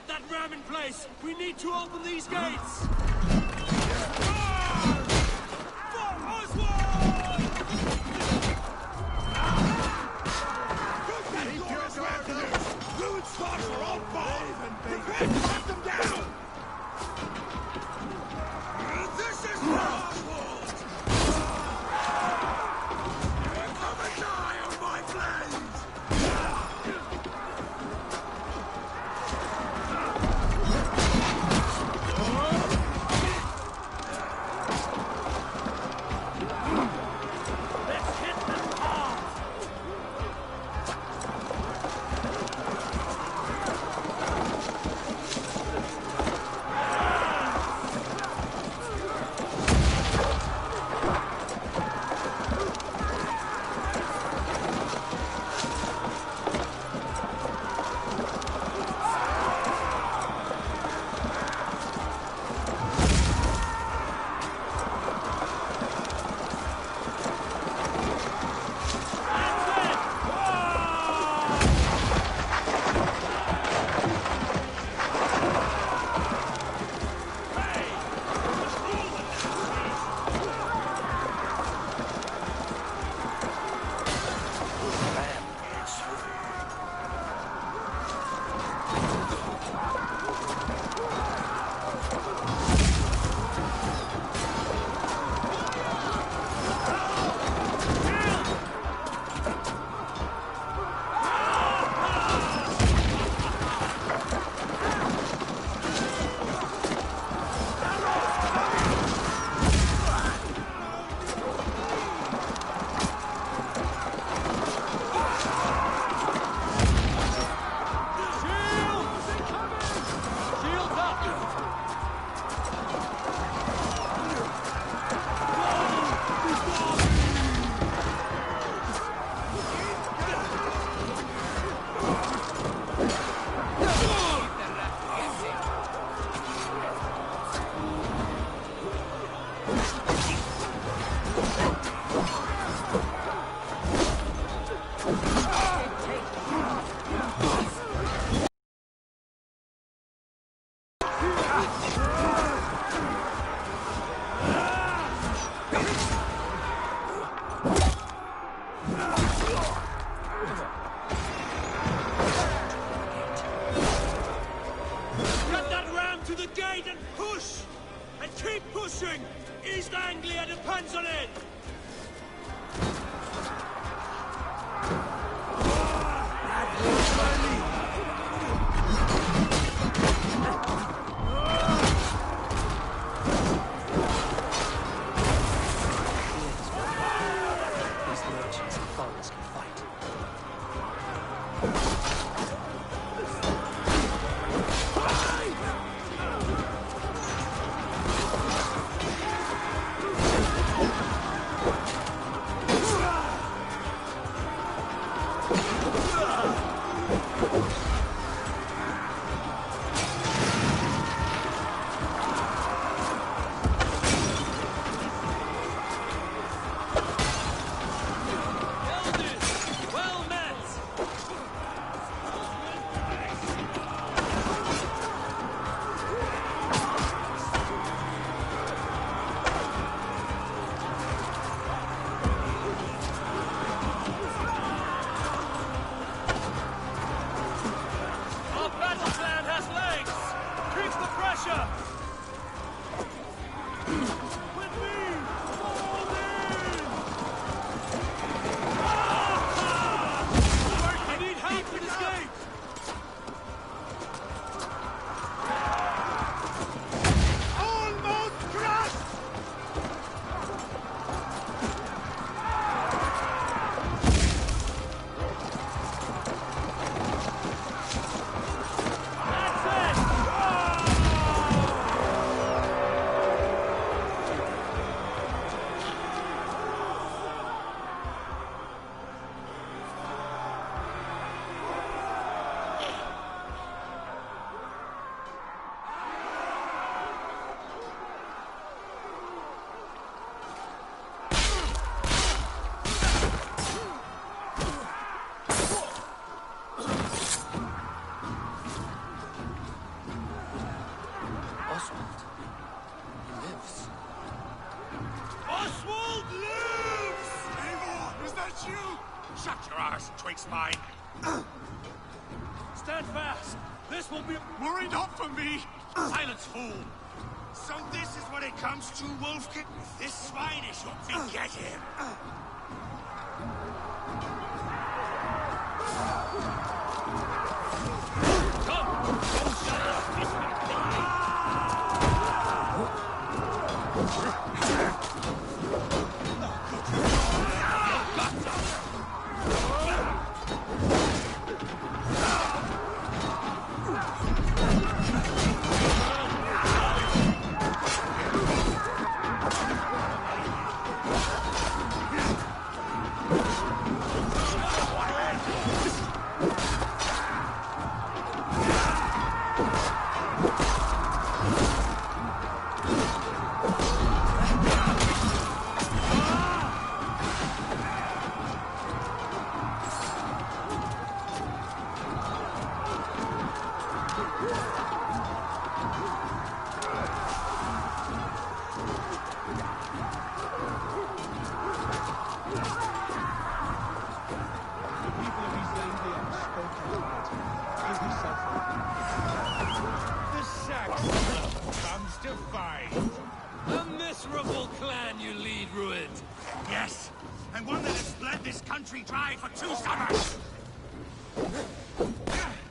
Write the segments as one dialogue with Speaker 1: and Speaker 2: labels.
Speaker 1: Get that ram in place! We need to open these gates!
Speaker 2: swine!
Speaker 1: Stand fast! This will be...
Speaker 2: Worried up for me! Silence, fool! So this is what it comes to, Wolfkin? This swine is your big get him!
Speaker 1: A miserable clan you lead, Ruined.
Speaker 2: Yes, and one that has bled this country dry for 2 summers!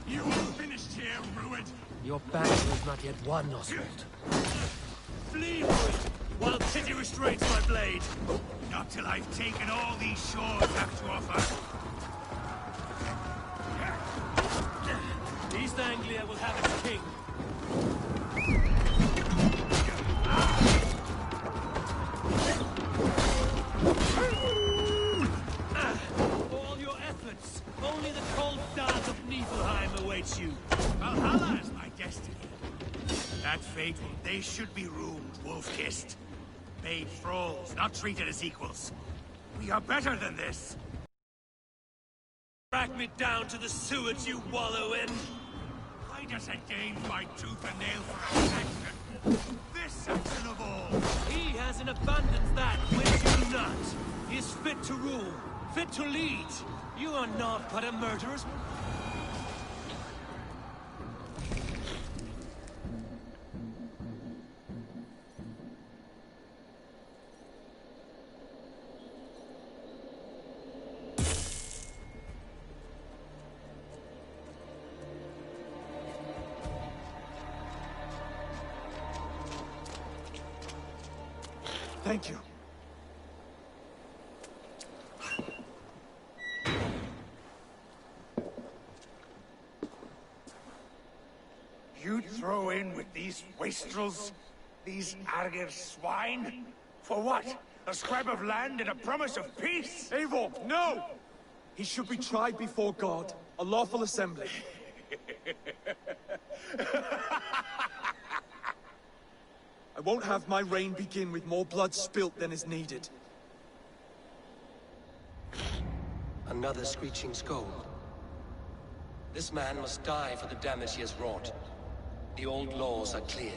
Speaker 2: You are finished here, Ruined!
Speaker 1: Your battle is not yet won, Oswald. Flee, Ruined, while pity restrains my blade.
Speaker 2: Not till I've taken all these shores have to offer.
Speaker 1: East Anglia will have its king. For all your efforts, only the cold dark of Niflheim awaits you.
Speaker 2: Valhalla is my destiny. That fatal, they should be ruled, wolf-kissed. Made thralls, not treated as equals. We are better than this.
Speaker 1: Drag me down to the sewage you wallow in.
Speaker 2: Why does a Dane fight tooth and nail for a Saxon? This Saxon of all!
Speaker 1: He has in abundance that which you do not. He is fit to rule, fit to lead. You are not but a murderer's...
Speaker 3: Thank you.
Speaker 2: You'd throw in with these wastrels? These Argir swine? For what? A scrap of land and a promise of peace?
Speaker 3: Eivor, no! He should be tried before God, a lawful assembly. I won't have my reign begin with more blood spilt than is needed.
Speaker 4: Another screeching scold. This man must die for the damage he has wrought. The old laws are clear.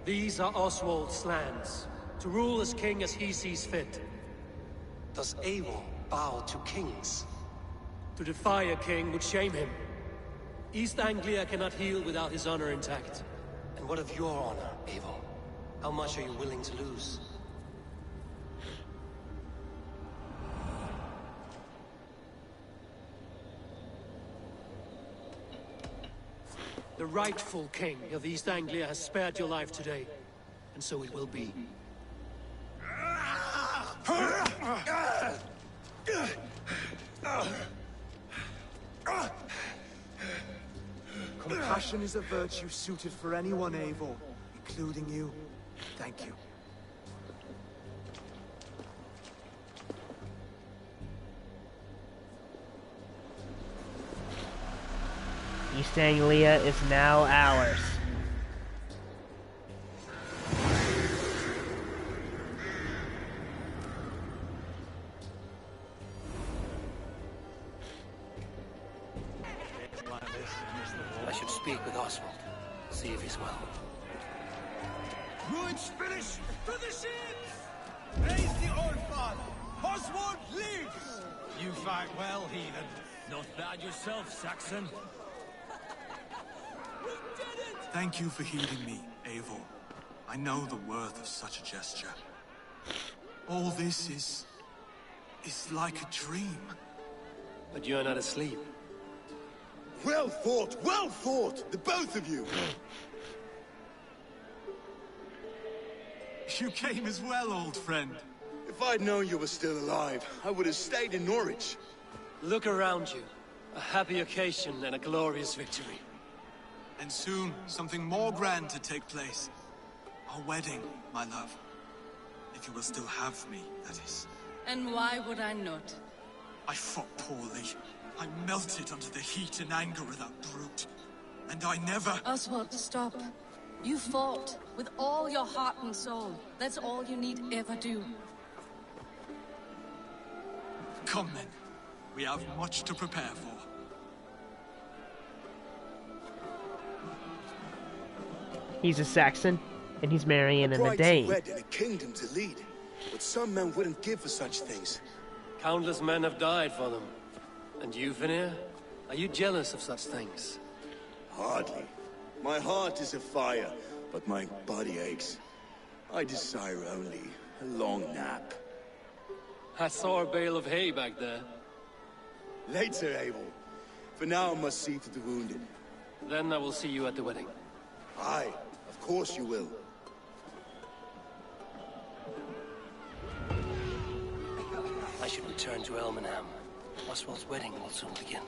Speaker 1: These are Oswald's lands, to rule as king as he sees fit.
Speaker 4: Does Eivor bow to kings?
Speaker 1: To defy a king would shame him. East Anglia cannot heal without his honor intact.
Speaker 4: And what of your honor, Eivor? How much are you willing to lose?
Speaker 1: The rightful king of East Anglia has spared your life today, and so it will be.
Speaker 3: Compassion is a virtue suited for anyone, Eivor, including you. Thank you.
Speaker 5: East Anglia is now ours.
Speaker 4: I should speak with Oswald. See if he's well.
Speaker 2: Ruin's finished! To the ships! Raise the old father! Oswald lives!
Speaker 6: You fight well, heathen.
Speaker 1: Not bad yourself, Saxon.
Speaker 3: Thank you for heeding me, Eivor. I know the worth of such a gesture. All this is like a dream.
Speaker 4: But you're not asleep.
Speaker 6: Well fought, the both of you!
Speaker 3: You came as well, old friend.
Speaker 6: If I'd known you were still alive, I would have stayed in Norwich.
Speaker 4: Look around you. A happy occasion and a glorious victory.
Speaker 3: And soon, something more grand to take place. Our wedding, my love. If you will still have me, that is.
Speaker 7: And why would I not?
Speaker 3: I fought poorly. I melted under the heat and anger of that brute. And I never...
Speaker 7: Oswald, stop. You fought with all your heart and soul. That's all you need ever do.
Speaker 3: Come then. We have much to prepare for.
Speaker 5: He's a Saxon, and he's marrying a
Speaker 6: Bride to
Speaker 5: Dane.
Speaker 6: wed and a kingdom to lead. But some men wouldn't give for such things.
Speaker 4: Countless men have died for them. And you, Vanir? Are you jealous of such things?
Speaker 6: Hardly. My heart is afire, but my body aches. I desire only a long nap.
Speaker 4: I saw a bale of hay back there.
Speaker 6: Later, Abel. For now, I must see to the wounded.
Speaker 4: Then I will see you at the wedding.
Speaker 6: Aye, of course you will.
Speaker 4: I should return to Elmenham. Oswald's wedding will soon begin.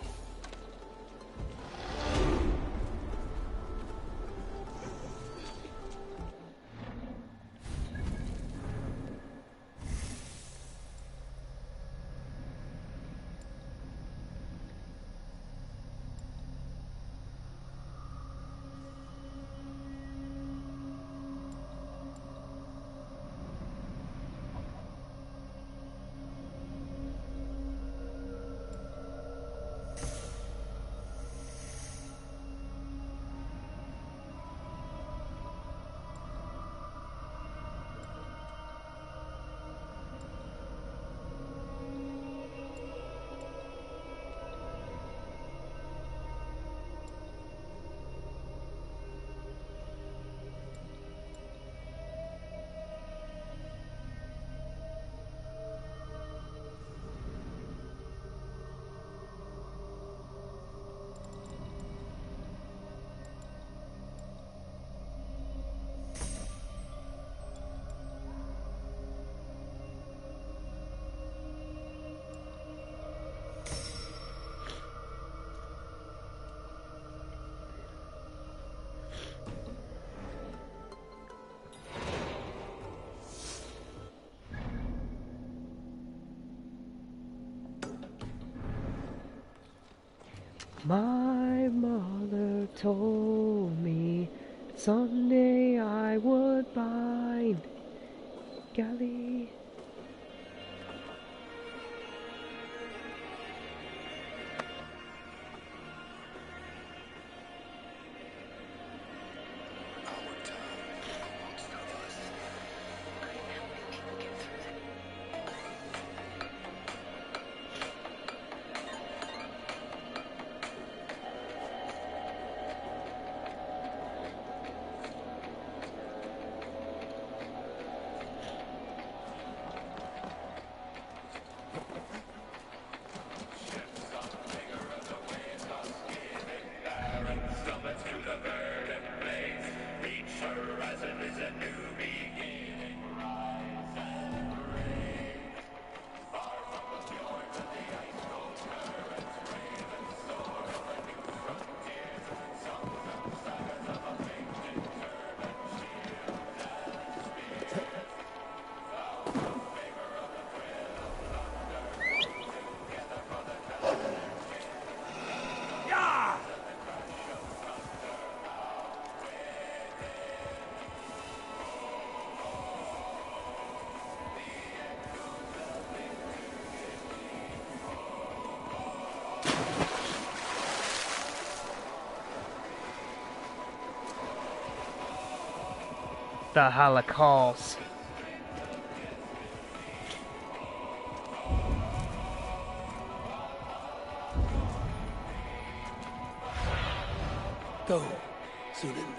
Speaker 5: My mother told me someday I would find Galley. Valhalla calls.
Speaker 4: Go, Sunan.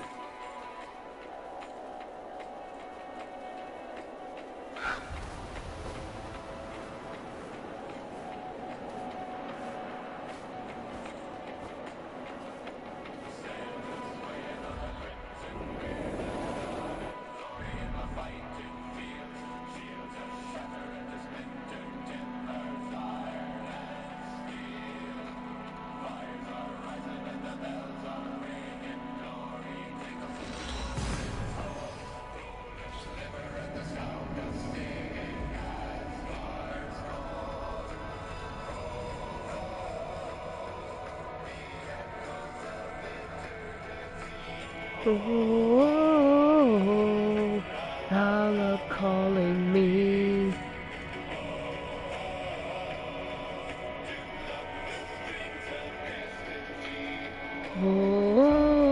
Speaker 5: Oh, Valhalla calling me.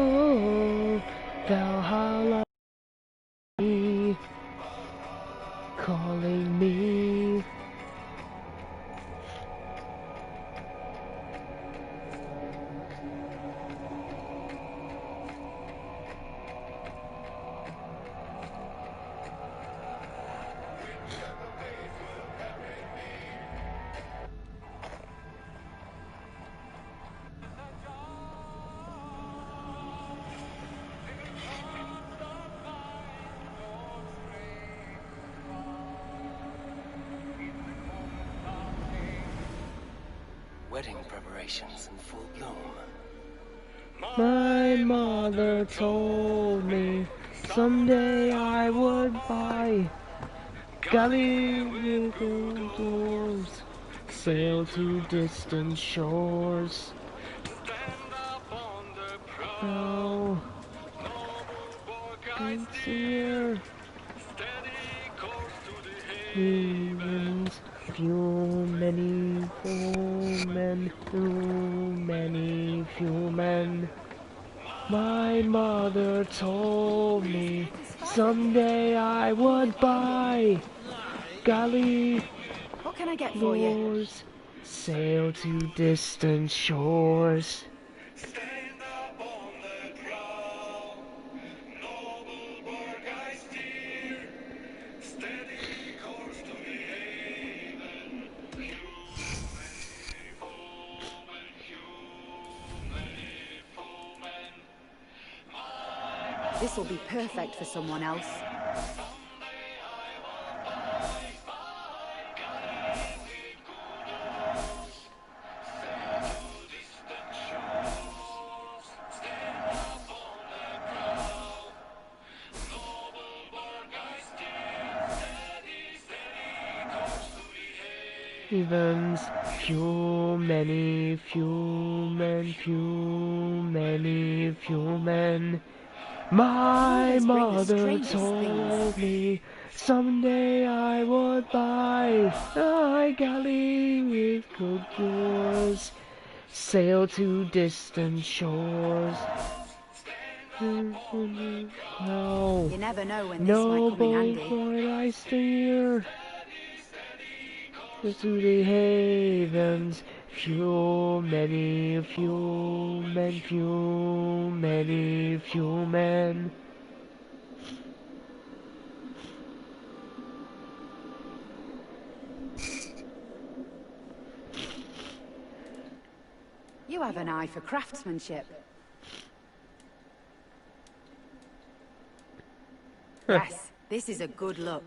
Speaker 5: Oh, Valhalla calling me.
Speaker 4: Wedding preparations in full bloom.
Speaker 5: My mother told me someday I would buy galley with doors, sail to distant shores. Now, I'm here. Humans, few, many, men, too many, few men. My mother told me someday I would buy galley
Speaker 8: What can I get for you?
Speaker 5: doors, sail to distant shores.
Speaker 8: This will be perfect for someone else.
Speaker 5: Evens, few, many, few men, few, many, few men. My
Speaker 8: Always bring the
Speaker 5: mother
Speaker 8: strangest
Speaker 5: told
Speaker 8: things.
Speaker 5: me someday I would buy a galley with good doors, sail to distant shores. No,
Speaker 8: You never know when this might come in
Speaker 5: noble
Speaker 8: handy.
Speaker 5: void I steer to the havens. Few, many, few men, few, many, few men.
Speaker 8: You have an eye for craftsmanship. Yes, this is a good look.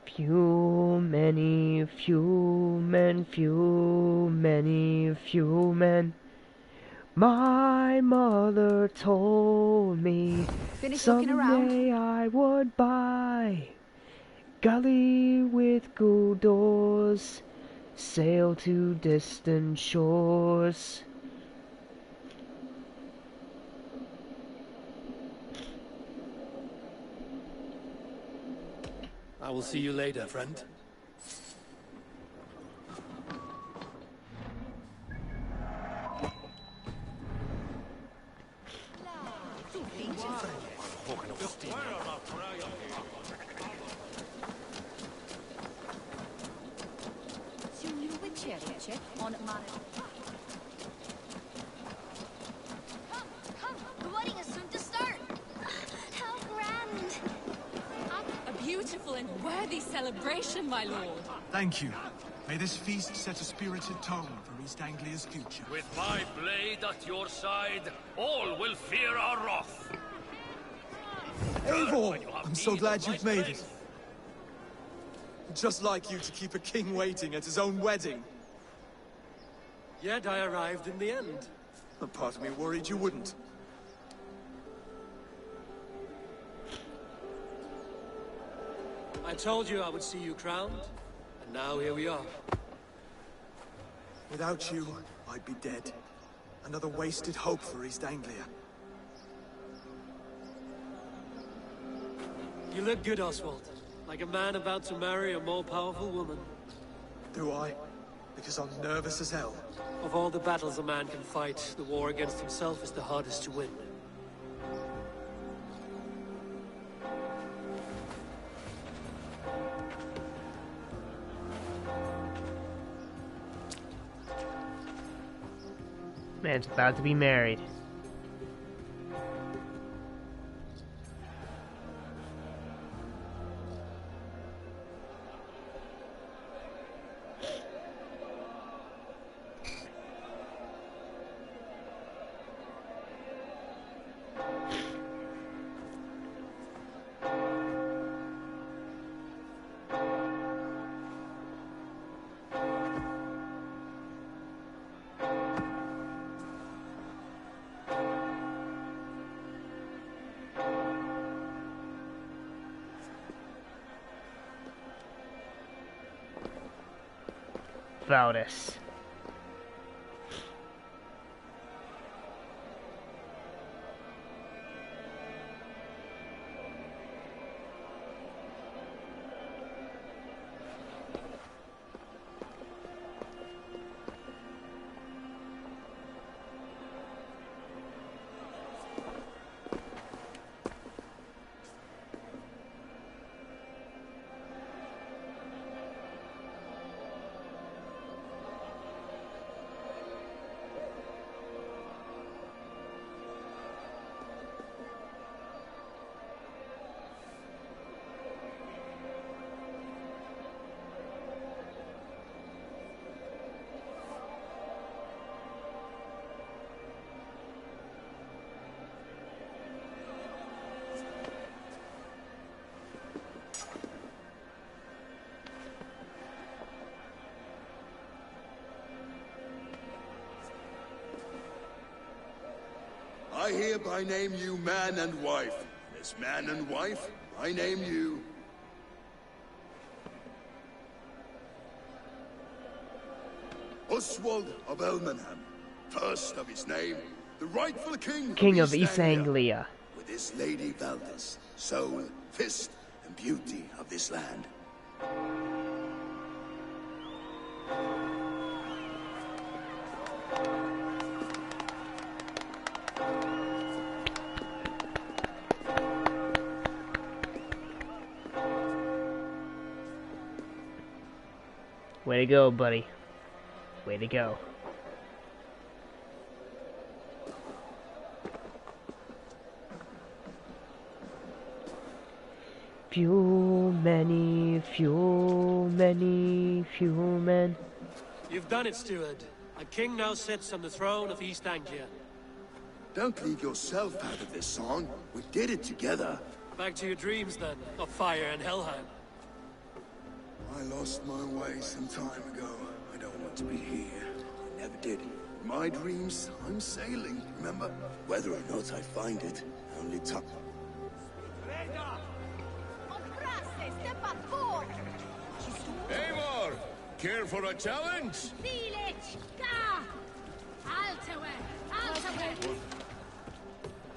Speaker 5: Few, many, few men, few, many, few men. My mother told me
Speaker 8: Finish looking around?
Speaker 5: someday I would buy galley with good doors, sail to distant shores.
Speaker 4: I will see you later, friend.
Speaker 7: craftsmanship on Mara.
Speaker 9: Come, the wedding is soon to start. How grand.
Speaker 7: A beautiful and worthy celebration, my lord.
Speaker 3: Thank you. May this feast set a spirited tone for East Anglia's future.
Speaker 1: With my blade at your side, all will fear our wrath.
Speaker 3: Eivor! I'm so glad you've made it. Just like you to keep a king waiting at his own wedding.
Speaker 4: Yet I arrived in the end.
Speaker 3: A part of me worried you wouldn't.
Speaker 4: I told you I would see you crowned, and now here we are.
Speaker 3: Without you, I'd be dead. Another wasted hope for East Anglia.
Speaker 4: You look good, Oswald. Like a man about to marry a more powerful woman.
Speaker 3: Do I? Because I'm nervous as hell.
Speaker 4: Of all the battles a man can fight, the war against himself is the hardest to win.
Speaker 5: Man's about to be married. Valdes.
Speaker 6: I hereby name you man and wife. As man and wife, I name you... Oswald of Elmenham, first of his name, the rightful king
Speaker 5: of East Anglia.
Speaker 6: With this Lady Valdes, soul, fist, and beauty of this land.
Speaker 5: Way to go, buddy. Way to go. Few men.
Speaker 4: You've done it, steward. A king now sits on the throne of East Anglia.
Speaker 6: Don't leave yourself out of this song. We did it together.
Speaker 4: Back to your dreams, then, of fire and Helheim.
Speaker 6: I lost my way some time ago. I don't want to be here. I never did. In my dreams, I'm sailing, remember? Whether or not I find it, only time.
Speaker 1: Eivor, care for a challenge?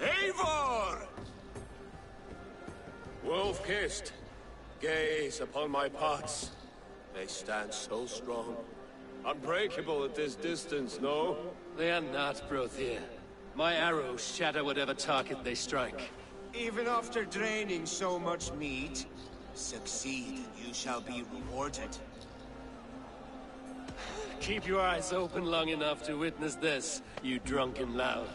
Speaker 1: Eivor! Wolf-kissed, gaze upon my parts. They stand so strong. Unbreakable at this distance, no?
Speaker 4: They are not, Brothir. My arrows shatter whatever target they strike.
Speaker 10: Even after draining so much meat, succeed and you shall be rewarded.
Speaker 11: Keep your eyes open long enough to witness this, you drunken lout.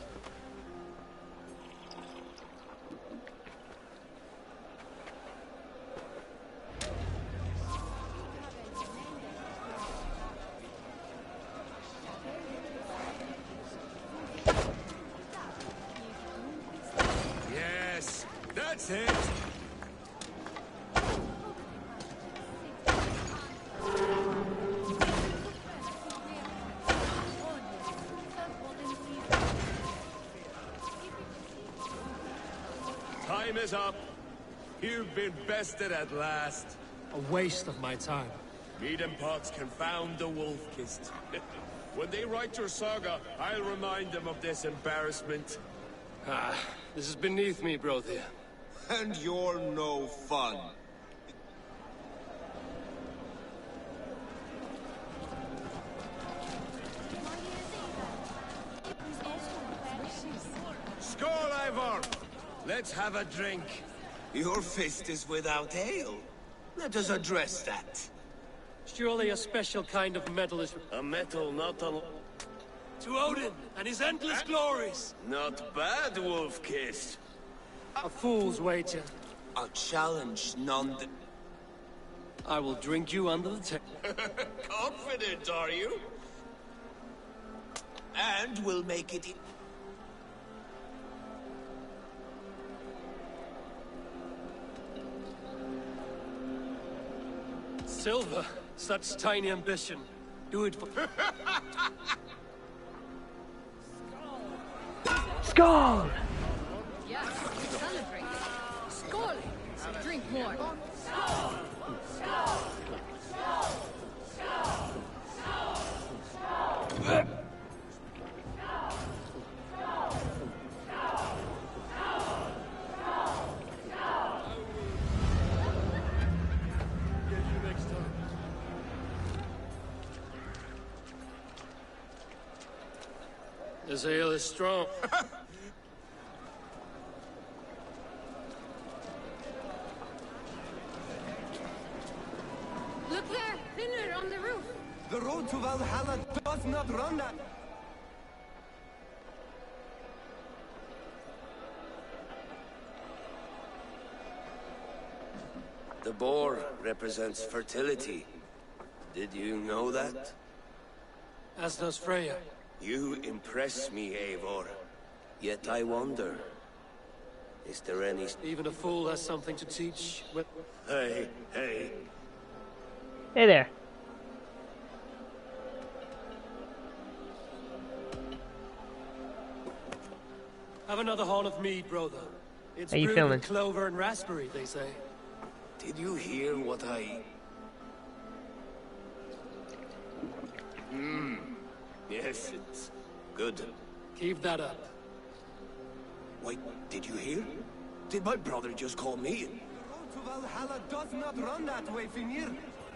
Speaker 1: Yes, that's it. Time is up. You've been bested at last.
Speaker 11: A waste of my time.
Speaker 1: Mead and Potts confound the Wolf-Kissed. When they write your saga, I'll remind them of this embarrassment.
Speaker 11: Ah, this is beneath me, Brothia.
Speaker 10: And you're no fun.
Speaker 1: Skål, Ivor! Let's have a drink.
Speaker 10: Your fist is without ale. Let us address that.
Speaker 11: Surely a special kind of metal is...
Speaker 1: A metal not on...
Speaker 11: To Odin and his endless glories!
Speaker 1: Not bad, Wolf-Kissed.
Speaker 11: A fool's wager.
Speaker 10: A challenge none the...
Speaker 11: I will drink you under the table.
Speaker 1: Confident, are you?
Speaker 10: And we'll make it...
Speaker 11: Silver, such tiny ambition. Do it for...
Speaker 5: Skål!
Speaker 7: Yes, we celebrate. Skål! So drink more.
Speaker 11: This ale is strong.
Speaker 7: Look there! Thinner on the roof!
Speaker 10: The road to Valhalla does not run that...
Speaker 1: The boar represents fertility. Did you know that?
Speaker 11: As does Freya.
Speaker 1: You impress me, Eivor. Yet I wonder... Is there any...
Speaker 11: Even a fool has something to teach.
Speaker 1: Hey.
Speaker 5: Hey there.
Speaker 11: Have another horn of mead, brother. It's
Speaker 5: How you
Speaker 11: brewed
Speaker 5: feeling?
Speaker 11: with clover and raspberry, they say.
Speaker 1: Did you hear what I... Yes, it's good.
Speaker 11: Keep that up.
Speaker 1: Wait, did you hear? Did my brother just call me?
Speaker 10: The road to Valhalla does not run that way, Finir.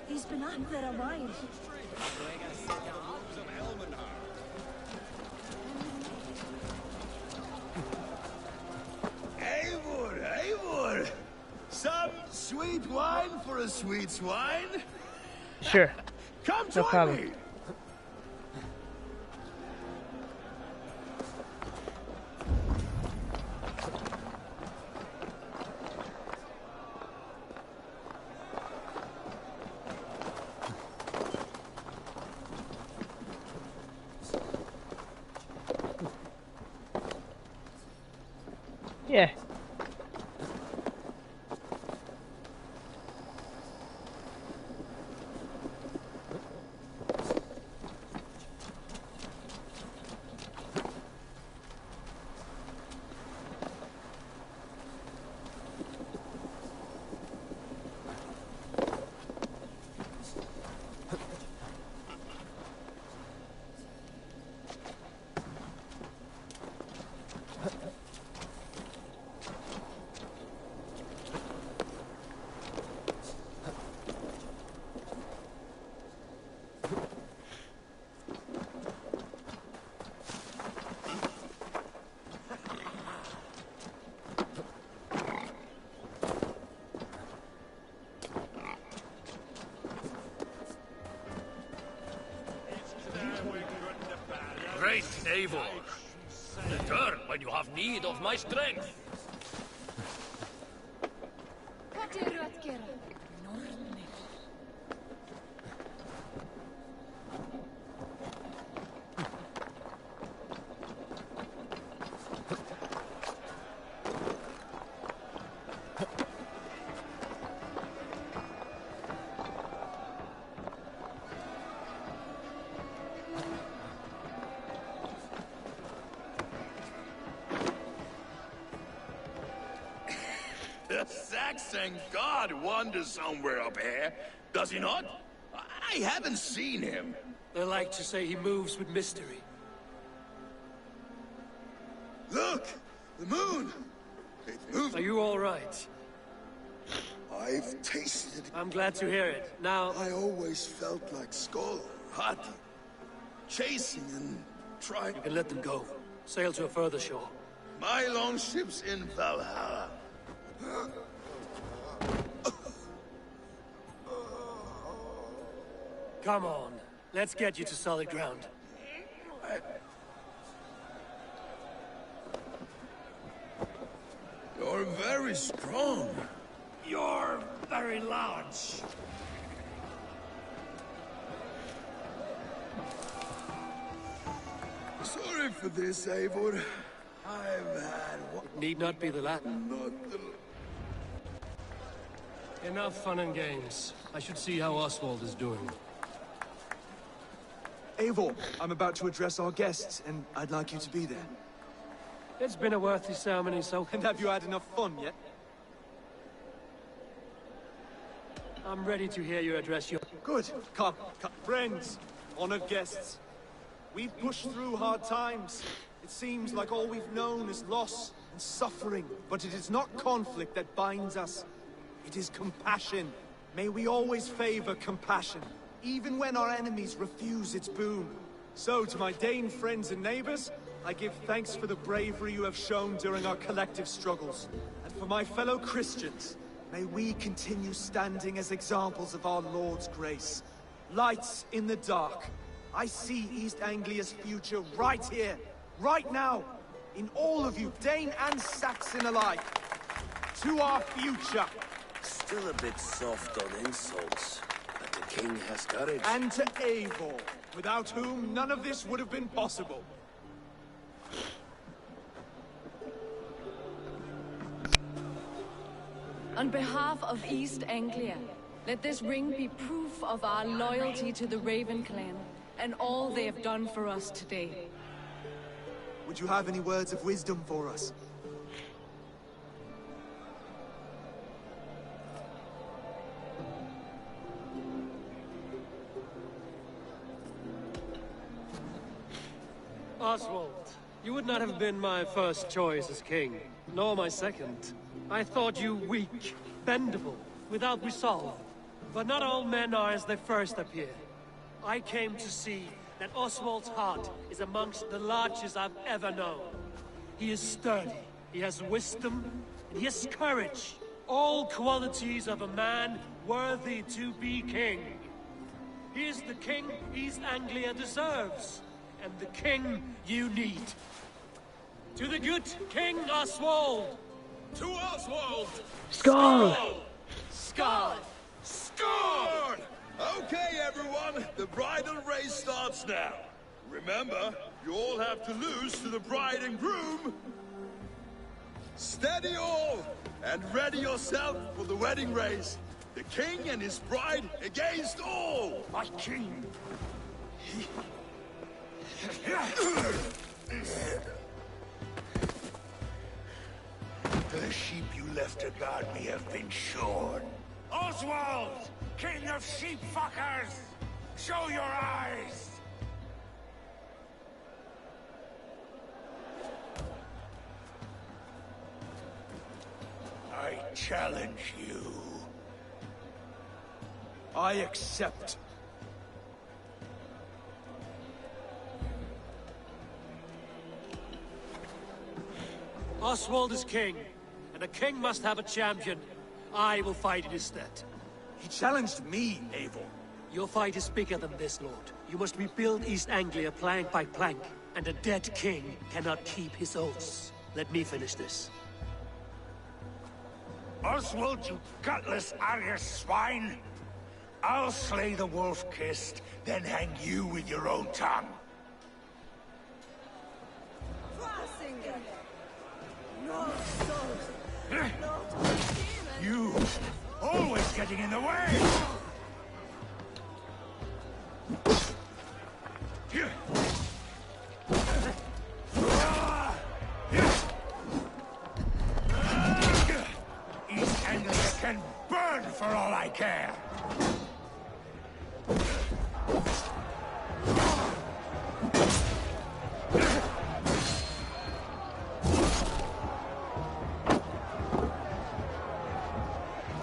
Speaker 12: He's been up there a while.
Speaker 6: Eivor! Some sweet wine for a sweet swine?
Speaker 5: Sure.
Speaker 6: Come
Speaker 5: No
Speaker 6: join
Speaker 5: problem.
Speaker 6: me!
Speaker 5: Yeah.
Speaker 11: great Eivor. Return when you have need of my strength.
Speaker 6: The Saxon god wanders somewhere up here, does he not? I haven't seen him.
Speaker 11: They like to say he moves with mystery.
Speaker 6: Look! The moon! It's moving.
Speaker 11: Are you all right?
Speaker 6: I've tasted it.
Speaker 11: I'm glad to hear it. Now...
Speaker 6: I always felt like Skull, Hati, chasing and trying...
Speaker 11: You can let them go. Sail to a further shore.
Speaker 6: My longship's in Valhalla.
Speaker 11: Come on. Let's get you to solid ground.
Speaker 6: You're very strong.
Speaker 11: You're very large.
Speaker 6: Sorry for this, Eivor. I've had what...
Speaker 11: It need not be the Latin.
Speaker 6: Not the...
Speaker 11: Enough fun and games. I should see how Oswald is doing.
Speaker 3: Eivor, I'm about to address our guests, and I'd like you to be there.
Speaker 11: It's been a worthy ceremony, so...
Speaker 3: And have you had enough fun yet?
Speaker 11: I'm ready to hear you address your...
Speaker 3: Good. Come. Friends, honored guests. We've pushed through hard times. It seems like all we've known is loss and suffering. But it is not conflict that binds us. It is compassion. May we always favor compassion, even when our enemies refuse its boon. So, to my Dane friends and neighbors, I give thanks for the bravery you have shown during our collective struggles. And for my fellow Christians, may we continue standing as examples of our Lord's grace. Lights in the dark. I see East Anglia's future right here, right now, in all of you, Dane and Saxon alike. To our future.
Speaker 1: Still a bit soft on insults, but the king has courage.
Speaker 3: And to Eivor, without whom none of this would have been possible.
Speaker 7: On behalf of East Anglia, let this ring be proof of our loyalty to the Raven clan and all they have done for us today.
Speaker 3: Would you have any words of wisdom for us?
Speaker 11: Oswald, you would not have been my first choice as king, nor my second. I thought you weak, bendable, without resolve. But not all men are as they first appear. I came to see that Oswald's heart is amongst the largest I've ever known. He is sturdy, he has wisdom, and he has courage. All qualities of a man worthy to be king. He is the king East Anglia deserves, and the king you need. To the good King Oswald!
Speaker 6: To Oswald!
Speaker 5: Skull!
Speaker 7: Skull!
Speaker 6: Skull! Okay, everyone, the bridal race starts now. Remember, you all have to lose to the bride and groom. Steady all, and ready yourself for the wedding race. The king and his bride against all!
Speaker 2: My king! The sheep you left to guard me have been shorn. Oswald! King of sheep fuckers! Show your eyes! I challenge you.
Speaker 3: I accept.
Speaker 11: Oswald is king, and a king must have a champion. I will fight in his stead.
Speaker 3: He challenged me, Eivor.
Speaker 11: Your fight is bigger than this, Lord. You must rebuild East Anglia plank by plank. and a dead king cannot keep his oaths. Let me finish this.
Speaker 2: Oswald, you gutless Argus swine! I'll slay the wolf-kissed, then hang you with your own tongue. You always getting in the way! East Anglia can burn for all I care!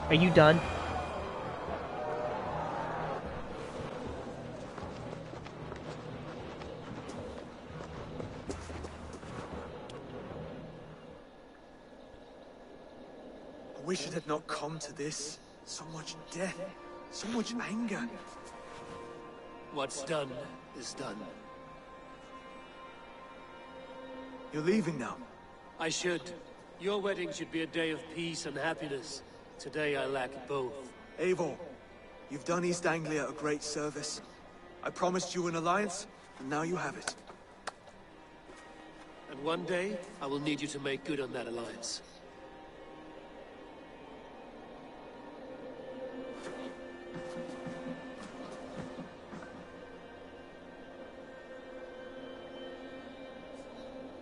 Speaker 5: Are you done?
Speaker 3: I wish it had not come to this. So much death, so much anger.
Speaker 11: What's done is done.
Speaker 3: You're leaving now.
Speaker 11: I should. Your wedding should be a day of peace and happiness. Today I lack both.
Speaker 3: Eivor, you've done East Anglia a great service. I promised you an alliance, and now you have it.
Speaker 11: And one day, I will need you to make good on that alliance.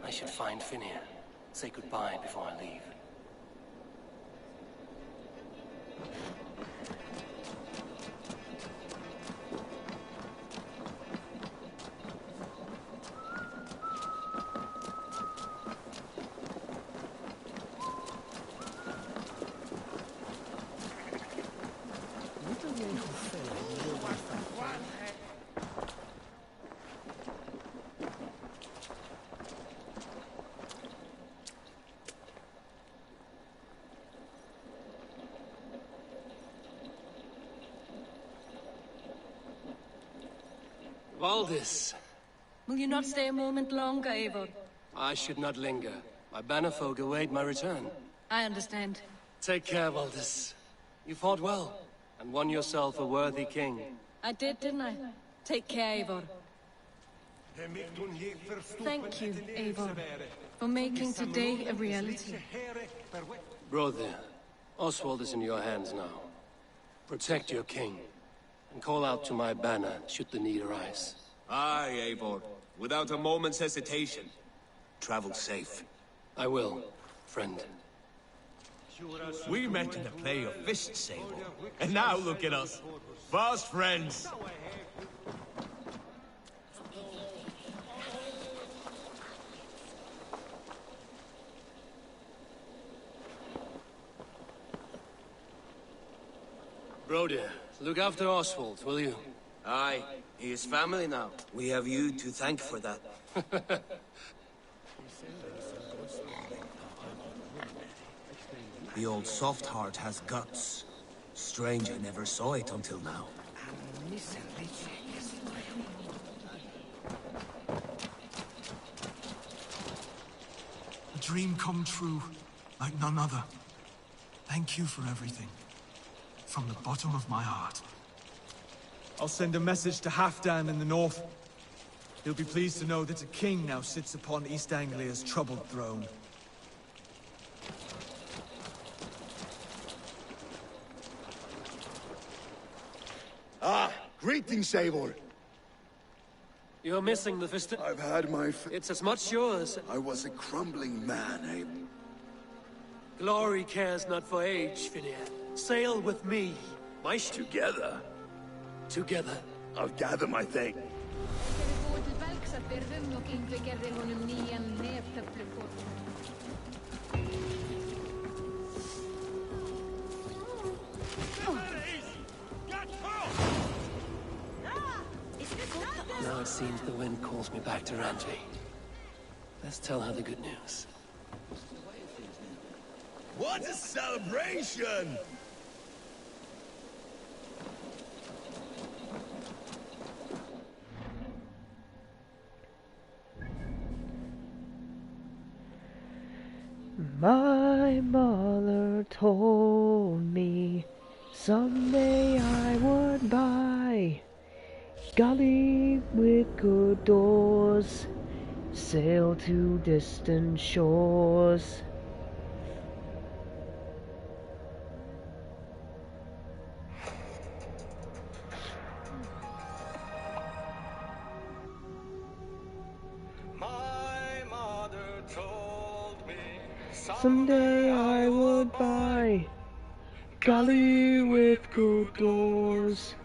Speaker 4: I should find Finir. Say goodbye before I leave.
Speaker 11: Valdis,
Speaker 7: Will you not stay a moment longer, Eivor?
Speaker 11: I should not linger. My banner folk await my return.
Speaker 7: I understand.
Speaker 11: Take care, Valdis. You fought well, and won yourself a worthy king.
Speaker 7: I did, didn't I? Take care, Eivor. Thank you, Eivor, for making today a reality.
Speaker 11: Brother, Oswald is in your hands now. Protect your king, and call out to my banner should the need arise.
Speaker 10: Aye, Eivor. Without a moment's hesitation. Travel safe.
Speaker 11: I will, friend.
Speaker 13: We met in a play of fist sable, and now look at us. Fast friends.
Speaker 11: Broder, look after Oswald, will you?
Speaker 10: Aye, he is family now. We have you to thank for that. The old soft heart has guts. Strange I never saw it until now.
Speaker 3: A dream come true, like none other. Thank you for everything. From the bottom of my heart. I'll send a message to Halfdan in the north. He'll be pleased to know that a king now sits upon East Anglia's troubled throne.
Speaker 6: Ah, greetings, Eivor.
Speaker 11: You're missing the fist.
Speaker 6: I've had my
Speaker 11: It's as much yours.
Speaker 6: I was a crumbling man, Abe.
Speaker 11: Glory cares not for age, Finir. Sail with me.
Speaker 6: Together.
Speaker 11: Together.
Speaker 6: I'll gather my thing.
Speaker 11: Now it seems the wind calls me back to Randvi. Let's tell her the good news.
Speaker 13: What a celebration!
Speaker 5: My mother told me someday I would buy galley with good doors, sail to distant shores. Someday I would buy galley with good doors,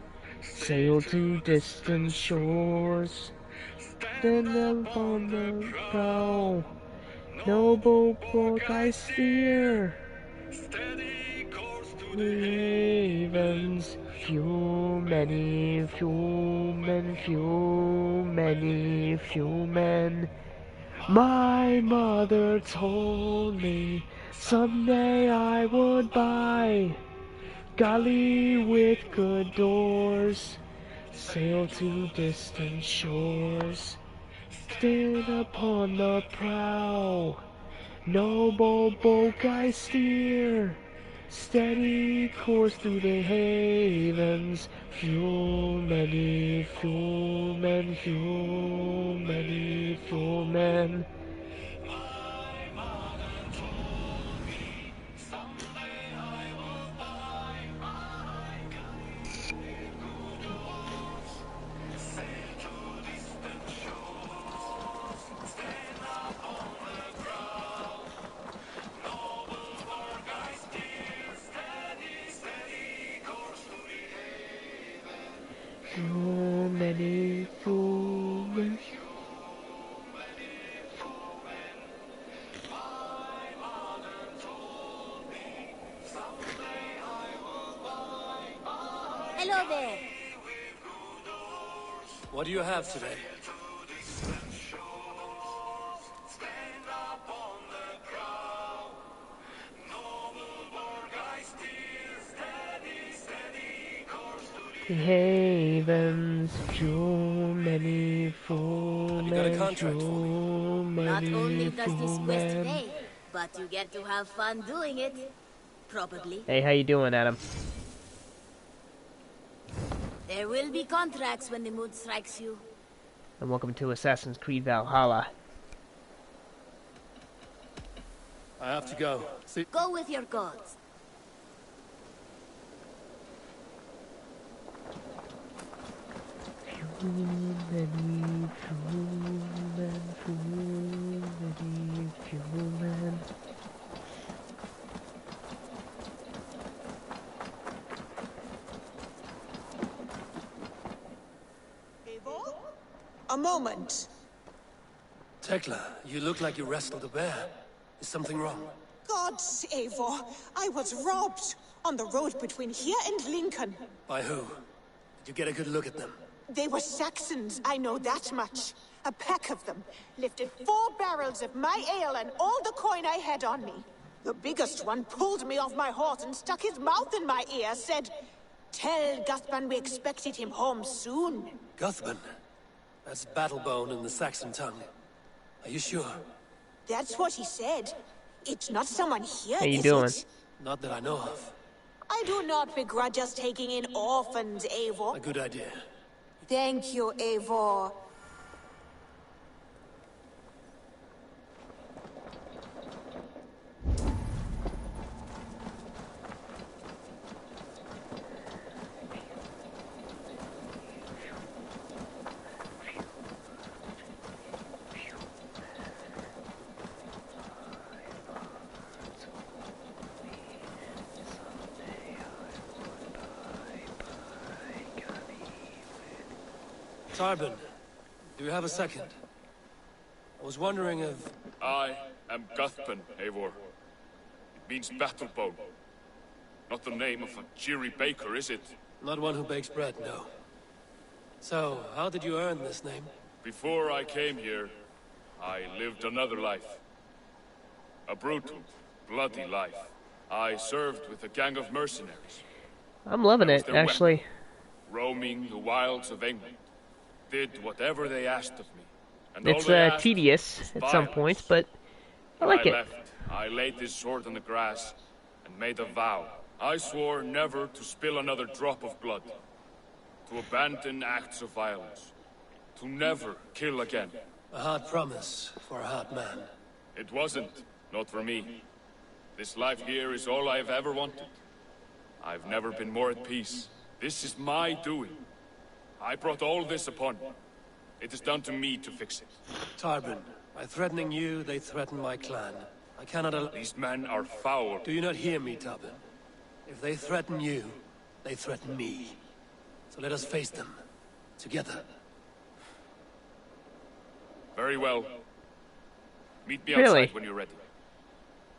Speaker 5: sail to distant shores, stand upon the prow, noble port I steer, havens, few many, few men, few many, few men. My mother told me someday I would buy galley with good doors, sail to distant shores, stand upon the prow, noble boat I steer, steady course through the havens, few many, few men, few many, few men. Few many, few men.
Speaker 9: Hello there.
Speaker 11: What do you have today?
Speaker 5: The havens, few many, few men, few
Speaker 9: Not
Speaker 5: many,
Speaker 9: only does this
Speaker 5: few
Speaker 9: quest
Speaker 5: men.
Speaker 9: pay, but you get to have fun doing it. Probably.
Speaker 5: Hey, how you doing, Adam?
Speaker 9: There will be contracts when the mood strikes you.
Speaker 5: And welcome to Assassin's Creed Valhalla.
Speaker 11: I have to go. See.
Speaker 9: Go with your gods.
Speaker 5: Few many, few men, few many, few men.
Speaker 14: A moment.
Speaker 11: Tekla, you look like you wrestled a bear. Is something wrong?
Speaker 14: Gods, Eivor, I was robbed on the road between here and Lincoln.
Speaker 11: By who? Did you get a good look at them?
Speaker 14: They were Saxons, I know that much. A pack of them lifted 4 barrels of my ale and all the coin I had on me. The biggest one pulled me off my horse and stuck his mouth in my ear, said, "Tell Guthman we expected him home soon."
Speaker 11: Guthman? That's Battlebone in the Saxon tongue. Are you sure?
Speaker 14: That's what he said. It's not someone here,
Speaker 5: How you
Speaker 14: is
Speaker 5: doing?
Speaker 14: it?
Speaker 11: Not that I know of.
Speaker 14: I do not begrudge us taking in orphans, Eivor.
Speaker 11: A good idea.
Speaker 14: Thank you, Eivor.
Speaker 11: Tarbin, do you have a second? I was wondering if...
Speaker 15: I am Guthman, Eivor. It means battlebone. Not the name of a cheery baker, is it?
Speaker 11: Not one who bakes bread, no. So, how did you earn this name?
Speaker 15: Before I came here, I lived another life. A brutal, bloody life. I served with a gang of mercenaries.
Speaker 5: I'm loving it, actually.
Speaker 15: Roaming the wilds of England. Did whatever they asked of me. And
Speaker 5: It's
Speaker 15: all they asked
Speaker 5: tedious
Speaker 15: was
Speaker 5: at some
Speaker 15: violence.
Speaker 5: points, but I like
Speaker 15: I
Speaker 5: it.
Speaker 15: left. I laid this sword on the grass and made a vow. I swore never to spill another drop of blood, to abandon acts of violence, to never kill again.
Speaker 11: A hard promise for a hard man.
Speaker 15: It wasn't, not for me. This life here is all I've ever wanted. I've never been more at peace. This is my doing. I brought all this upon me. It is down to me to fix it.
Speaker 11: Tarbin, by threatening you, they threaten my clan. I cannot allow—
Speaker 15: These men are foul.
Speaker 11: Do you not hear me, Tarbin? If they threaten you, they threaten me. So let us face them. Together.
Speaker 15: Very well. Meet me
Speaker 5: Really?
Speaker 15: outside when you're ready.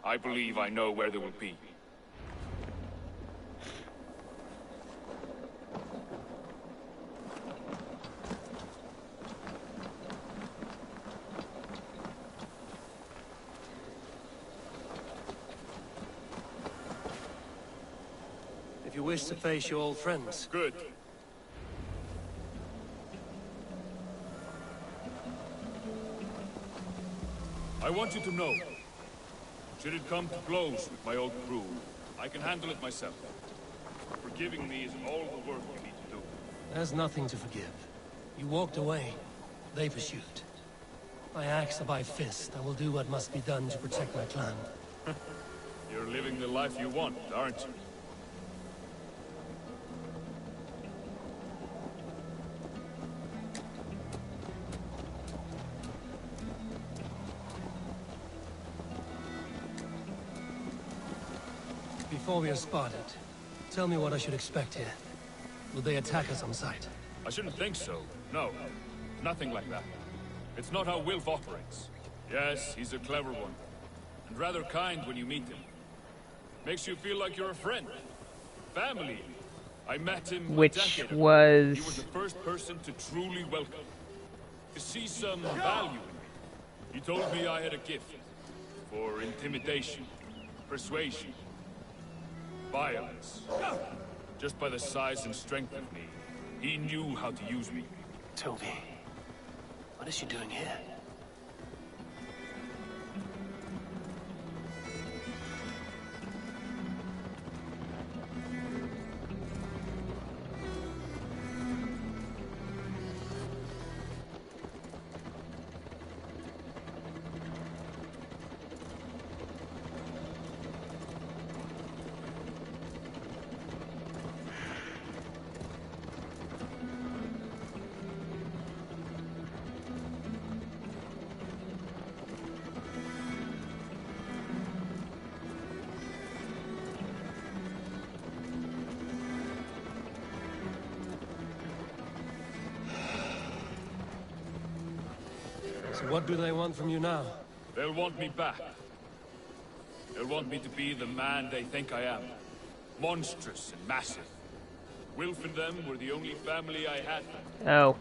Speaker 15: I believe I know where they will be.
Speaker 11: If you wish to face your old friends.
Speaker 15: Good. I want you to know, should it come to blows with my old crew, I can handle it myself. Forgiving me is all the work you need to do.
Speaker 11: There's nothing to forgive. You walked away. They pursued. By axe or by fist, I will do what must be done to protect my clan.
Speaker 15: You're living the life you want, aren't you?
Speaker 11: Before we are spotted, tell me what I should expect here. Will they attack us on sight?
Speaker 15: I shouldn't think so. No. Nothing like that. It's not how Wilf operates. Yes, he's a clever one. And rather kind when you meet him. Makes you feel like you're a friend. Family. I met him
Speaker 5: Which
Speaker 15: a decade ago.
Speaker 5: was...
Speaker 15: He was the first person to truly welcome me. To see some value in me. He told me I had a gift. For intimidation. Persuasion. Violence. Just by the size and strength of me, he knew how to use me.
Speaker 11: Toby, what is she doing here? So what do they want from you now?
Speaker 15: They'll want me back. They'll want me to be the man they think I am. Monstrous and massive. Wilf and them were the only family I had.
Speaker 5: Oh.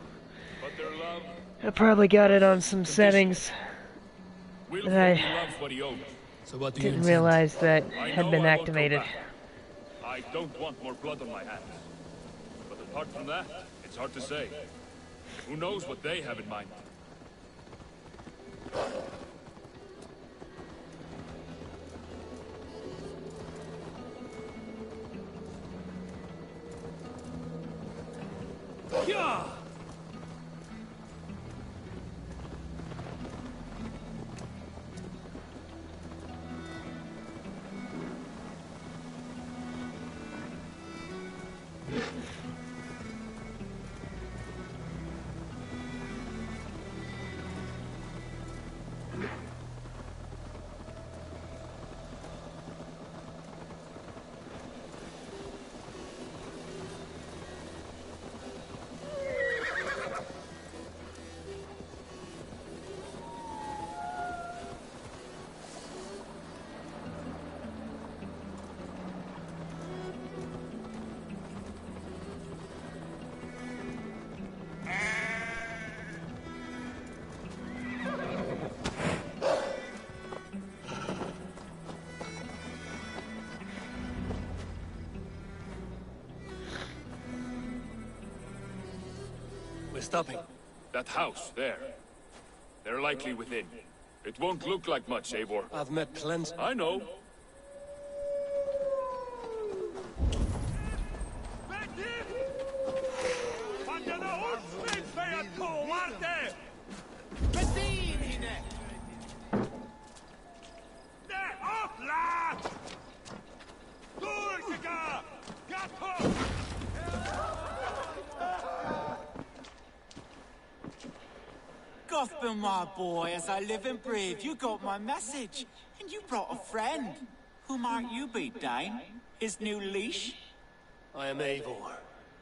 Speaker 15: But their love...
Speaker 5: I probably got it on some settings
Speaker 15: Wilf
Speaker 5: that
Speaker 15: only
Speaker 5: I
Speaker 15: loves what he owns.
Speaker 11: So what do you
Speaker 5: didn't
Speaker 11: intend?
Speaker 5: realize that
Speaker 15: I
Speaker 5: had
Speaker 15: know
Speaker 5: been
Speaker 15: I won't go
Speaker 5: activated.
Speaker 15: back. I don't want more blood on my hands. But apart from that, it's hard to say. Who knows what they have in mind?
Speaker 11: Yeah!
Speaker 15: We're stopping. That house, there. They're likely within. It won't look like much, Eivor.
Speaker 4: I've met plenty.
Speaker 15: I know.
Speaker 16: Gotham, my boy, as I live and breathe, you got my message. And you brought a friend. Who might you be, Dane? His new leash?
Speaker 4: I am Eivor,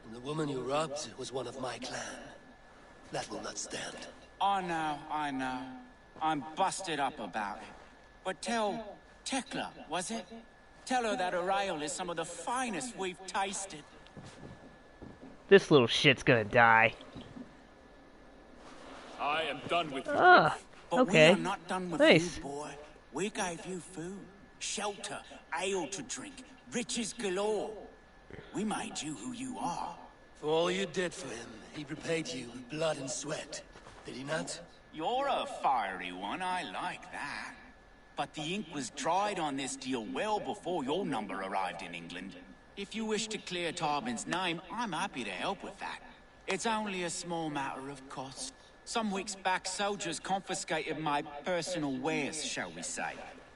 Speaker 4: and the woman you robbed was one of my clan. That will not stand.
Speaker 16: I know. I'm busted up about it. But tell Tekla, was it? Tell her that her ale is some of the finest we've tasted.
Speaker 5: This little shit's gonna die.
Speaker 15: I am done with you.
Speaker 5: Ah,
Speaker 16: but
Speaker 5: okay.
Speaker 16: we are not done with
Speaker 5: Nice.
Speaker 16: you, boy. We gave you food, shelter, ale to drink, riches galore. We made you who you are.
Speaker 4: For all you did for him, he repaid you with blood and sweat. Did he not?
Speaker 16: You're a fiery one, I like that. But the ink was dried on this deal well before your number arrived in England. If you wish to clear Tarbin's name, I'm happy to help with that. It's only a small matter of cost. Some weeks back, soldiers confiscated my personal wares, shall we say.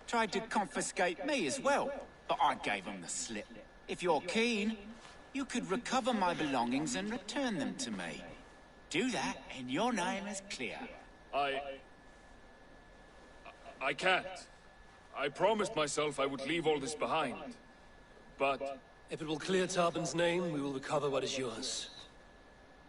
Speaker 16: Tried to confiscate me as well, but I gave them the slip. If you're keen, you could recover my belongings and return them to me. Do that, and your name is clear.
Speaker 15: I can't. I promised myself I would leave all this behind. But...
Speaker 4: If it will clear Tarbin's name, we will recover what is yours.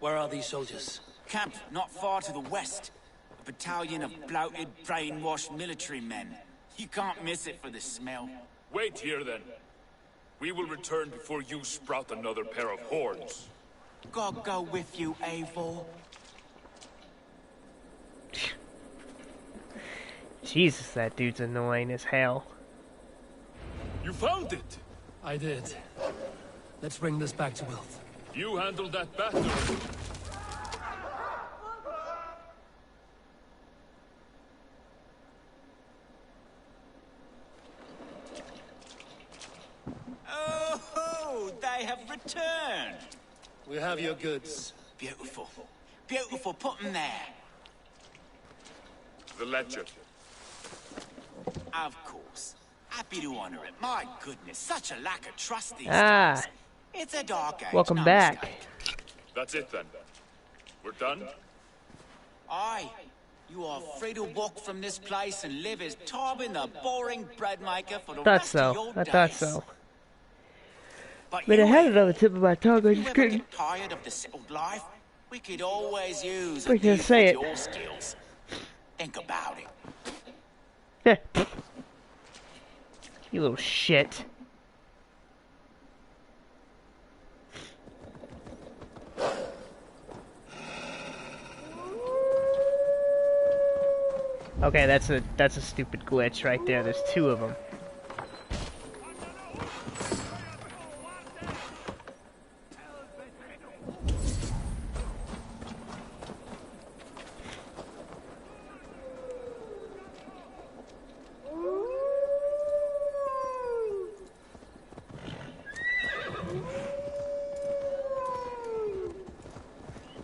Speaker 4: Where are these soldiers?
Speaker 16: Camped not far to the west. A battalion of bloated, brainwashed military men. You can't miss it for the smell.
Speaker 15: Wait here, then. We will return before you sprout another pair of horns.
Speaker 16: God go with you, Eivor.
Speaker 5: Jesus, that dude's annoying as hell.
Speaker 15: You found it!
Speaker 4: I did. Let's bring this back to Wilf.
Speaker 15: You handled that better.
Speaker 16: Oh, they have returned.
Speaker 4: We have your goods.
Speaker 16: Beautiful. Beautiful, put them there.
Speaker 15: The ledger.
Speaker 16: Of course. Happy to honor it. My goodness, such a lack of trust these
Speaker 5: Ah.
Speaker 16: days. It's a dark age.
Speaker 5: Welcome
Speaker 16: no
Speaker 5: back.
Speaker 16: mistake.
Speaker 15: That's it, then. We're done?
Speaker 16: Aye. You are free to walk from this place and live as Tarbin the boring bread maker for the
Speaker 5: Thought
Speaker 16: rest of
Speaker 5: so.
Speaker 16: your
Speaker 5: I
Speaker 16: days.
Speaker 5: thought so.
Speaker 16: But
Speaker 5: But I
Speaker 16: you
Speaker 5: had
Speaker 16: ain't.
Speaker 5: it on the tip of my tongue. I
Speaker 16: You
Speaker 5: just
Speaker 16: ever
Speaker 5: couldn't.
Speaker 16: get tired of the settled life? We could always use a
Speaker 5: I can't
Speaker 16: few
Speaker 5: say
Speaker 16: of
Speaker 5: it.
Speaker 16: your skills. Think about it.
Speaker 5: You little shit. Okay, that's a stupid glitch right there. There's two of them.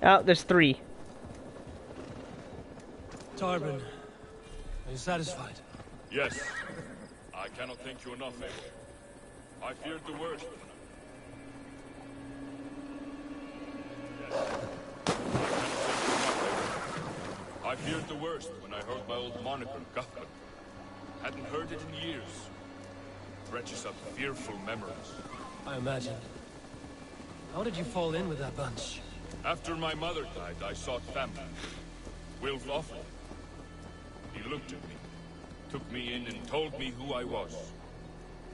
Speaker 5: Oh, there's three.
Speaker 4: Tarbin, are you satisfied?
Speaker 15: Yes. I cannot thank you enough, Eivor. I feared the worst. I feared the worst when I heard my old moniker, Guthman. Hadn't heard it in years. Wrenches up fearful memories.
Speaker 4: I imagine. How did you fall in with that bunch?
Speaker 15: After my mother died, I sought family. Wilf offered. He looked at me, took me in and told me who I was.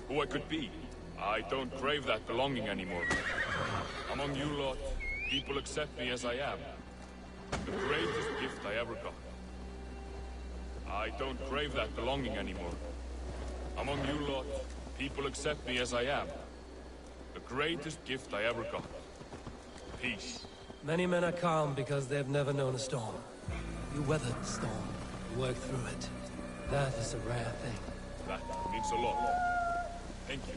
Speaker 15: Who I could be. I don't crave that belonging anymore. Among you lot, people accept me as I am. The greatest gift I ever got. I don't crave that belonging anymore. Among you lot, people accept me as I am. The greatest gift I ever got. Peace.
Speaker 4: Many men are calm because they've never known a storm. You weathered the storm. You worked through it.
Speaker 11: That is a rare thing.
Speaker 15: That means a lot. Thank you.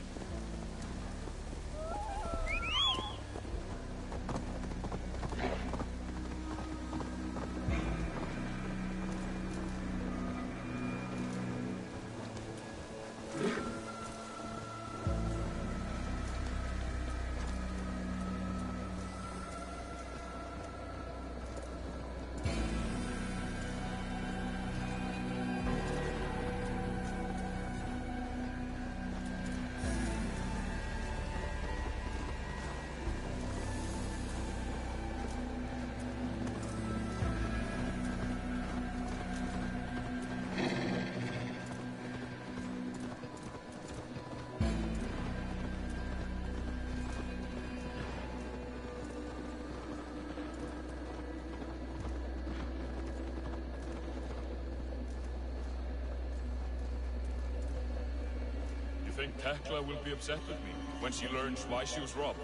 Speaker 15: You think Tekla will be upset with me when she learns why she was robbed?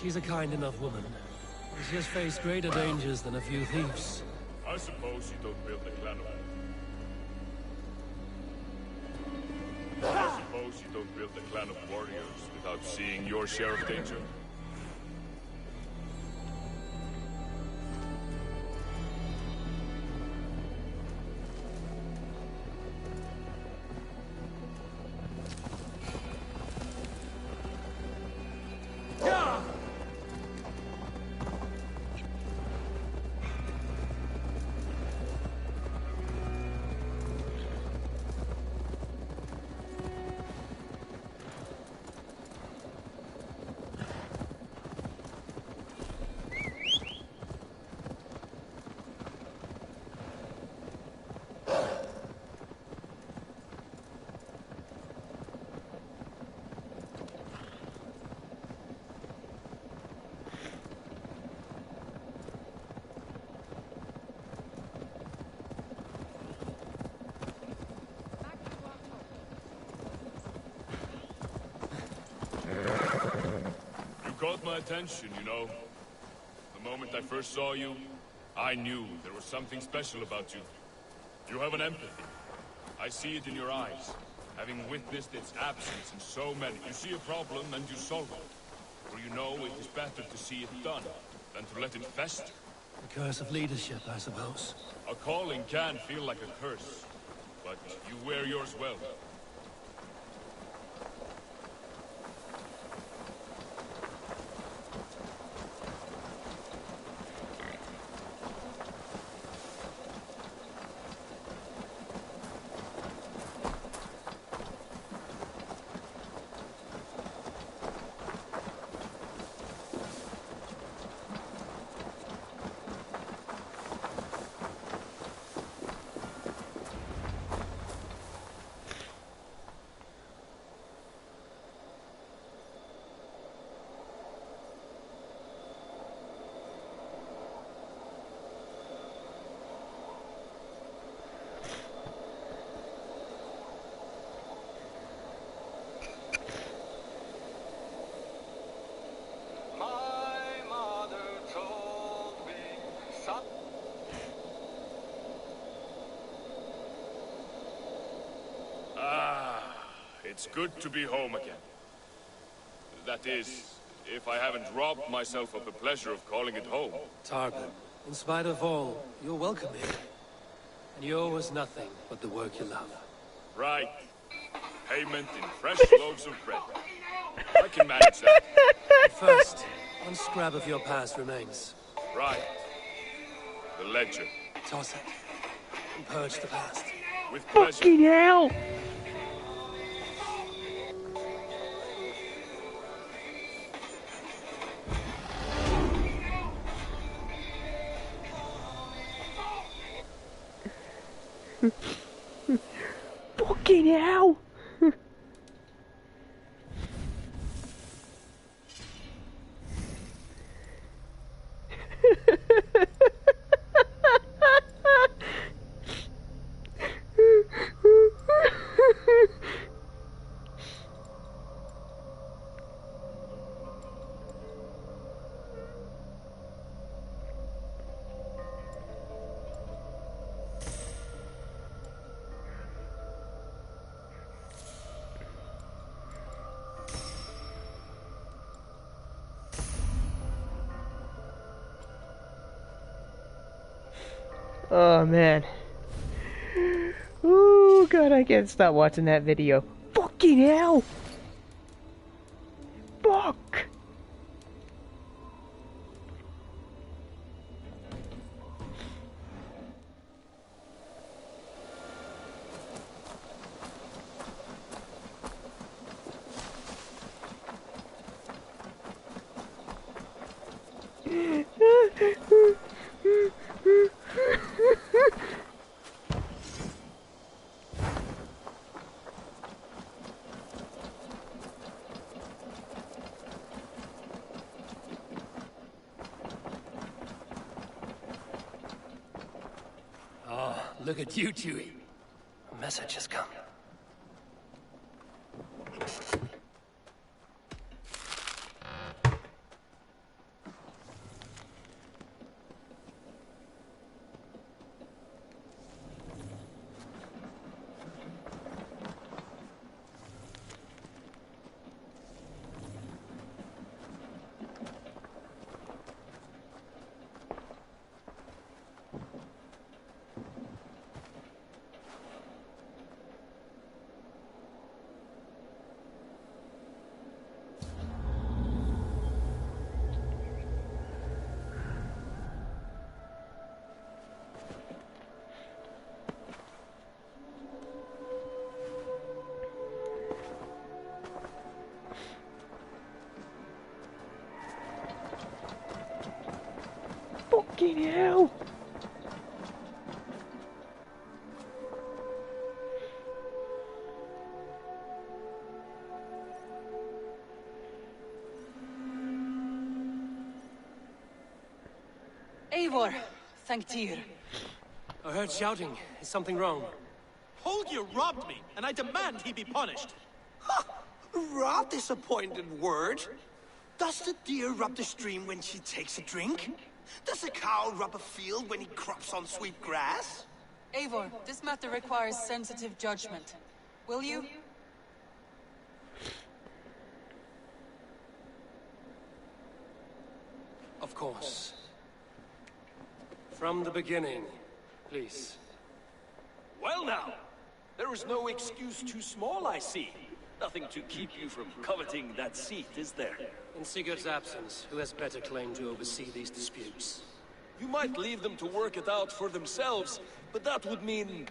Speaker 11: She's a kind enough woman. She has faced greater dangers than a few thieves.
Speaker 15: I suppose you don't build a clan of... I suppose you don't build a clan of warriors without seeing your share of danger. Caught my attention, you know. The moment I first saw you, I knew there was something special about you. You have an empathy. I see it in your eyes, having witnessed its absence in so many. You see a problem and you solve it. For you know it is better to see it done than to let it fester.
Speaker 11: The curse of leadership, I suppose.
Speaker 15: A calling can feel like a curse, but you wear yours well. It's good to be home again. That is, if I haven't robbed myself of the pleasure of calling it home.
Speaker 11: Targon, in spite of all, you're welcome here. And you owe us nothing but the work you love.
Speaker 15: Right. Payment in fresh loaves of bread. I can manage that.
Speaker 11: But first, one scrap of your past remains.
Speaker 15: Right. The ledger.
Speaker 11: Toss it. And purge the past.
Speaker 15: With pleasure.
Speaker 5: Fucking hell! Fucking hell! Oh man. Ooh, God, I can't stop watching that video. Fucking hell! Fuck!
Speaker 11: Look at you, Chewie.
Speaker 4: A message has come. Fucking hell!
Speaker 17: Eivor, thank Tyr.
Speaker 11: I heard shouting. Is something wrong?
Speaker 18: Holger robbed me, and I demand he be punished.
Speaker 10: Raw disappointed word. Does the deer rub the stream when she takes a drink? Does a cow rub a field when he crops on sweet grass?
Speaker 17: Eivor, this matter requires sensitive judgment. Will you?
Speaker 11: Of course. From the beginning, please.
Speaker 19: Well now, there is no excuse too small, I see. Nothing to keep you from coveting that seat, is there?
Speaker 11: In Sigurd's absence, who has better claim to oversee these disputes?
Speaker 19: You might leave them to work it out for themselves, but that would mean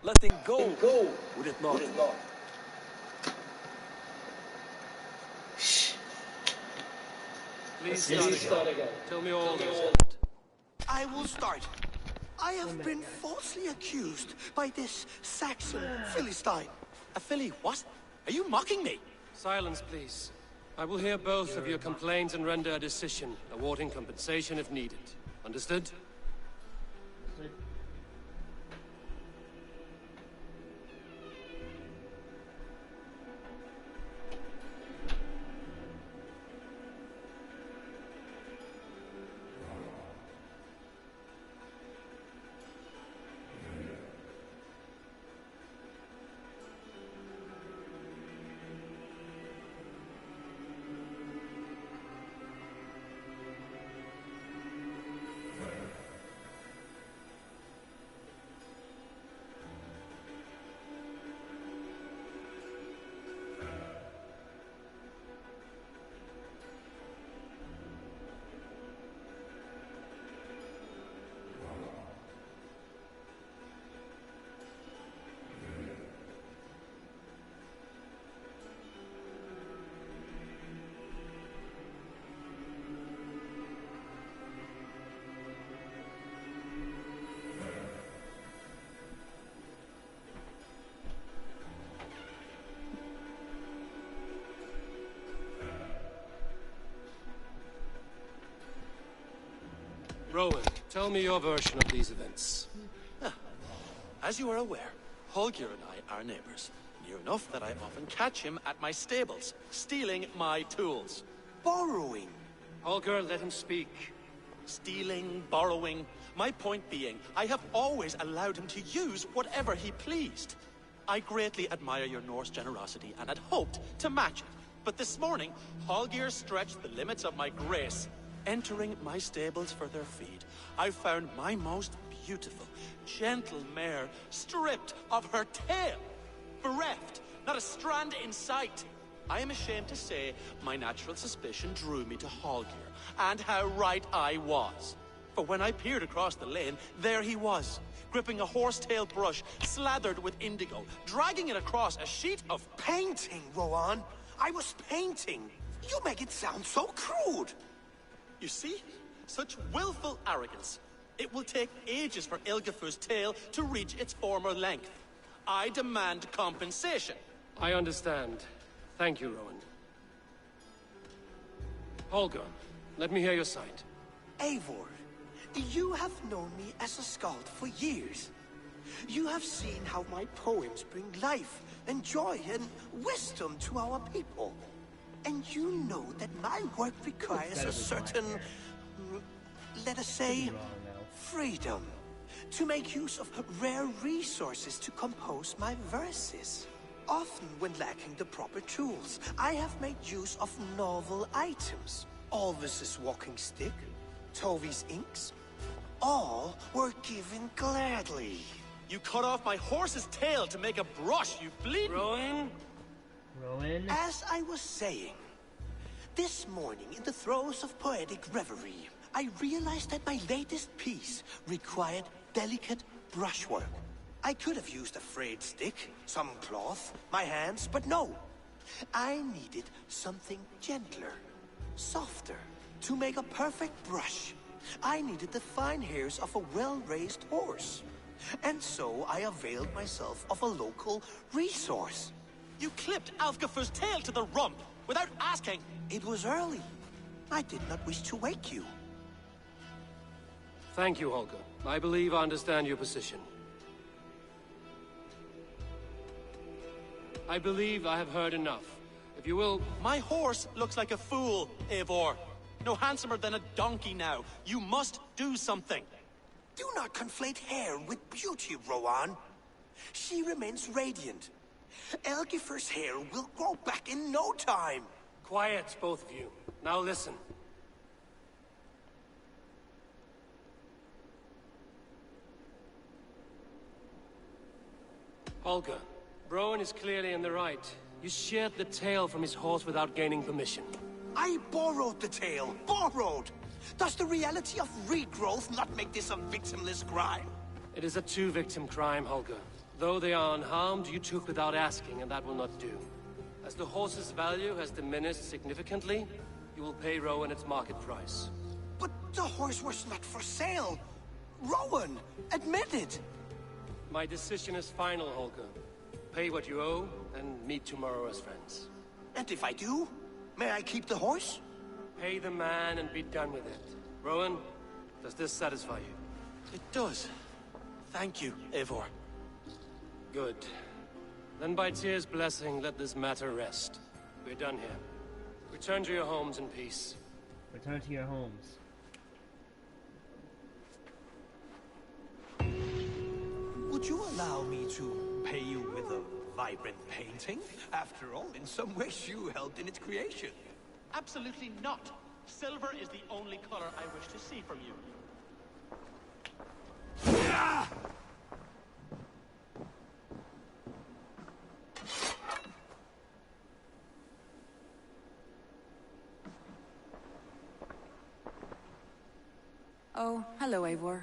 Speaker 19: letting go, would it not?
Speaker 11: Please start again. Tell me all that has happened.
Speaker 10: I will start. I have been falsely accused by this Saxon Philistine.
Speaker 18: A Philly what? Are you mocking me?
Speaker 11: Silence, please. I will hear both of your complaints and render a decision, awarding compensation if needed. Understood? Rowan, tell me your version of these events.
Speaker 18: As you are aware, Holger and I are neighbors. Near enough that I often catch him at my stables, stealing my tools. Borrowing.
Speaker 11: Holger, let him speak.
Speaker 18: Stealing, borrowing. My point being, I have always allowed him to use whatever he pleased. I greatly admire your Norse generosity and had hoped to match it. But this morning, Holger stretched the limits of my grace. Entering my stables for their feed, I found my most beautiful, gentle mare stripped of her tail. Bereft, not a strand in sight. I am ashamed to say my natural suspicion drew me to Hallgeir, and how right I was. For when I peered across the lane, there he was, gripping a horsetail brush slathered with indigo, dragging it across a sheet of
Speaker 10: painting, Rowan. I was painting. You make it sound so crude.
Speaker 18: You see? Such willful arrogance. It will take ages for Ilgafur's tail to reach its former length. I demand compensation.
Speaker 11: I understand. Thank you, Rowan. Holger, let me hear your side.
Speaker 10: Eivor, you have known me as a skald for years. You have seen how my poems bring life and joy and wisdom to our people. And you know that my work requires a certain, let us say, freedom. To make use of rare resources to compose my verses. Often when lacking the proper tools, I have made use of novel items. Alvis's walking stick, Tovi's inks, all were given gladly.
Speaker 18: You cut off my horse's tail to make a brush, you bleed.
Speaker 5: Rowan?
Speaker 10: As I was saying, this morning in the throes of poetic reverie, I realized that my latest piece required delicate brushwork. I could have used a frayed stick, some cloth, my hands, but no. I needed something gentler, softer. To make a perfect brush, I needed the fine hairs of a well-raised horse. And so I availed myself of a local resource.
Speaker 18: You clipped Alfgafur's tail to the rump, without asking.
Speaker 10: It was early. I did not wish to wake you.
Speaker 11: Thank you, Holger. I believe I understand your position. I believe I have heard enough. If you will...
Speaker 18: My horse looks like a fool, Eivor. No handsomer than a donkey now. You must do something.
Speaker 10: Do not conflate hair with beauty, Rowan. She remains radiant. Elgifur's hair will grow back in no time.
Speaker 11: Quiet, both of you. Now listen. Holger, Rowan is clearly in the right. You sheared the tail from his horse without gaining permission.
Speaker 10: I borrowed the tail. Borrowed! Does the reality of regrowth not make this a victimless crime?
Speaker 11: It is a two-victim crime, Holger. Though they are unharmed, you took without asking, and that will not do. As the horse's value has diminished significantly, you will pay Rowan its market price.
Speaker 10: But the horse was not for sale. Rowan, admit it.
Speaker 11: My decision is final, Holger. Pay what you owe, and meet tomorrow as friends.
Speaker 10: And if I do, may I keep the horse?
Speaker 11: Pay the man and be done with it. Rowan, does this satisfy you?
Speaker 18: It does. Thank you, Eivor.
Speaker 11: Good. Then by Tyr's blessing, let this matter rest. We're done here. Return to your homes in peace.
Speaker 5: Return to your homes.
Speaker 10: Would you allow me to pay you with a vibrant painting? After all, in some ways you helped in its creation.
Speaker 18: Absolutely not. Silver is the only color I wish to see from you.
Speaker 20: Oh, hello, Eivor.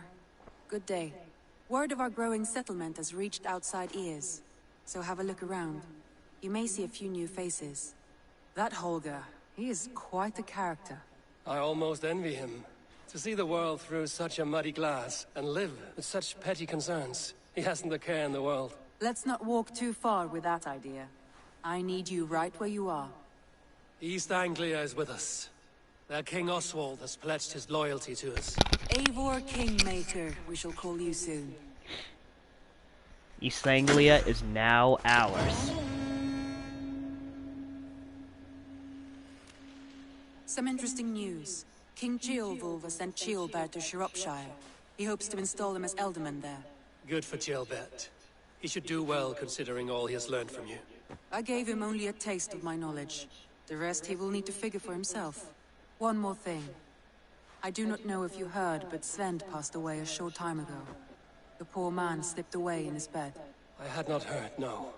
Speaker 20: Good day. Word of our growing settlement has reached outside ears, so have a look around. You may see a few new faces. That Holger, he is quite a character.
Speaker 11: I almost envy him. To see the world through such a muddy glass, and live with such petty concerns. He hasn't a care in the world.
Speaker 20: Let's not walk too far with that idea. I need you right where you are.
Speaker 11: East Anglia is with us. Their King Oswald has pledged his loyalty to us.
Speaker 20: Eivor Kingmaker, we shall call you soon.
Speaker 5: East Anglia is now ours.
Speaker 20: Some interesting news. King Ceolwulf has sent Ceolbert to Shropshire. He hopes to install him as Elderman there.
Speaker 11: Good for Ceolbert. He should do well considering all he has learned from you.
Speaker 20: I gave him only a taste of my knowledge. The rest he will need to figure for himself. One more thing. I do not know if you heard, but Sven passed away a short time ago. The poor man slipped away in his bed.
Speaker 4: I had not heard, no.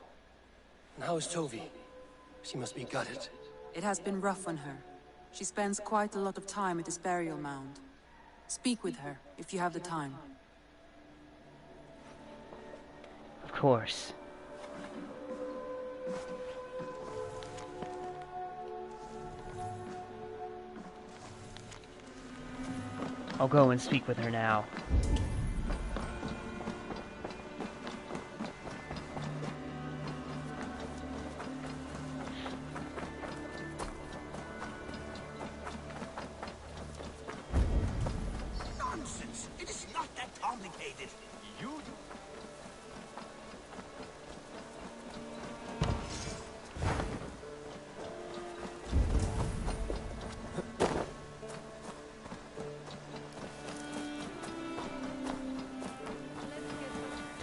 Speaker 4: And how is Tovi? She must be gutted.
Speaker 20: It has been rough on her. She spends quite a lot of time at this burial mound. Speak with her, if you have the time.
Speaker 5: Of course. I'll go and speak with her now.
Speaker 10: Nonsense! It is not that complicated. You do.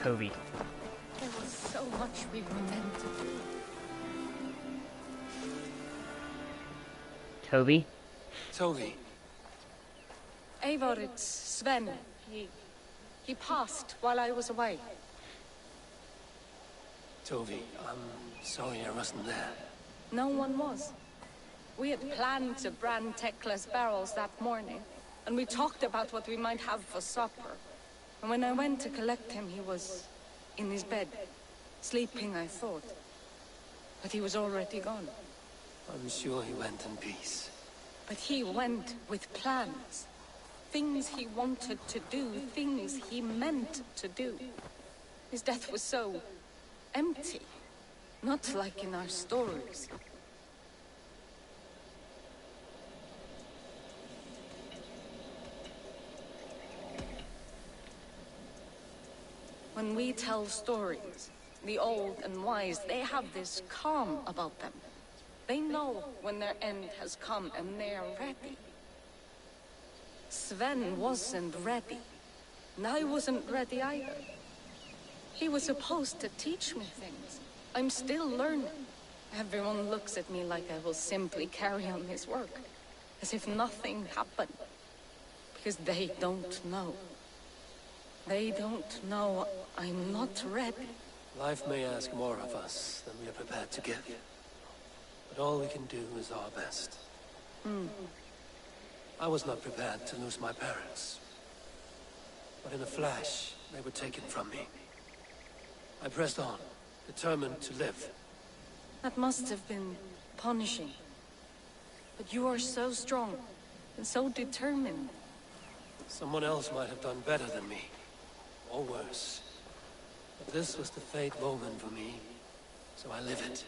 Speaker 5: Tovi.
Speaker 7: There was so much we were meant to do.
Speaker 5: Tovi?
Speaker 4: Tovi.
Speaker 7: Eivor, it's Sven. He passed while I was away.
Speaker 4: Tovi, I'm sorry I wasn't there.
Speaker 7: No one was. We had planned to brand Tekla's barrels that morning, and we talked about what we might have for supper. And when I went to collect him, he was in his bed, sleeping, I thought. But he was already gone.
Speaker 4: I'm sure he went in peace.
Speaker 7: But he went with plans. Things he wanted to do, things he meant to do. His death was so empty. Not like in our stories. When we tell stories, the old and wise, they have this calm about them. They know when their end has come and they're ready. Sven wasn't ready. And I wasn't ready either. He was supposed to teach me things. I'm still learning. Everyone looks at me like I will simply carry on his work. As if nothing happened. Because they don't know. They don't know I'm not ready.
Speaker 4: Life may ask more of us than we are prepared to give. But all we can do is our best. I was not prepared to lose my parents. But in a flash, they were taken from me. I pressed on, determined to live.
Speaker 7: That must have been punishing. But you are so strong, and so determined.
Speaker 4: Someone else might have done better than me. Or worse. But this was the fate woven for me, so I live it.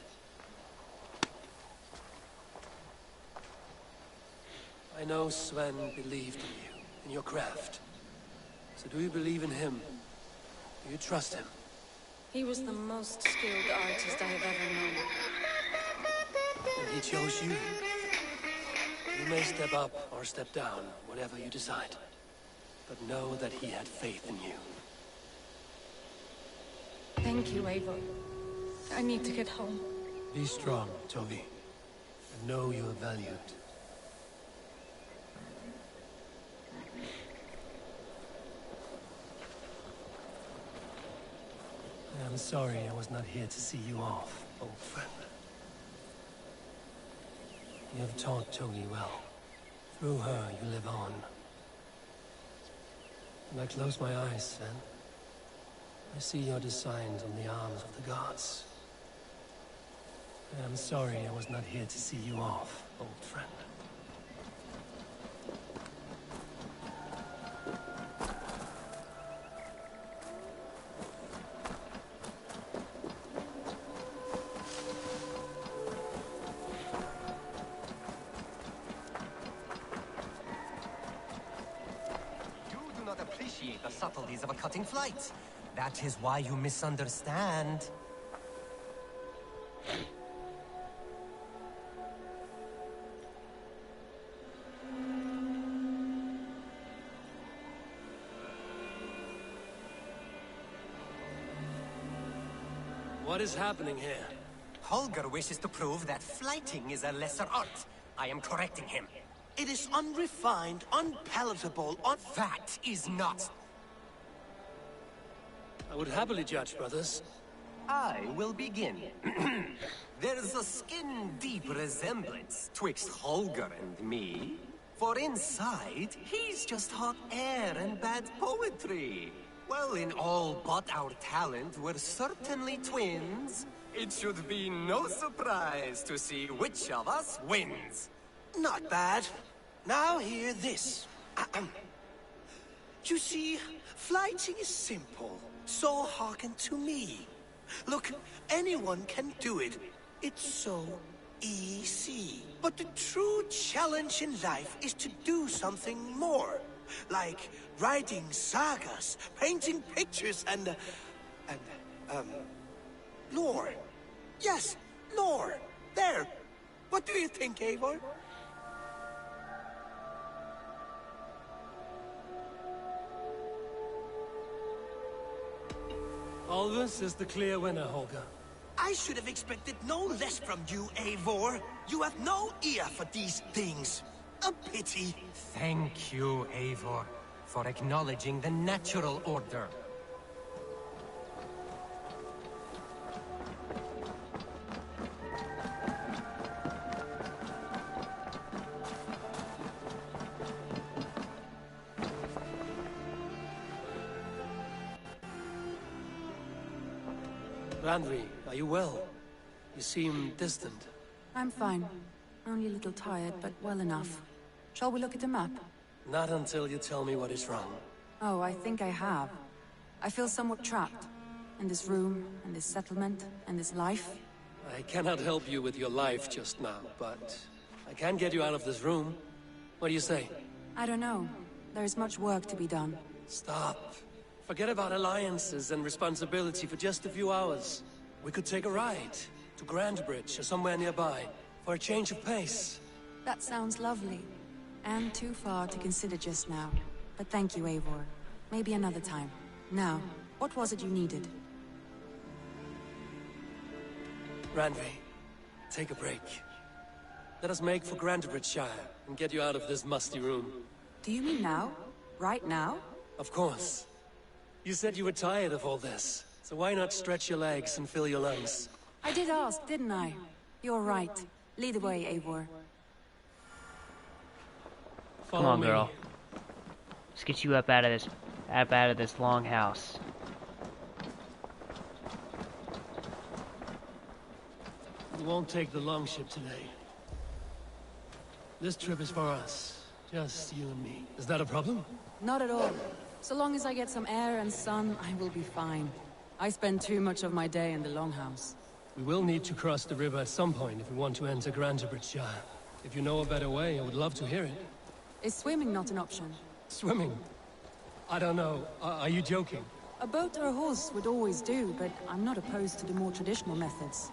Speaker 4: I know Sven believed in you, in your craft. So do you believe in him? Do you trust him?
Speaker 7: He was the most skilled artist I have ever known.
Speaker 4: And he chose you. You may step up or step down, whatever you decide. But know that he had faith in you.
Speaker 7: Thank you, Eivor. I need to get home.
Speaker 4: Be strong, Tovi. And know you are valued. I'm sorry I was not here to see you off, old friend. You have taught Togi well. Through her, you live on. When I close my eyes, Sven, I see your designs on the arms of the gods. I'm sorry I was not here to see you off, old friend.
Speaker 21: The subtleties of a cutting flight. That is why you misunderstand.
Speaker 4: What is happening here?
Speaker 21: Holger wishes to prove that flighting is a lesser art. I am correcting him.
Speaker 10: It is unrefined, unpalatable,
Speaker 21: That is not...
Speaker 11: I would happily judge, brothers.
Speaker 21: I will begin. There's a skin-deep resemblance twixt Holger and me. For inside, he's just hot air and bad poetry. Well, in all but our talent, we're certainly twins. It should be no surprise to see which of us wins.
Speaker 10: Not bad. Now hear this. You see, flighting is simple, so hearken to me. Look, anyone can do it. It's so easy. But the true challenge in life is to do something more. Like writing sagas, painting pictures, and lore. Yes, lore. There. What do you think, Eivor?
Speaker 11: Alvis is the clear winner, Holger.
Speaker 10: I should have expected no less from you, Eivor. You have no ear for these things. A pity.
Speaker 21: Thank you, Eivor, for acknowledging the natural order.
Speaker 11: Randvi, are you well? You seem distant.
Speaker 20: I'm fine. Only a little tired, but well enough. Shall we look at the map?
Speaker 11: Not until you tell me what is wrong.
Speaker 20: Oh, I think I have. I feel somewhat trapped. In this room, and this settlement, and this life.
Speaker 11: I cannot help you with your life just now, but I can get you out of this room. What do you say?
Speaker 20: I don't know. There is much work to be done.
Speaker 11: Stop. Forget about alliances and responsibility for just a few hours. We could take a ride to Grandbridge or somewhere nearby for a change of pace.
Speaker 20: That sounds lovely. And too far to consider just now. But thank you, Eivor. Maybe another time. Now, what was it you needed?
Speaker 11: Randvi, take a break. Let us make for Grandbridgeshire and get you out of this musty room.
Speaker 20: Do you mean now? Right now?
Speaker 11: Of course. You said you were tired of all this, so why not stretch your legs and fill your lungs?
Speaker 20: I did ask, didn't I? You're right. Lead the way, Eivor.
Speaker 5: Come on, girl. Let's get you up out of this long house.
Speaker 11: We won't take the longship today. This trip is for us. Just you and me. Is that a problem?
Speaker 20: Not at all. So long as I get some air and sun, I will be fine. I spend too much of my day in the longhouse.
Speaker 11: We will need to cross the river at some point if we want to enter Grandbridgeshire. If you know a better way, I would love to hear it.
Speaker 20: Is swimming not an option?
Speaker 11: Swimming? I don't know. Are you joking?
Speaker 20: A boat or a horse would always do, but I'm not opposed to the more traditional methods.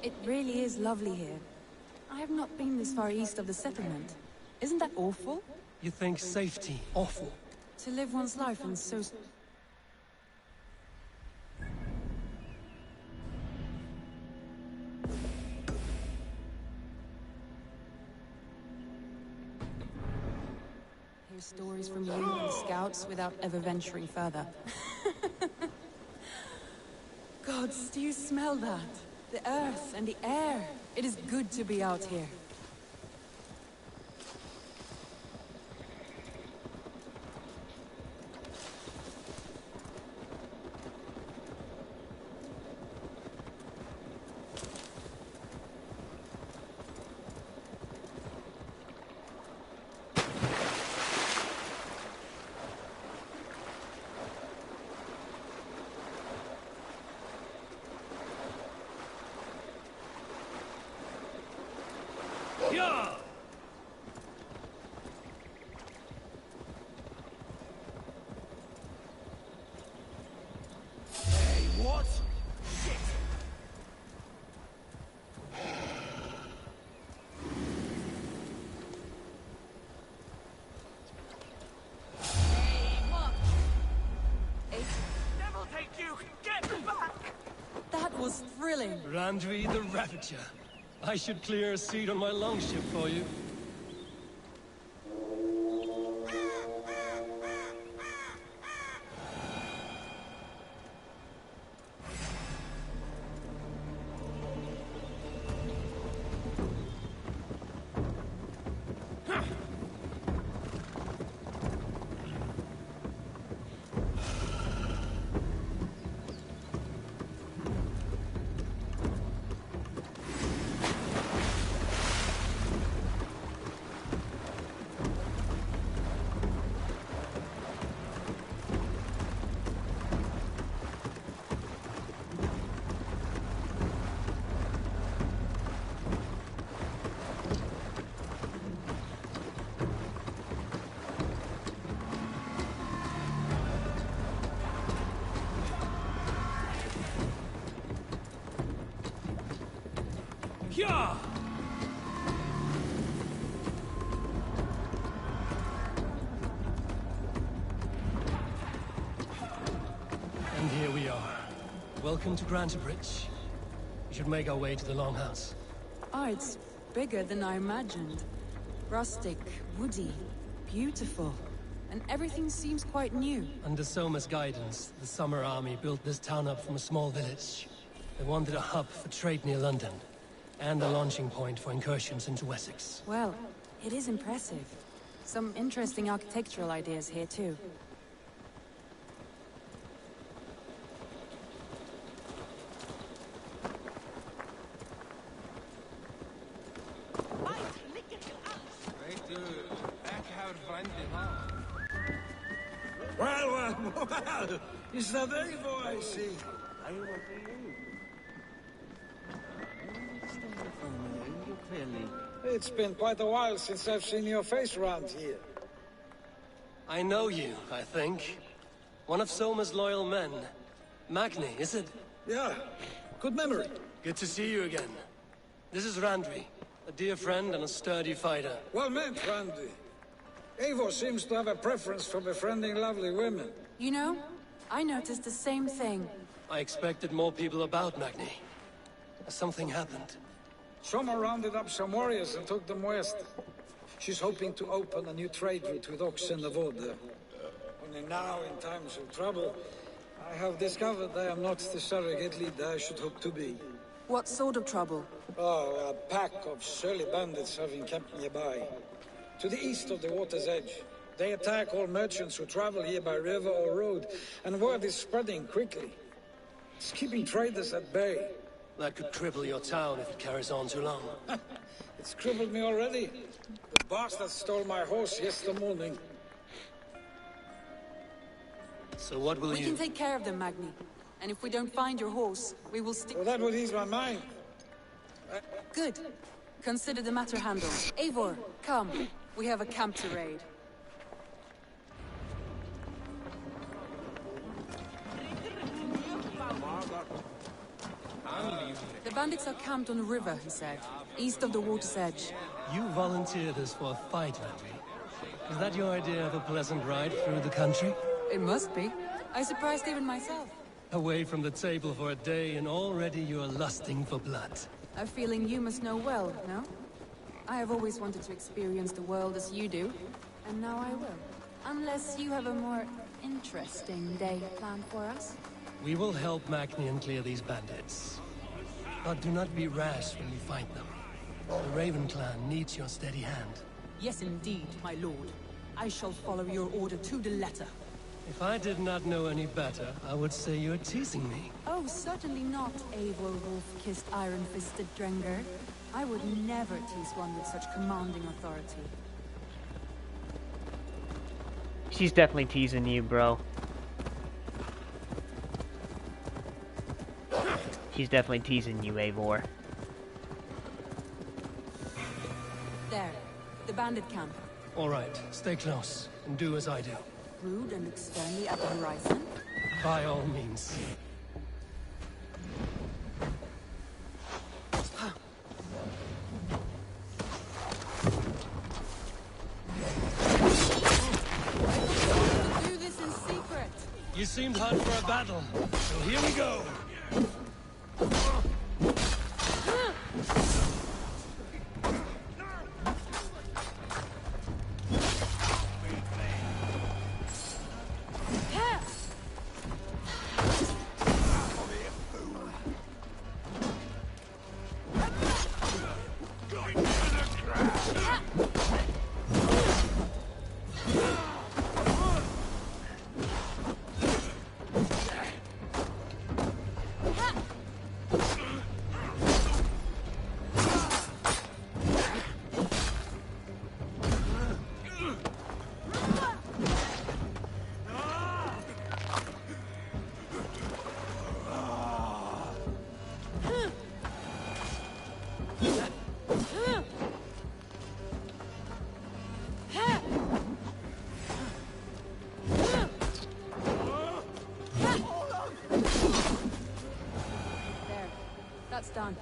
Speaker 20: It really is lovely here. I have not been this far east of the settlement. Isn't that awful?
Speaker 11: You think safety awful?
Speaker 20: To live one's life in so... Hear stories from you and the scouts without ever venturing further. Gods, do you smell that? The earth and the air. It is good to be out here.
Speaker 11: Yeah!
Speaker 10: Hey, what? Shit!
Speaker 11: Devil take you! Get back!
Speaker 20: That was thrilling.
Speaker 11: Randvi the Ravager. I should clear a seat on my longship for you. Yeah! And here we are. Welcome to Grantebridge. We should make our way to the Longhouse.
Speaker 20: Oh, it's bigger than I imagined. Rustic, woody, beautiful. And everything seems quite new.
Speaker 11: Under Soma's guidance, the Summer Army built this town up from a small village. They wanted a hub for trade near London, and a launching point for incursions into Wessex.
Speaker 20: Well, it is impressive. Some interesting architectural ideas here too.
Speaker 10: Well, is that Eivor I see? It's been quite a while since I've seen your face around here.
Speaker 11: I know you, I think. One of Soma's loyal men. Magni, is it?
Speaker 10: Yeah, good memory.
Speaker 11: Good to see you again. This is Randvi, a dear friend and a sturdy fighter.
Speaker 10: Well met, Randy. Eivor seems to have a preference for befriending lovely women.
Speaker 20: You know, I noticed the same thing.
Speaker 11: I expected more people about Magni. Something happened.
Speaker 10: Soma rounded up some warriors and took them west. She's hoping to open a new trade route with Ox and the Voda. Only now, in times of trouble, I have discovered I am not the surrogate leader I should hope to be.
Speaker 20: What sort of trouble?
Speaker 10: Oh, a pack of surly bandits have encamped nearby. To the east of the water's edge. They attack all merchants who travel here by river or road, and word is spreading quickly. It's keeping traders at bay.
Speaker 11: That could cripple your town if it carries on too long.
Speaker 10: It's crippled me already. The bastard stole my horse yesterday morning.
Speaker 11: So what will
Speaker 20: We can take care of them, Magni. And if we don't find your horse, we will stick...
Speaker 10: Well, that would ease my mind.
Speaker 20: Good. Consider the matter handled. Eivor, come. We have a camp to raid. The bandits are camped on a river, he said, east of the water's edge.
Speaker 11: You volunteered us for a fight, Randvi. Is that your idea of a pleasant ride through the country?
Speaker 20: It must be. I surprised even myself.
Speaker 11: Away from the table for a day and already you're lusting for blood.
Speaker 20: A feeling you must know well, no? I have always wanted to experience the world as you do, and now I will. Unless you have a more interesting day planned for us.
Speaker 11: We will help Magnian clear these bandits. But do not be rash when you find them. The Raven clan needs your steady hand.
Speaker 20: Yes, indeed, my lord. I shall follow your order to the letter.
Speaker 11: If I did not know any better, I would say you're teasing me.
Speaker 20: Oh, certainly not, Eivor wolf-kissed iron-fisted Drenger. I would never tease one with such commanding authority.
Speaker 5: She's definitely teasing you, bro. She's definitely teasing you, Eivor.
Speaker 20: There. The bandit camp.
Speaker 11: All right, stay close, and do as I do.
Speaker 20: Rude and look sternly at the horizon?
Speaker 11: By all means.
Speaker 20: Do this in secret.
Speaker 11: You seemed hot for a battle, so here we go.
Speaker 20: That's done.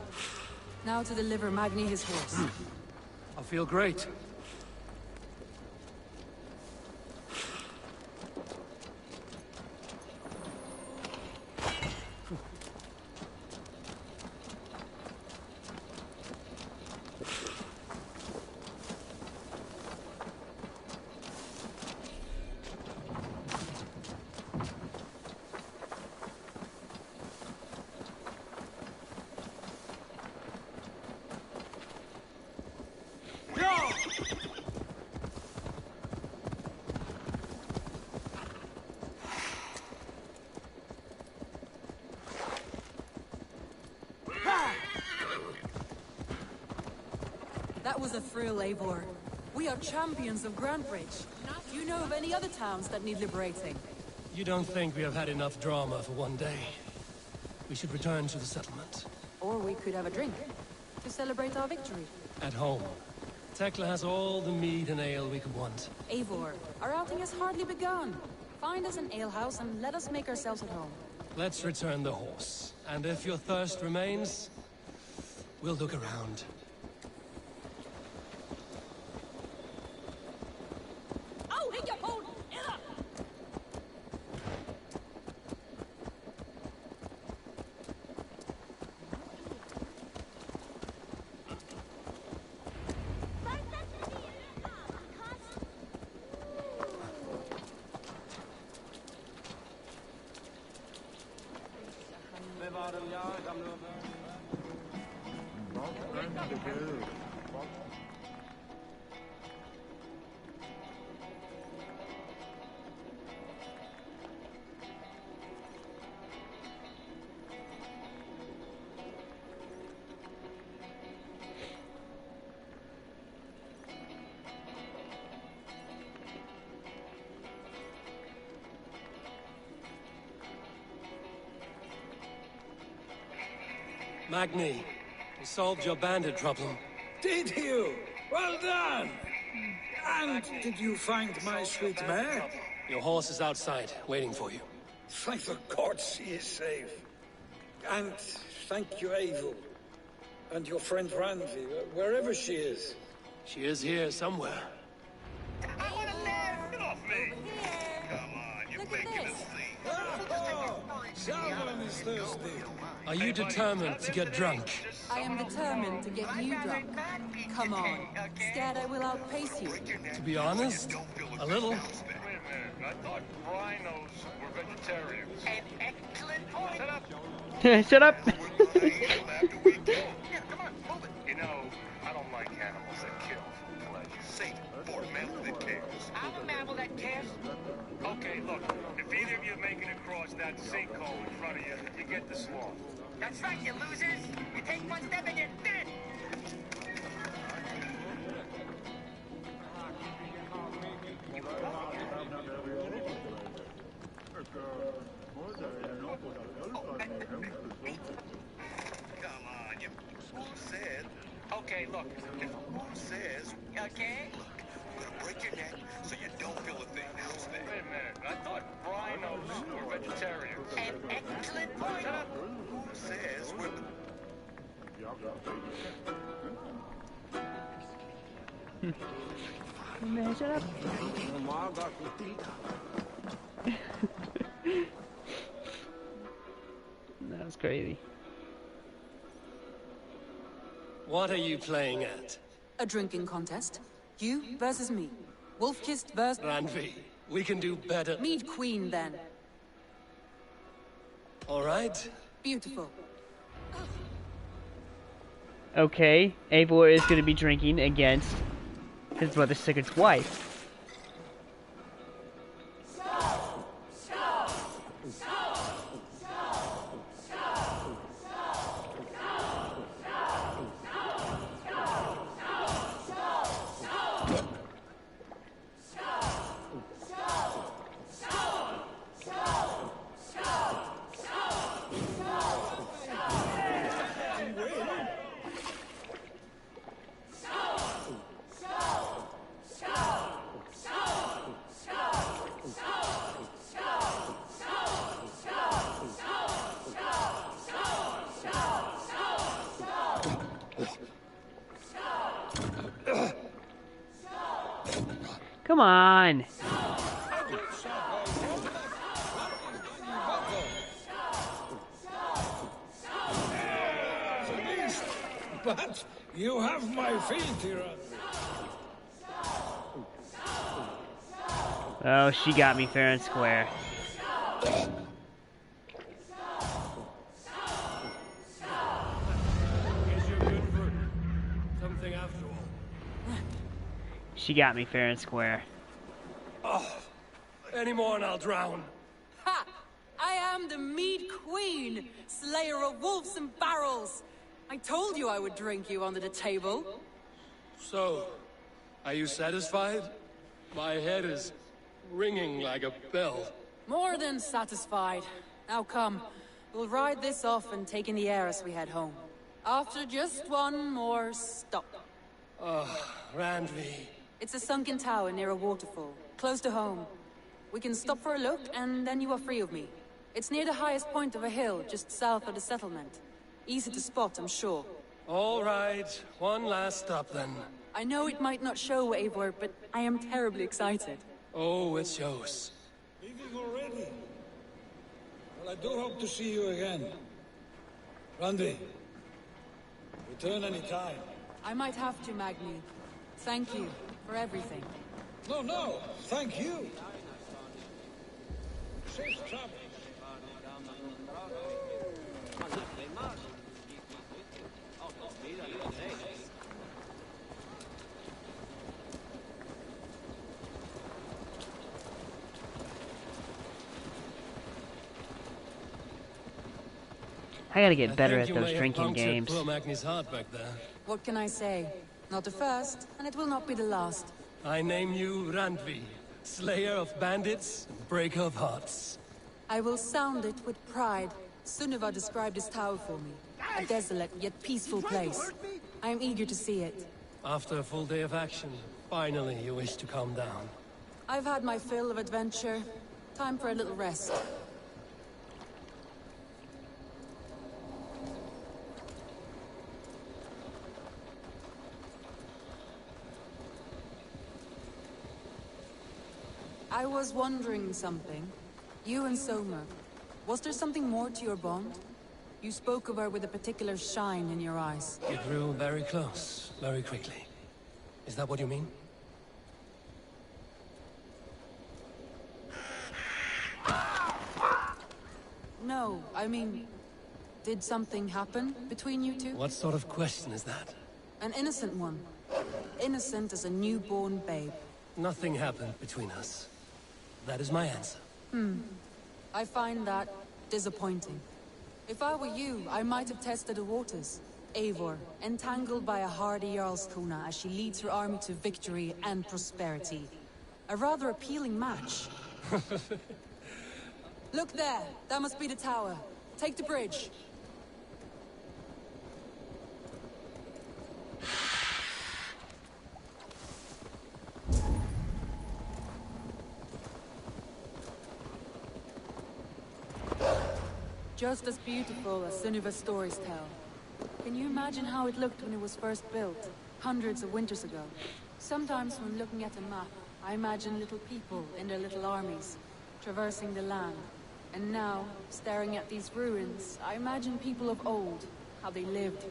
Speaker 20: Now to deliver Magni his horse.
Speaker 11: I feel great.
Speaker 20: That was a thrill, Eivor. We are champions of Grantbridge. Do you know of any other towns that need liberating?
Speaker 11: You don't think we have had enough drama for one day? We should return to the settlement.
Speaker 20: Or we could have a drink to celebrate our victory.
Speaker 11: At home. Tekla has all the mead and ale we could want.
Speaker 20: Eivor, our outing has hardly begun. Find us an alehouse and let us make ourselves at home.
Speaker 11: Let's return the horse. And if your thirst remains, we'll look around. Magni, we solved your bandit problem.
Speaker 8: Did you? Well done! And did you find my sweet mare?
Speaker 11: Your horse is outside, waiting for you.
Speaker 8: Thank the gods she is safe. And thank you, Eivor. And your friend Randvi, wherever she is.
Speaker 11: She is here somewhere.
Speaker 8: I want to live! Get off me!
Speaker 9: Come on, you're making us see.
Speaker 8: Someone is thirsty.
Speaker 11: Are you determined to get drunk?
Speaker 20: I am determined to get you drunk. Come on. Scared I will outpace you.
Speaker 11: To be honest, a little.
Speaker 22: Wait a minute, I thought rhinos were vegetarians.
Speaker 9: An excellent point.
Speaker 22: Shut up.
Speaker 5: Shut up.
Speaker 22: Yeah, come on, move it. You know, I don't like animals that kill for pleasure.
Speaker 9: Satan, or a mammal that cares. I'm a mammal that cares.
Speaker 22: Okay, look, if either of you make it across that sinkhole in front of you, you get the sloth.
Speaker 9: That's right, you losers. You take one step and you're dead. Come on, you... Who said?
Speaker 22: Okay, look. If Mom says...
Speaker 9: Okay.
Speaker 22: I'm gonna break your neck so you don't feel a thing now, Stay. Wait a minute. I thought rhinos were vegetarians.
Speaker 9: An excellent point.
Speaker 22: Shut up. Who says we're...
Speaker 5: Man, shut up. That was crazy.
Speaker 11: What are you playing at?
Speaker 20: A drinking contest. You versus me. Wolf-kissed versus...
Speaker 11: Randvi, we can do better.
Speaker 20: Mead Queen, then.
Speaker 11: All right.
Speaker 20: Beautiful.
Speaker 5: Okay, Eivor is going to be drinking against his brother Sigurd's wife. Come on!
Speaker 8: But you have my feet,
Speaker 5: Oh, she got me fair and square.
Speaker 11: Something after all.
Speaker 5: She got me fair and square.
Speaker 11: Oh, any more and I'll drown.
Speaker 20: Ha! I am the Mead Queen, slayer of wolves and barrels. I told you I would drink you under the table.
Speaker 11: So, are you satisfied? My head is ringing like a bell.
Speaker 20: More than satisfied. Now come, we'll ride this off and take in the air as we head home. After just one more stop.
Speaker 11: Oh, Randvi.
Speaker 20: It's a sunken tower near a waterfall, close to home. We can stop for a look, and then you are free of me. It's near the highest point of a hill, just south of the settlement. Easy to spot, I'm sure.
Speaker 11: All right, one last stop then.
Speaker 20: I know it might not show, Eivor, but I am terribly excited.
Speaker 11: Oh, it shows.
Speaker 8: Leaving already? Well, I do hope to see you again. Randvi, return any time.
Speaker 20: I might have to, Magni. Thank you for everything.
Speaker 8: No, thank you. Safe travels.
Speaker 5: I gotta get better at those drinking games.
Speaker 11: Poor Magni's heart back there.
Speaker 20: What can I say? Not the first, and it will not be the last.
Speaker 11: I name you Randvi, slayer of bandits and breaker of hearts.
Speaker 20: I will sound it with pride. Sunniva described this tower for me. A desolate yet peaceful place. I am eager to see it.
Speaker 11: After a full day of action, finally you wish to calm down.
Speaker 20: I've had my fill of adventure. Time for a little rest. I was wondering something. You and Soma. Was there something more to your bond? You spoke of her with a particular shine in your eyes.
Speaker 11: You grew very close, very quickly. Is that what you mean?
Speaker 20: No, I mean... Did something happen between you two?
Speaker 11: What sort of question is that?
Speaker 20: An innocent one. Innocent as a newborn babe.
Speaker 11: Nothing happened between us. That is my answer.
Speaker 20: I find that disappointing. If I were you, I might have tested the waters. Eivor, entangled by a hardy Jarlskona as she leads her army to victory and prosperity. A rather appealing match. Look there! That must be the tower. Take the bridge. Just as beautiful as Sunniva's stories tell. Can you imagine how it looked when it was first built, hundreds of winters ago? Sometimes when looking at a map, I imagine little people in their little armies, traversing the land. And now, staring at these ruins, I imagine people of old, how they lived,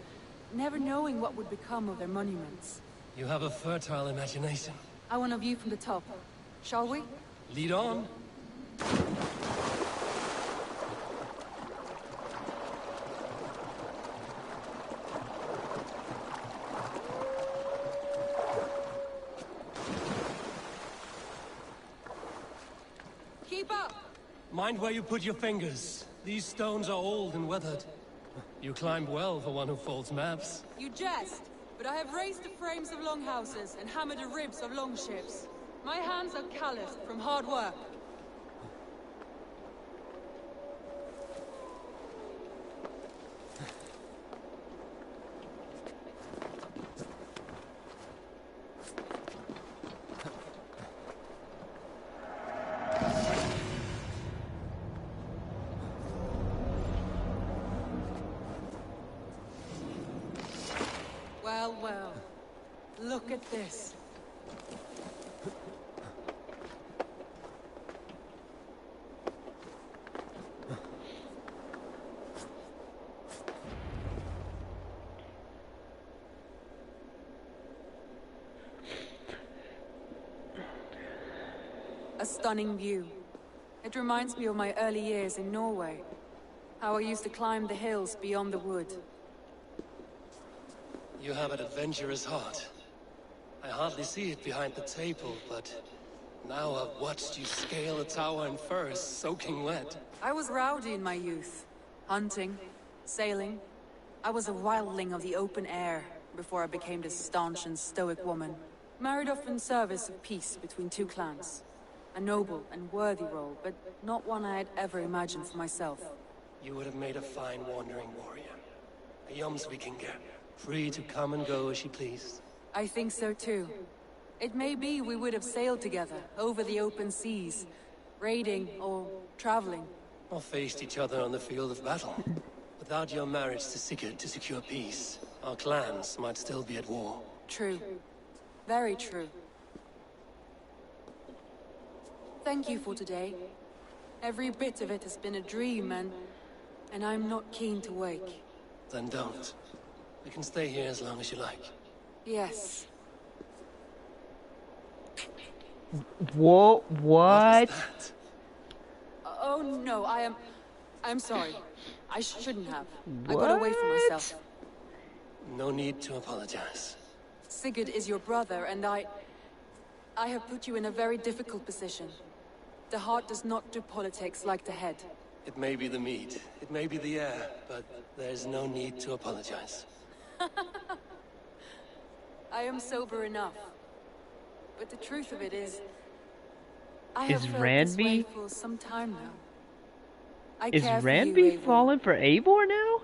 Speaker 20: never knowing what would become of their monuments.
Speaker 11: You have a fertile imagination.
Speaker 20: I want a view from the top. Shall we?
Speaker 11: Lead on.
Speaker 20: Keep up!
Speaker 11: Mind where you put your fingers. These stones are old and weathered. You climbed well for one who folds maps.
Speaker 20: You jest, but I have raised the frames of longhouses and hammered the ribs of longships. My hands are calloused from hard work. Well, well. Look at this. A stunning view. It reminds me of my early years in Norway. How I used to climb the hills beyond the wood.
Speaker 11: You have an adventurous heart. I hardly see it behind the table, but now I've watched you scale a tower in furs, soaking wet.
Speaker 20: I was rowdy in my youth. Hunting, sailing. I was a wildling of the open air before I became this staunch and stoic woman. Married off in service of peace between two clans. A noble and worthy role, but not one I had ever imagined for myself.
Speaker 11: You would have made a fine wandering warrior. A Jomsvikinger, free to come and go as she pleased.
Speaker 20: I think so too. It may be we would have sailed together, over the open seas, raiding or traveling.
Speaker 11: Or faced each other on the field of battle. Without your marriage to Sigurd to secure peace, our clans might still be at war.
Speaker 20: True. Very true. Thank you for today. Every bit of it has been a dream, and I'm not keen to wake.
Speaker 11: Then don't. We can stay here as long as you like.
Speaker 20: Yes.
Speaker 5: Whoa, what?
Speaker 20: Oh no, I'm sorry. I shouldn't have. I got away from myself.
Speaker 11: No need to apologize.
Speaker 20: Sigurd is your brother, and I have put you in a very difficult position. The heart does not do politics like the head.
Speaker 11: It may be the meat, it may be the air, but there's no need to apologize.
Speaker 20: I am sober enough. But the truth of it is, I
Speaker 5: Is
Speaker 20: have felt
Speaker 5: Randby-
Speaker 20: this way for some time now. I
Speaker 5: Is
Speaker 20: care for you,
Speaker 5: Randby
Speaker 20: Eivor.
Speaker 5: falling for Eivor now?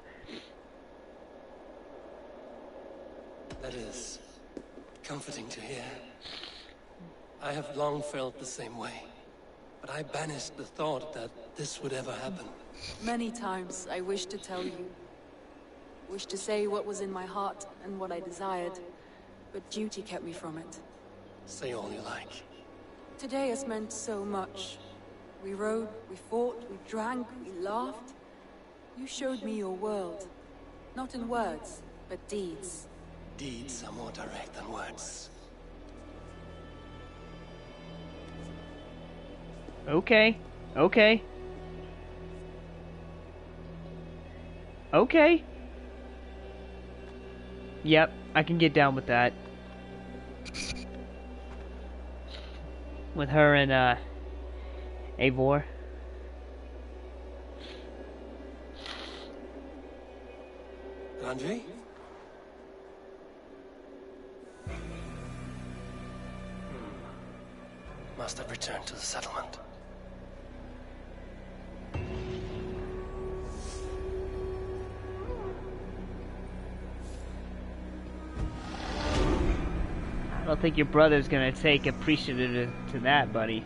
Speaker 11: That is comforting to hear. I have long felt the same way, but I banished the thought that this would ever happen.
Speaker 20: Many times I wished to tell you. Wished to say what was in my heart and what I desired, but duty kept me from it.
Speaker 11: Say all you like.
Speaker 20: Today has meant so much. We rode, we fought, we drank, we laughed. You showed me your world. Not in words, but deeds.
Speaker 11: Deeds are more direct than words.
Speaker 5: Okay. Okay. Okay. Yep, I can get down with that. With her and, Eivor.
Speaker 11: Randvi? Must have returned to the settlement.
Speaker 5: I don't think your brother's gonna take appreciative to that, buddy.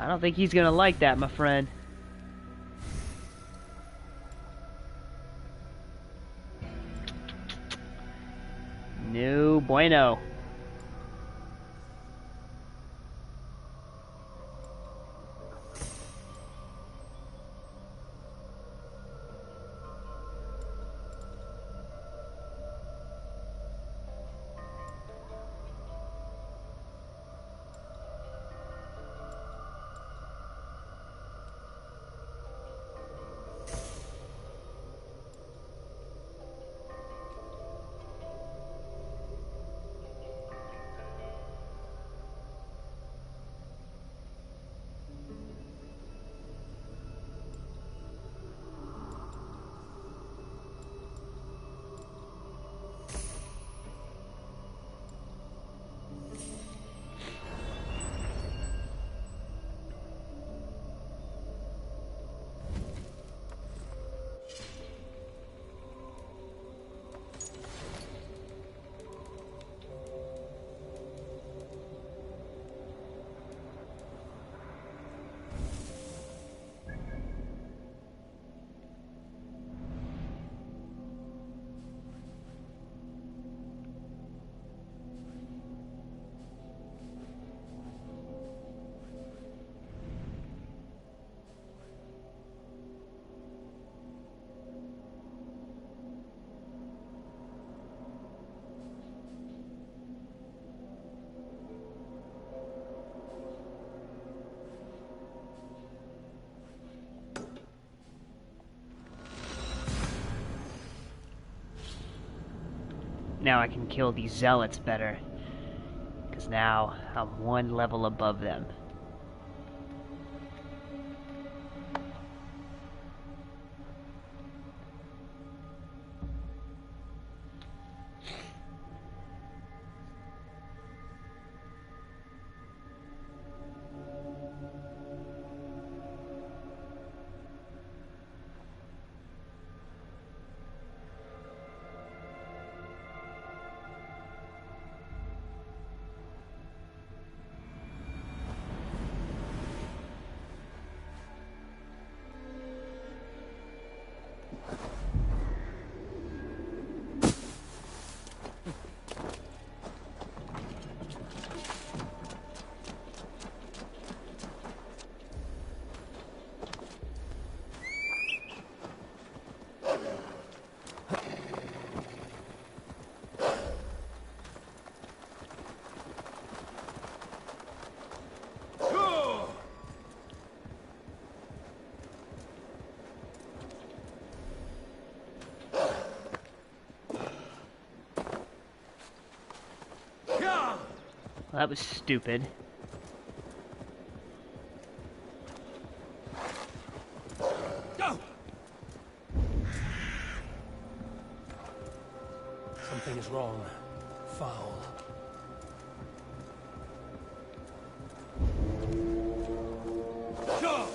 Speaker 5: I don't think he's gonna like that, my friend. No bueno. Now I can kill these zealots better. Because now I'm one level above them. Well, that was stupid.
Speaker 2: Go!
Speaker 11: Something is wrong. Foul.
Speaker 2: Go!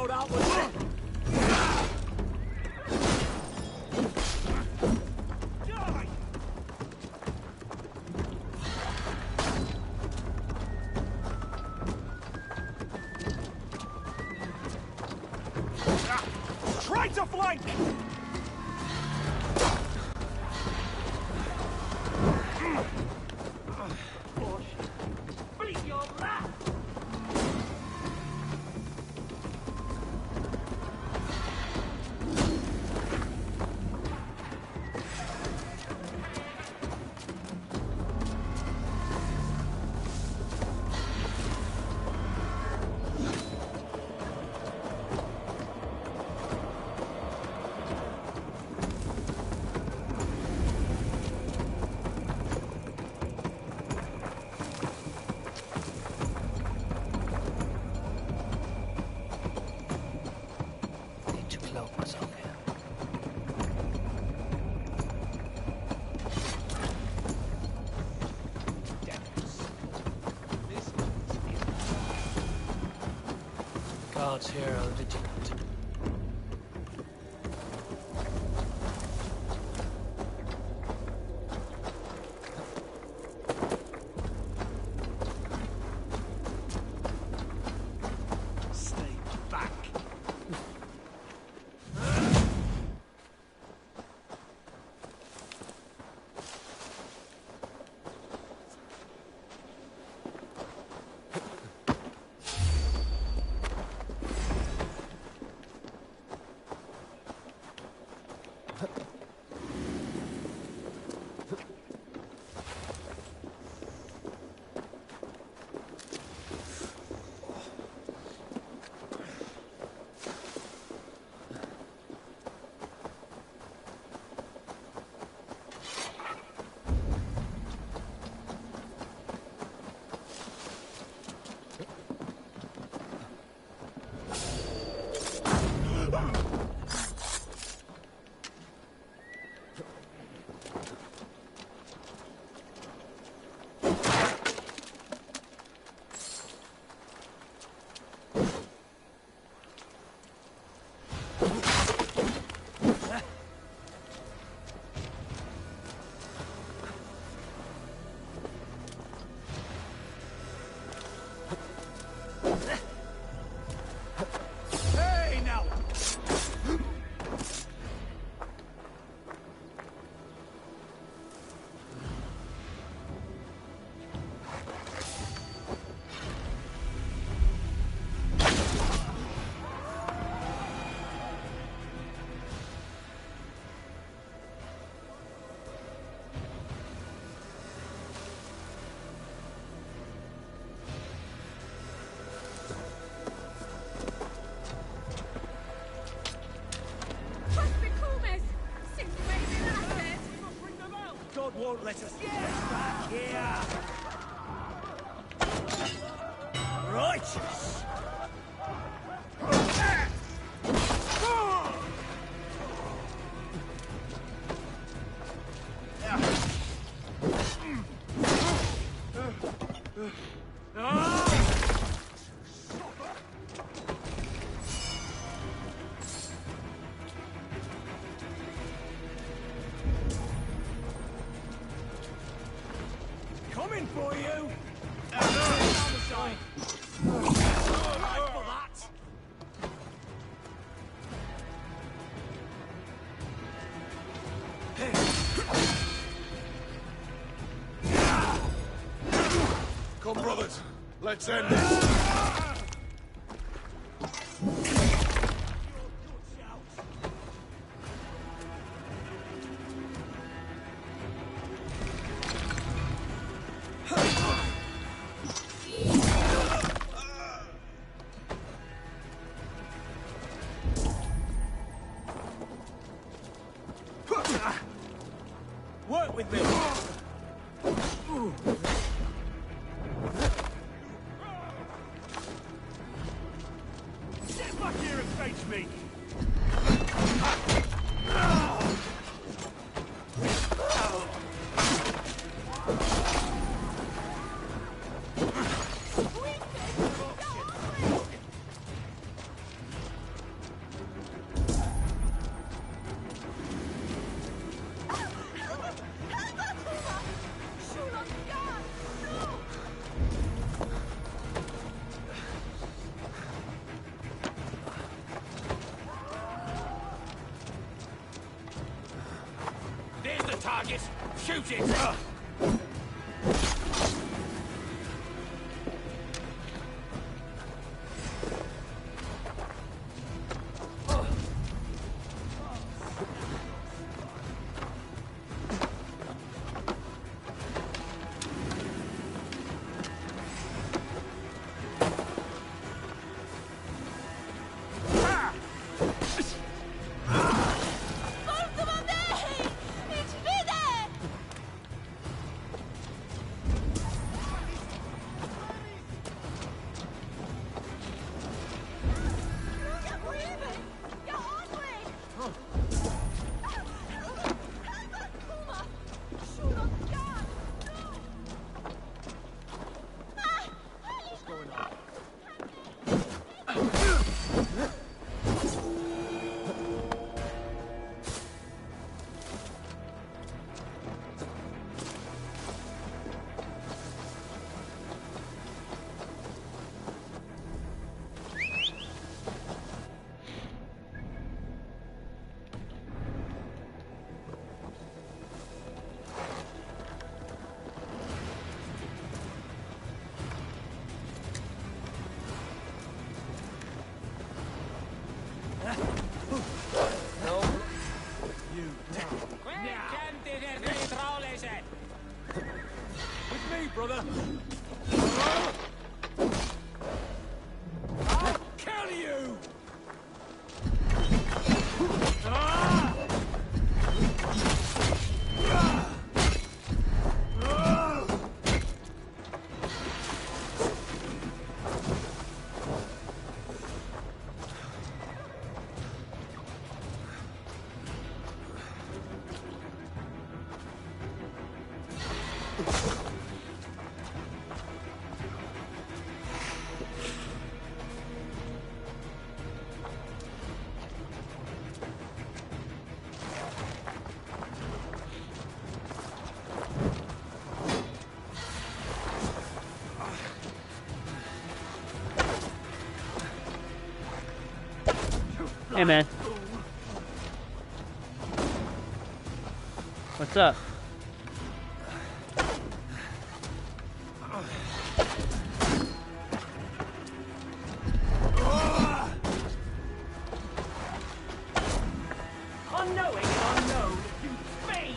Speaker 11: road outwards.
Speaker 3: Try to flank!
Speaker 11: Guards here are vigilant.
Speaker 3: Stay back. God won't let us get back here! Righteous! Coming for you! Right for that!
Speaker 6: Come, brothers. Let's end this.
Speaker 3: Work with me! Get back here and face me!
Speaker 2: Shoot it! Brother! I'll kill you!
Speaker 5: Hey man. What's up?
Speaker 2: Unknowing and unknown, you fade!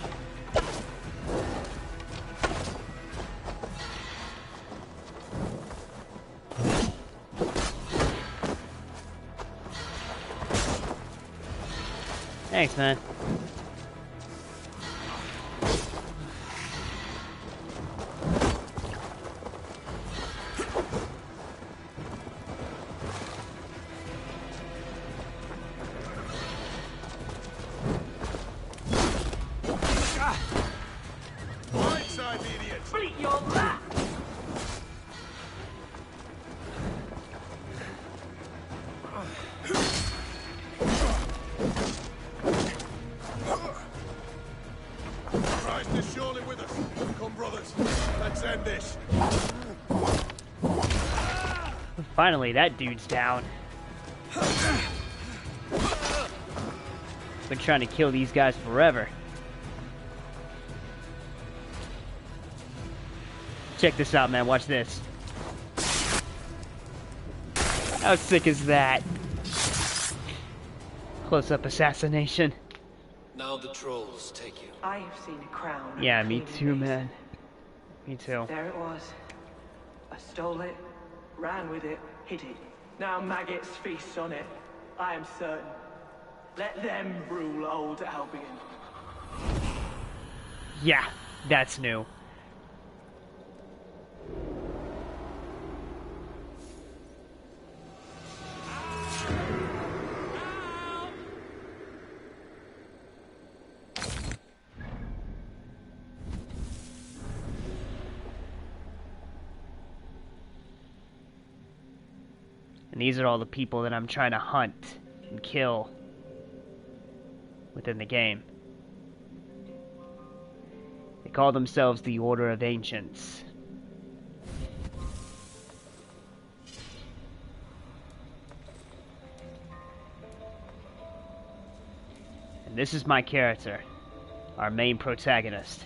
Speaker 5: Thanks, man.
Speaker 2: Right side, idiot! Beat your back! Christ is surely with us. Come, brothers. Let's end this.
Speaker 5: Finally, that dude's down. Been trying to kill these guys forever. Check this out, man. Watch this. How sick is that? Close-up assassination.
Speaker 4: Now the trolls take you.
Speaker 1: I have seen a crown.
Speaker 5: Yeah, me too, man. Me too.
Speaker 1: There it was. I stole it, ran with it, hid it. Now maggots feast on it. I am certain. Let them rule old Albion.
Speaker 5: Yeah, that's new. And these are all the people that I'm trying to hunt and kill within the game. They call themselves the Order of Ancients. And this is my character, our main protagonist.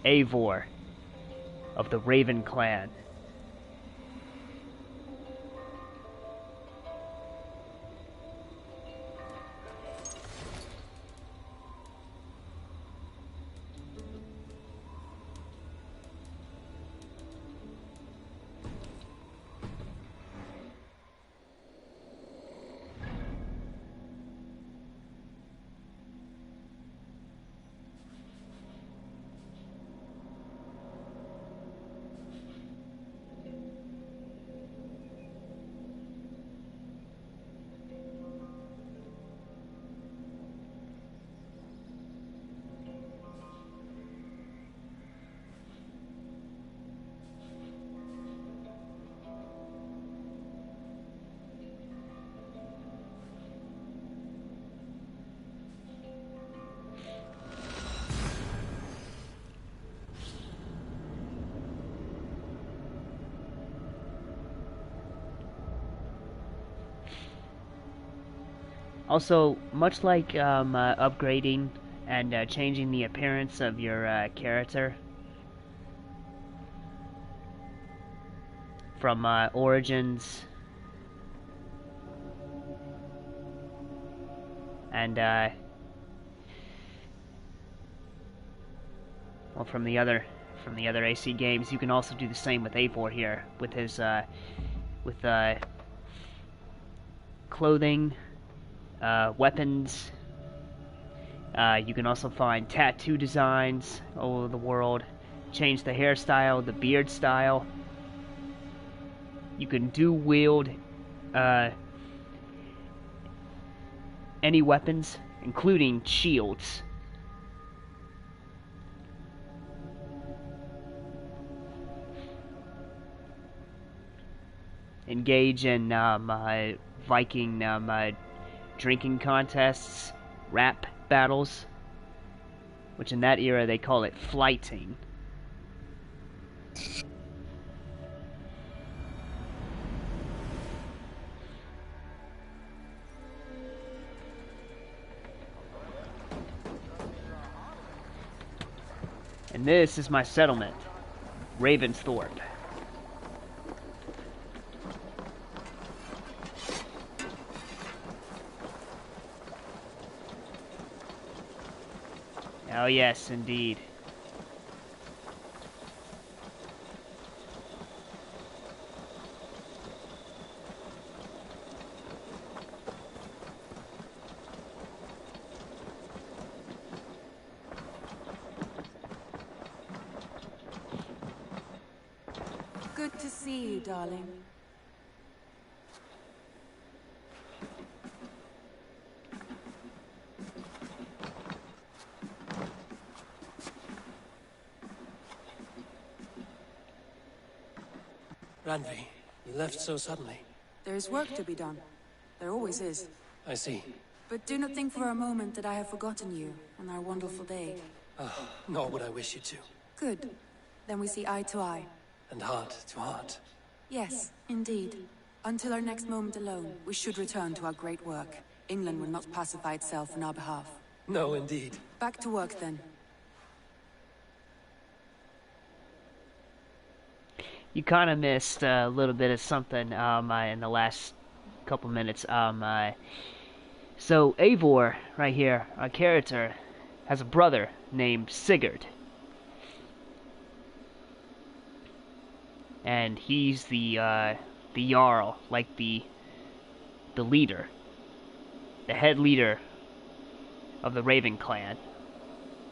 Speaker 5: Eivor of the Raven clan. Also, much like upgrading and changing the appearance of your character from Origins and well, from the other AC games, you can also do the same with Eivor here with his clothing. Weapons. You can also find tattoo designs all over the world. Change the hairstyle, the beard style. You can dual wield any weapons, including shields. Engage in Viking drinking contests, rap battles, which in that era they call it flighting. And this is my settlement, Ravensthorpe. Oh yes, indeed.
Speaker 20: Good to see you, darling.
Speaker 11: Randvi, you left so suddenly.
Speaker 20: There is work to be done. There always is.
Speaker 11: I see.
Speaker 20: But do not think for a moment that I have forgotten you on our wonderful day.
Speaker 11: Nor would I wish you to.
Speaker 20: Good. Then we see eye to eye.
Speaker 11: And heart to heart.
Speaker 20: Yes, indeed. Until our next moment alone, we should return to our great work. England will not pacify itself on our behalf.
Speaker 11: No, indeed.
Speaker 20: Back to work, then.
Speaker 5: You kind of missed a little bit of something in the last couple minutes. So Eivor, right here, our character, has a brother named Sigurd. And he's the Jarl, like the leader, the head leader of the Raven clan.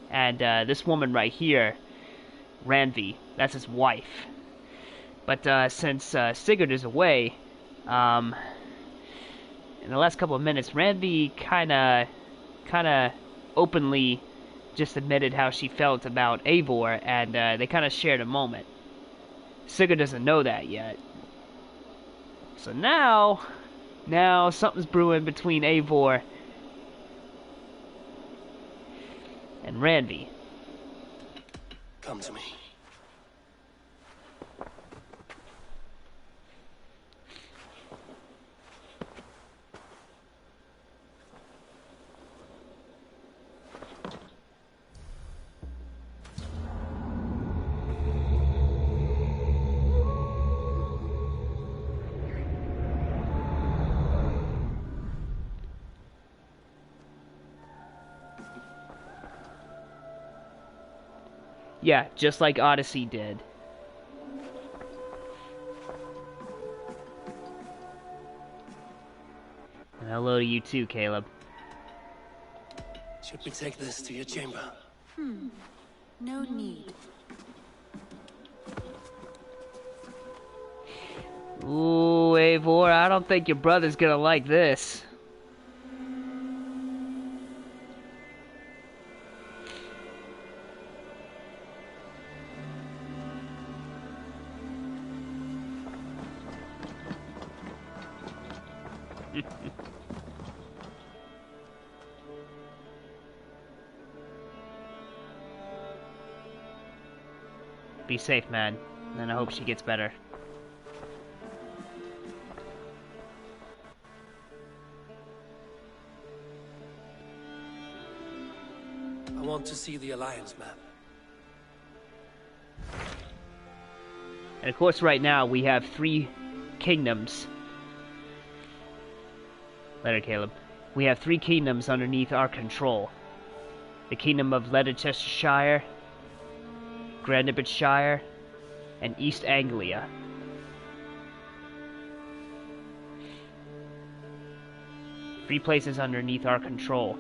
Speaker 5: And this woman right here, Randvi, that's his wife. But since Sigurd is away, in the last couple of minutes, Randvi kind of openly just admitted how she felt about Eivor, and they kind of shared a moment. Sigurd doesn't know that yet. So now something's brewing between Eivor and Randvi.
Speaker 11: Come to me.
Speaker 5: Yeah, just like Odyssey did. And hello to you too, Caleb.
Speaker 4: Should we take this to your chamber?
Speaker 20: No need.
Speaker 5: Ooh, Eivor, I don't think your brother's gonna like this. Be safe, man. And I hope she gets better.
Speaker 4: I want to see the Alliance map.
Speaker 5: And of course, right now, we have 3 kingdoms. Later, Caleb. We have 3 kingdoms underneath our control. The Kingdom of Leicestershire, Grandabitshire, and East Anglia. Three places underneath our control.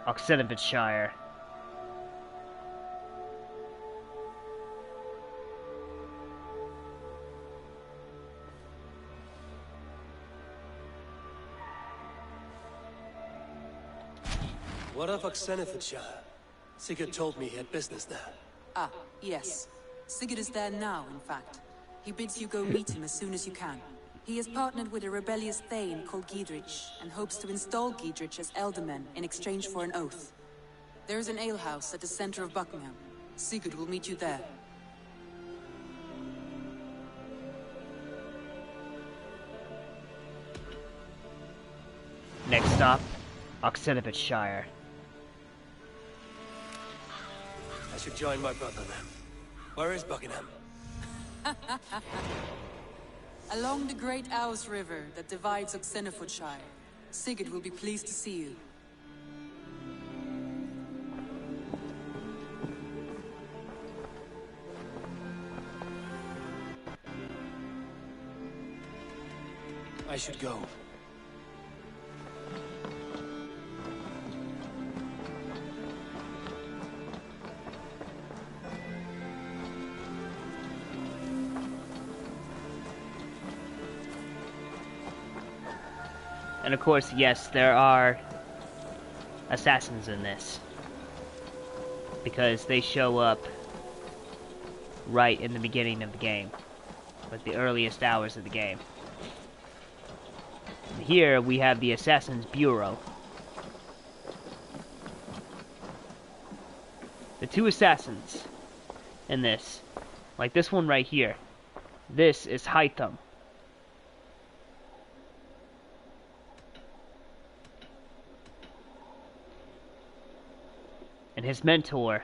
Speaker 5: Oxenfordshire.
Speaker 4: What of Oxenfordshire? Sigurd told me he had business there.
Speaker 20: Ah, yes. Sigurd is there now, in fact. He bids you go meet him as soon as you can. He has partnered with a rebellious Thane called Giedrich, and hopes to install Giedrich as Elderman in exchange for an oath. There is an alehouse at the center of Buckingham. Sigurd will meet you there.
Speaker 5: Next stop, Oxenfordshire.
Speaker 4: I should join my brother then. Where is Buckingham?
Speaker 20: Along the Great Ouse River that divides Oxenfordshire. Sigurd will be pleased to see you.
Speaker 4: I should go.
Speaker 5: And of course, yes, there are assassins in this. Because they show up right in the beginning of the game. Like the earliest hours of the game. And here we have the Assassin's Bureau. The 2 assassins in this. Like this one right here. This is Hytham. And his mentor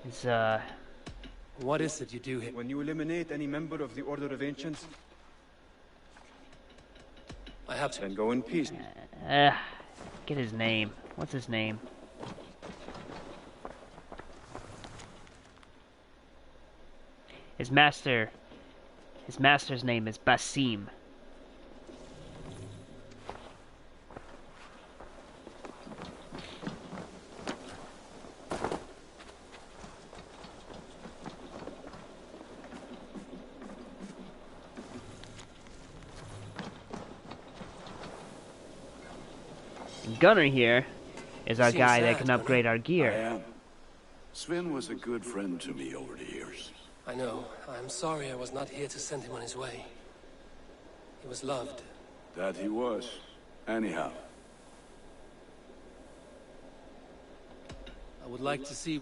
Speaker 5: is,
Speaker 4: What is it you do here?
Speaker 12: When you eliminate any member of the Order of Ancients,
Speaker 4: I have to.
Speaker 12: Then go in peace.
Speaker 5: Get his name. What's his name? His master's name is Basim. Gunner here is our guy that can upgrade our gear.
Speaker 6: I am. Sven was a good friend to me over the years.
Speaker 4: I know. I'm sorry I was not here to send him on his way. He was loved.
Speaker 6: That he was. Anyhow.
Speaker 4: I would like to see...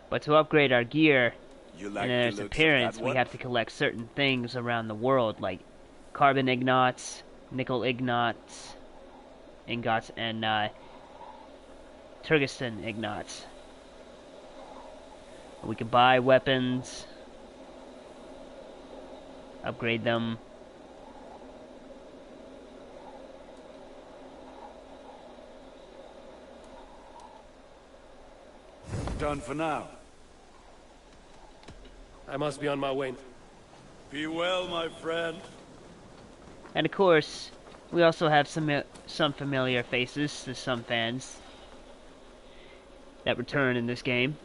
Speaker 5: But to upgrade our gear
Speaker 6: Like
Speaker 5: and its appearance, we have to collect certain things around the world, like carbon ignots, nickel ingots, and Turgestan ingots. We can buy weapons, upgrade them.
Speaker 2: Done for now.
Speaker 11: I must be on my way.
Speaker 2: Be well, my friend.
Speaker 5: And of course, we also have some familiar faces to some fans that return in this game.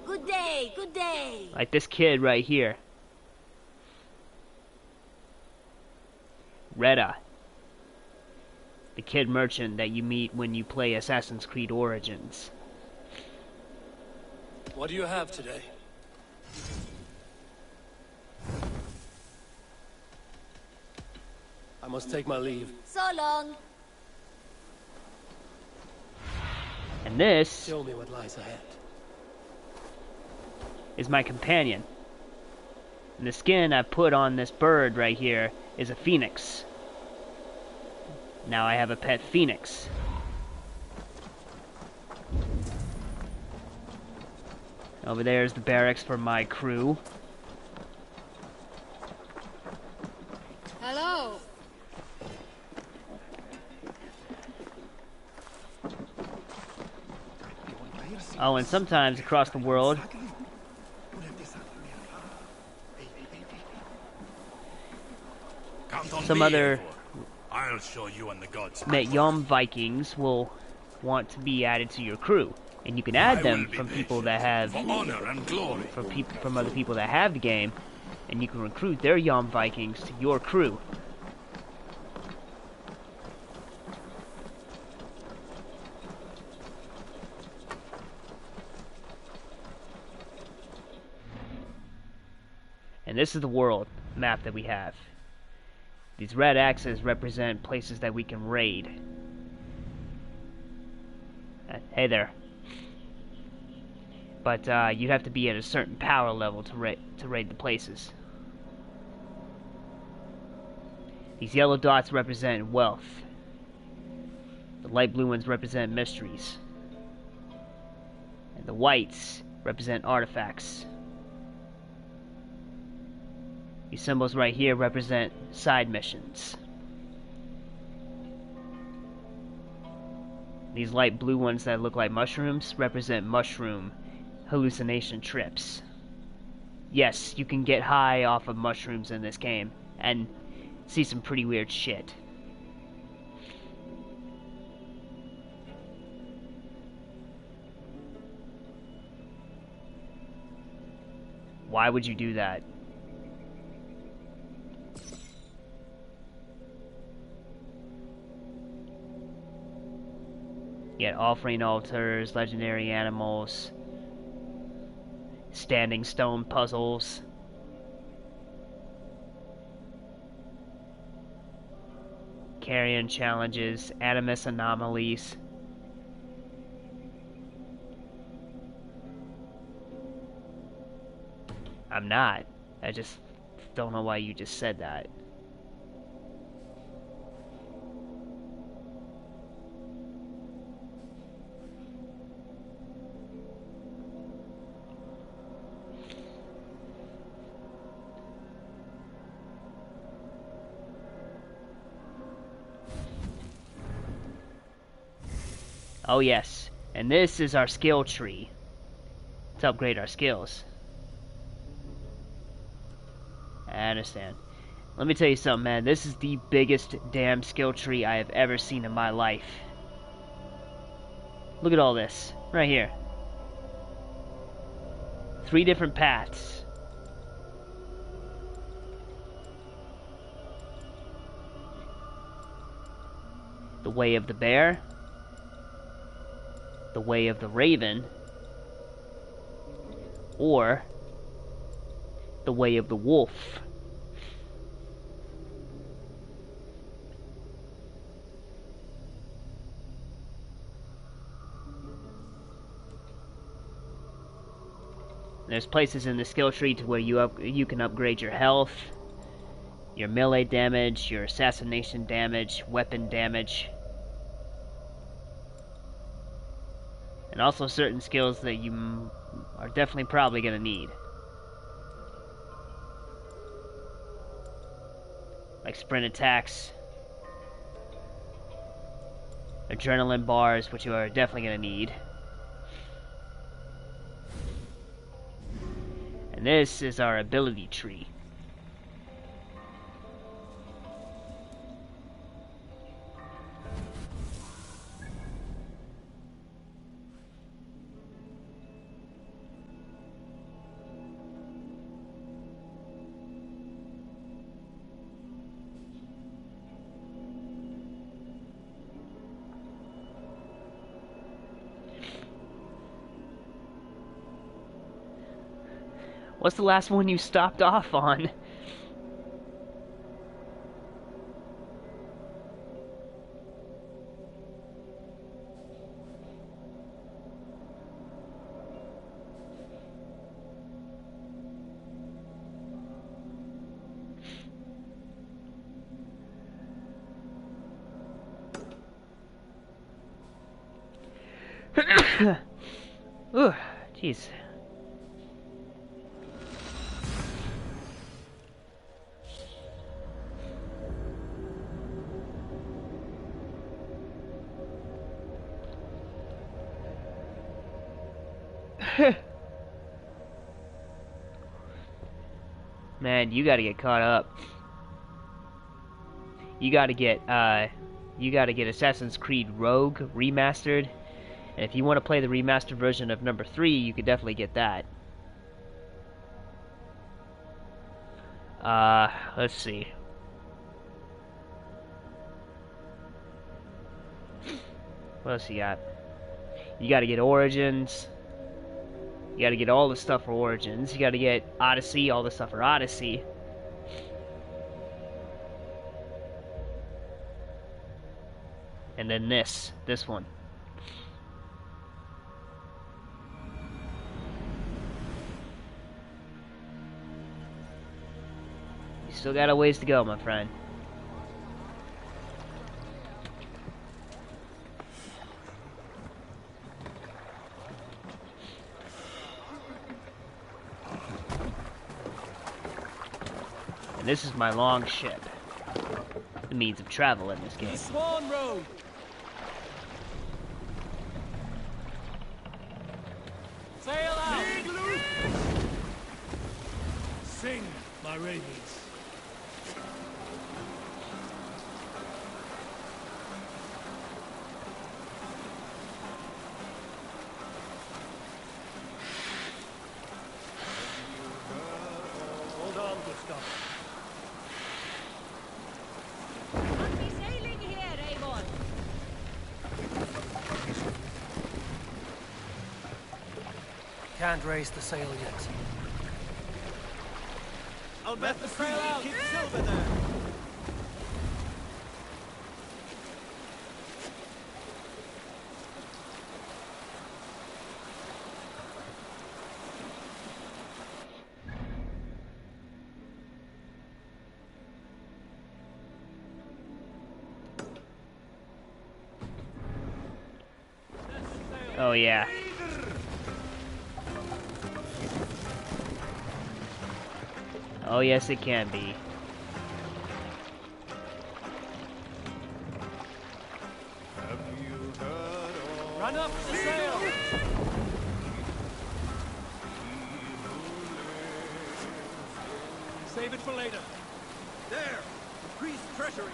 Speaker 9: Good day, good day.
Speaker 5: Like this kid right here. Retta. The kid merchant that you meet when you play Assassin's Creed Origins.
Speaker 11: What do you have today? I must take my leave.
Speaker 9: So long.
Speaker 5: And this
Speaker 11: Show me what lies ahead.
Speaker 5: is my companion. And the skin I put on this bird right here is a phoenix. Now I have a pet phoenix. Over there is the barracks for my crew.
Speaker 9: Hello.
Speaker 5: Oh, and sometimes across the world, some other
Speaker 2: I'll show you and the gods.
Speaker 5: Yom Vikings will want to be added to your crew, and you can add them from people that have
Speaker 2: for honor and glory.
Speaker 5: from other people that have the game, and you can recruit their Yom Vikings to your crew. And this is the world map that we have. These red axes represent places that we can raid. Hey there. But you'd have to be at a certain power level to raid the places. These yellow dots represent wealth. The light blue ones represent mysteries. And the whites represent artifacts. These symbols right here represent side missions. These light blue ones that look like mushrooms represent mushroom hallucination trips. Yes, you can get high off of mushrooms in this game and see some pretty weird shit. Why would you do that? Get offering altars, legendary animals, standing stone puzzles. Carrion challenges, animus anomalies. I'm not. I just don't know why you just said that. Oh yes, and this is our skill tree to upgrade our skills. I understand. Let me tell you something, man. This is the biggest damn skill tree I have ever seen in my life. Look at all this, right here. 3 different paths. The way of the bear, the way of the raven, or the way of the wolf. There's places in the skill tree to where you can upgrade your health, your melee damage, your assassination damage, weapon damage, and also certain skills that you are definitely probably going to need. Like sprint attacks, adrenaline bars, which you are definitely going to need. And this is our ability tree. What's the last one you stopped off on? Ooh, jeez. Man, you gotta get caught up. You gotta get Assassin's Creed Rogue remastered. And if you want to play the remastered version of number 3, you could definitely get that. Let's see. What else you got? You gotta get Origins. You gotta get all the stuff for Origins. You gotta get Odyssey, all the stuff for Odyssey. And then this one. You still got a ways to go, my friend. And this is my long ship. The means of travel in this game.
Speaker 11: Swan Road. Sail out.
Speaker 2: Sing, my ravens.
Speaker 11: Hold on, Gustav. Can't raise the sail yet.
Speaker 3: I'll bet the sail out. Keep Silver there.
Speaker 5: Oh yeah. Oh yes, it can be.
Speaker 11: Run up the sail! Save it for later.
Speaker 3: There! Increase treasury!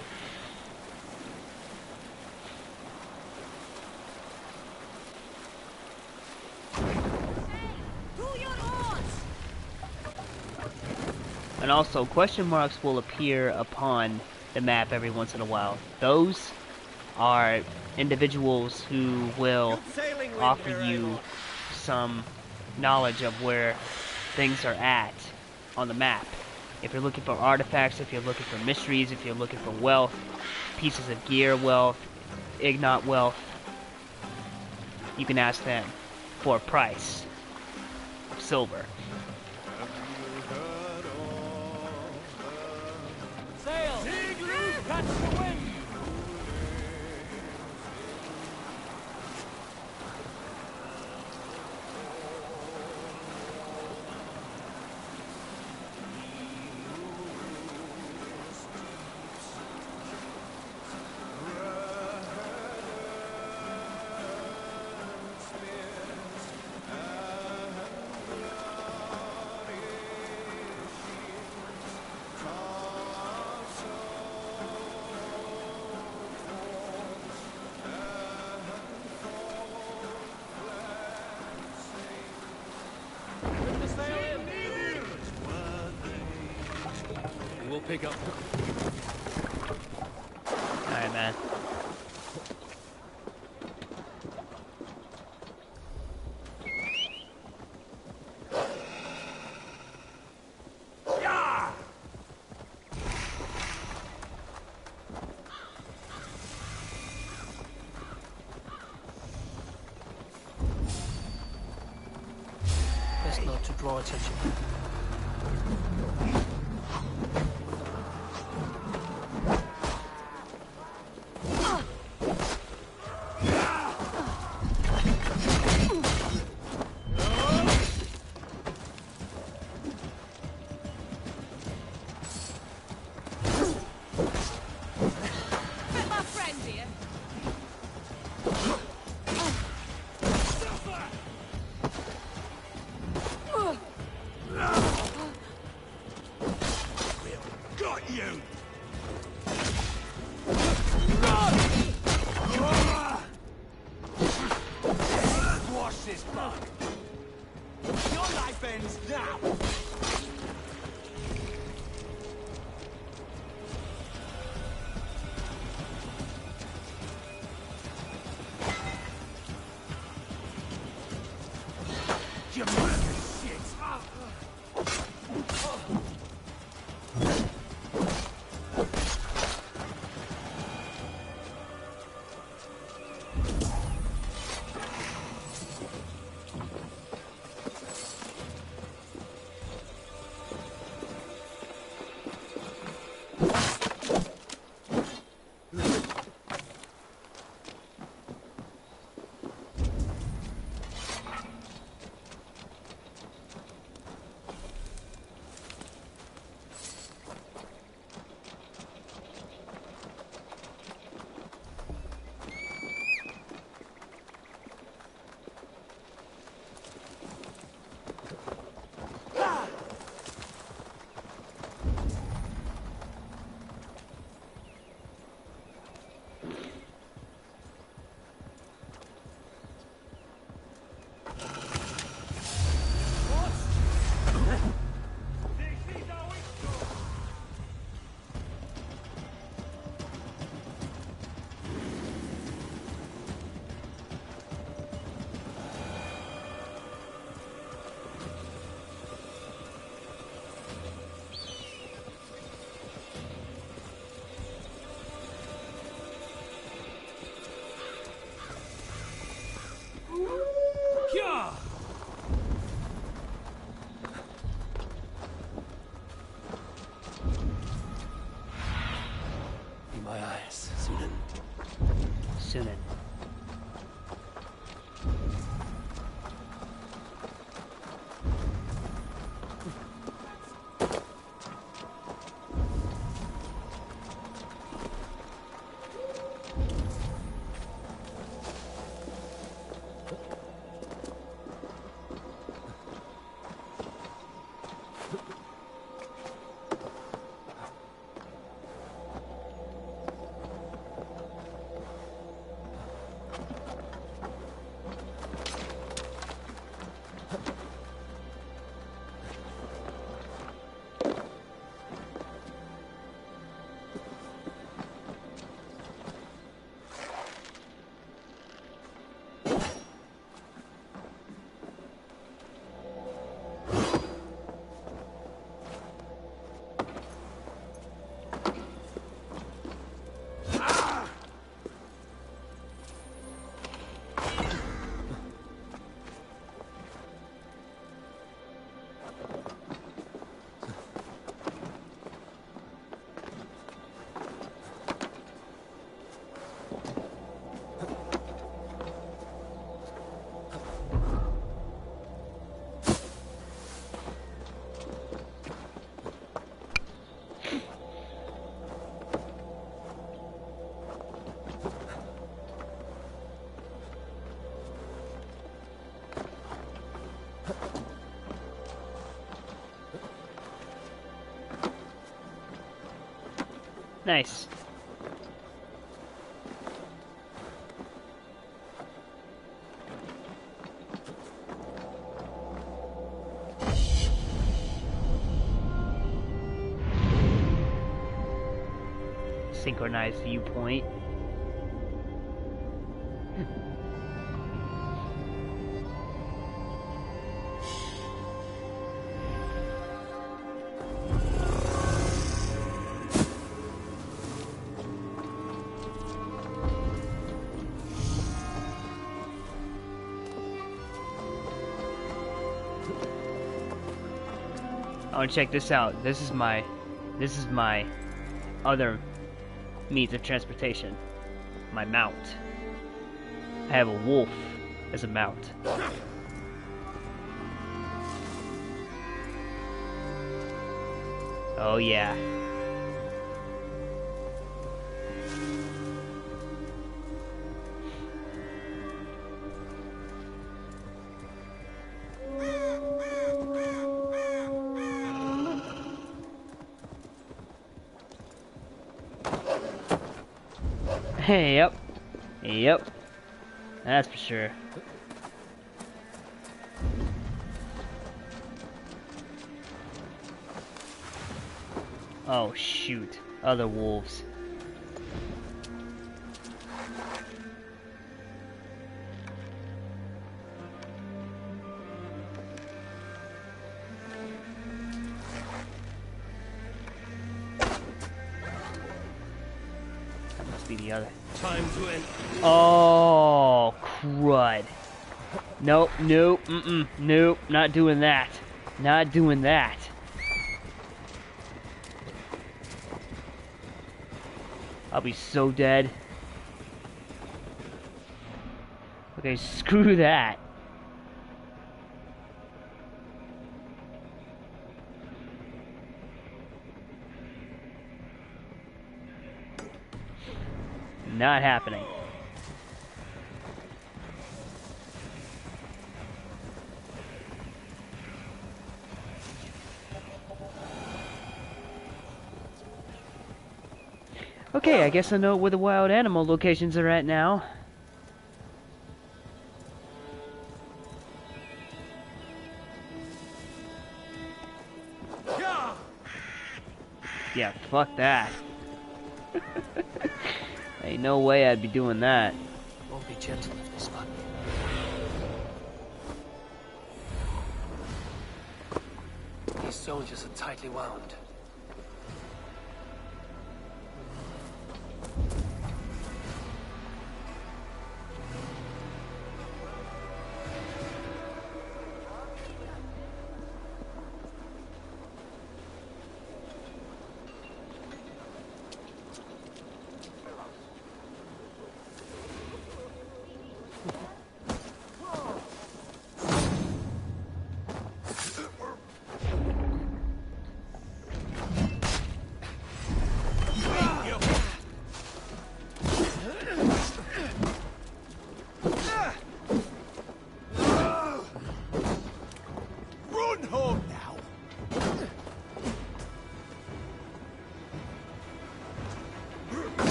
Speaker 5: And also, question marks will appear upon the map every once in a while. Those are individuals who will offer you some knowledge of where things are at on the map. If you're looking for artifacts, if you're looking for mysteries, if you're looking for wealth, pieces of gear wealth, ignot wealth, you can ask them for a price of silver.
Speaker 11: Sail! Catch the wind! We'll pick up.
Speaker 5: Alright, man.
Speaker 11: Best not to draw attention.
Speaker 5: Sunan. Nice. Synchronized viewpoint. Oh, check this out. This is my other means of transportation. My mount. I have a wolf as a mount. Oh yeah. Hey, yep. Yep. That's for sure. Oh, shoot. Other wolves. That must be the other.
Speaker 11: Time to end.
Speaker 5: Oh, crud. Nope, nope, nope, not doing that. Not doing that. I'll be so dead. Okay, screw that. Not happening. Okay, I guess I know where the wild animal locations are at now. Yeah, fuck that. Ain't no way I'd be doing that.
Speaker 4: Won't be gentle if they spot me. These soldiers are tightly wound.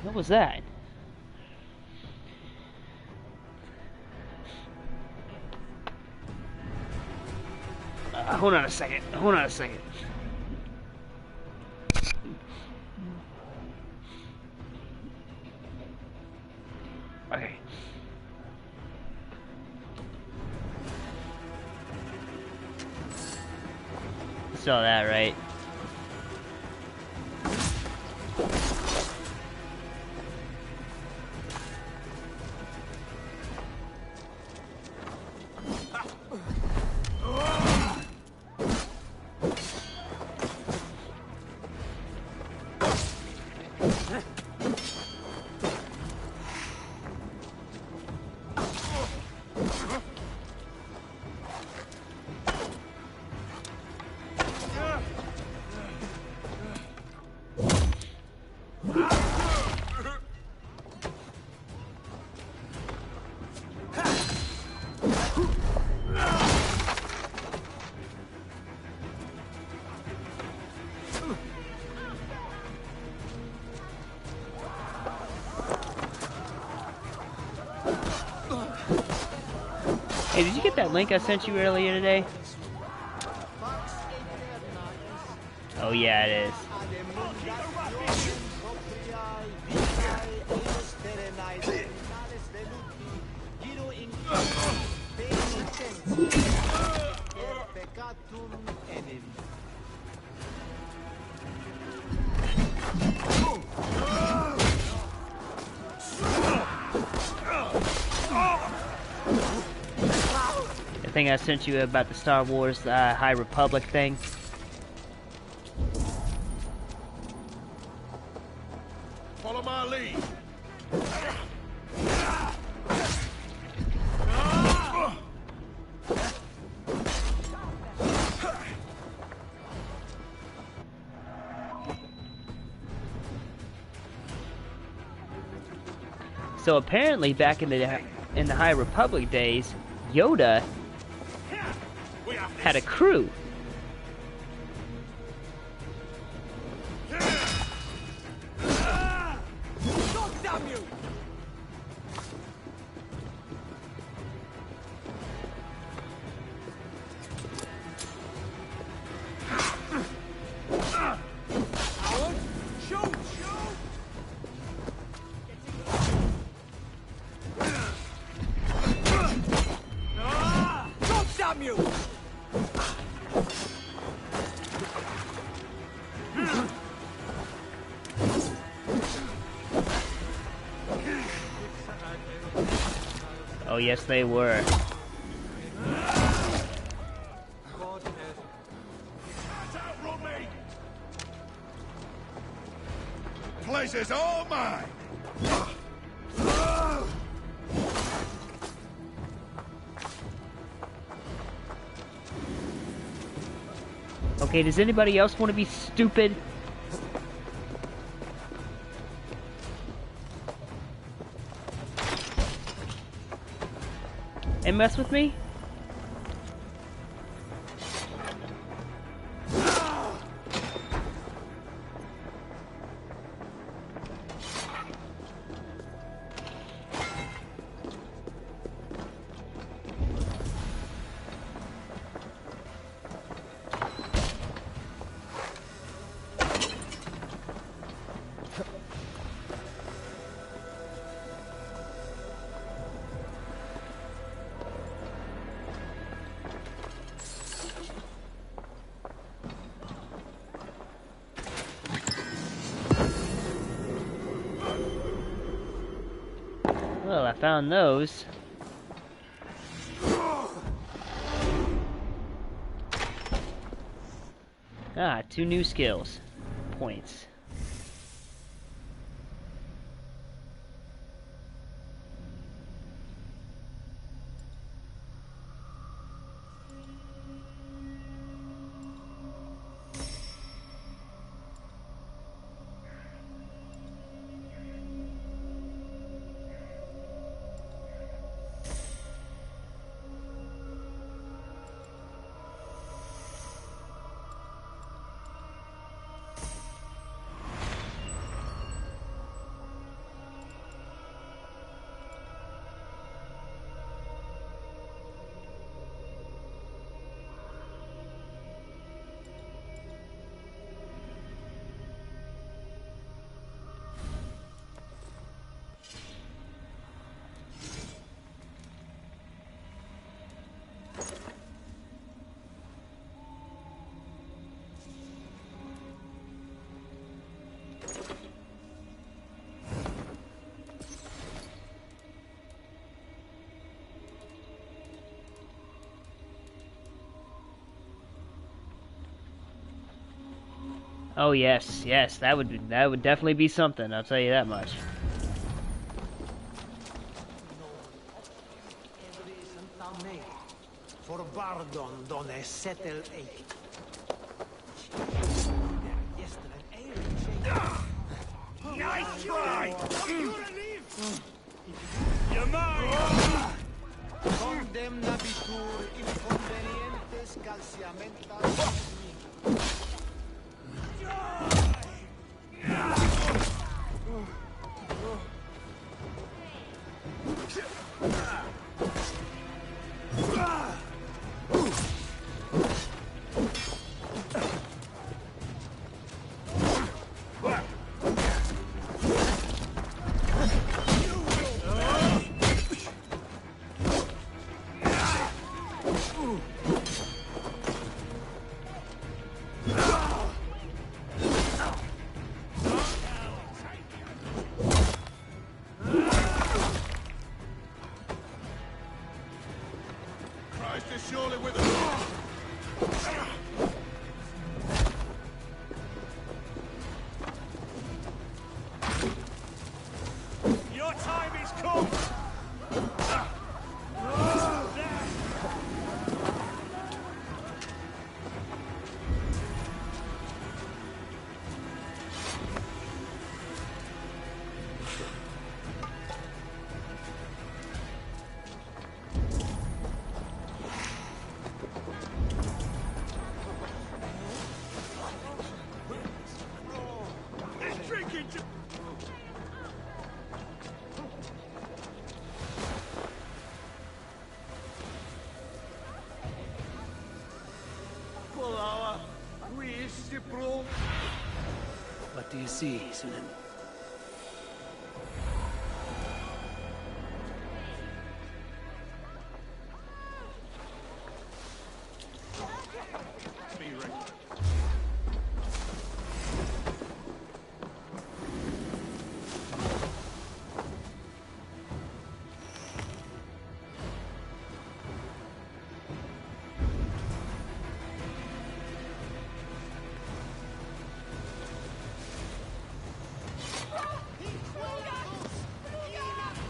Speaker 5: What was that? Hold on a second. Hold on a second. Okay. You saw that, right? Hey, did you get that link I sent you earlier today? Oh yeah, it is. The thing I sent you about the Star Wars High Republic thing.
Speaker 2: Follow my lead.
Speaker 5: So apparently, back in the High Republic days, Yoda had a crew.
Speaker 10: Damn you! Shoot! Damn you!
Speaker 5: Oh yes, they were.
Speaker 2: Place is all mine.
Speaker 5: Okay, does anybody else want to be stupid? And mess with me? Well, I found those. Ah, 2 new skills. Points. Oh yes, yes, that would definitely be something. I'll tell you that much.
Speaker 10: For Bardon, done settle eight.
Speaker 2: Nice try! You're mine!
Speaker 10: Condemnabitur inconvenientes calciamentas.
Speaker 2: Christ is surely with us.
Speaker 19: Your time is come!
Speaker 4: What do you see, Sunan?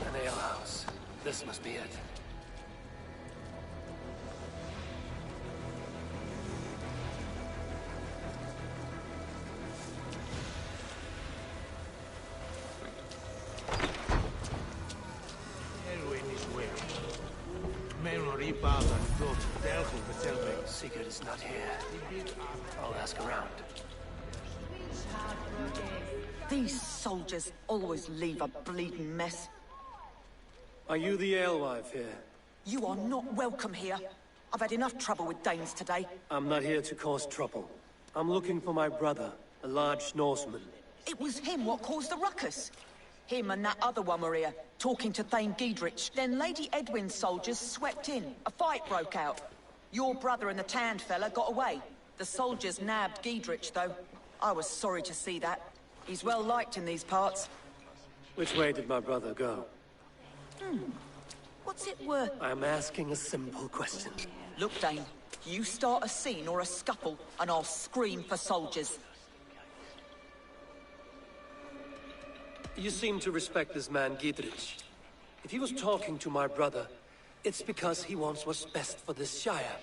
Speaker 4: An alehouse. This must be it. Sigurd is not here. I'll ask around.
Speaker 13: These soldiers always leave a bleeding mess.
Speaker 11: Are you the alewife here?
Speaker 13: You are not welcome here. I've had enough trouble with Danes today.
Speaker 11: I'm not here to cause trouble. I'm looking for my brother, a large Norseman.
Speaker 13: It was him what caused the ruckus. Him and that other one were here, talking to Thane Giedrich. Then Lady Edwin's soldiers swept in. A fight broke out. Your brother and the tanned fella got away. The soldiers nabbed Giedrich, though. I was sorry to see that. He's well liked in these parts.
Speaker 11: Which way did my brother go?
Speaker 13: What's it worth?
Speaker 11: I'm asking a simple question.
Speaker 13: Look, Dane, you start a scene or a scuffle, and I'll scream for soldiers.
Speaker 11: You seem to respect this man, Giedrich. If he was talking to my brother, it's because he wants what's best for this Shire.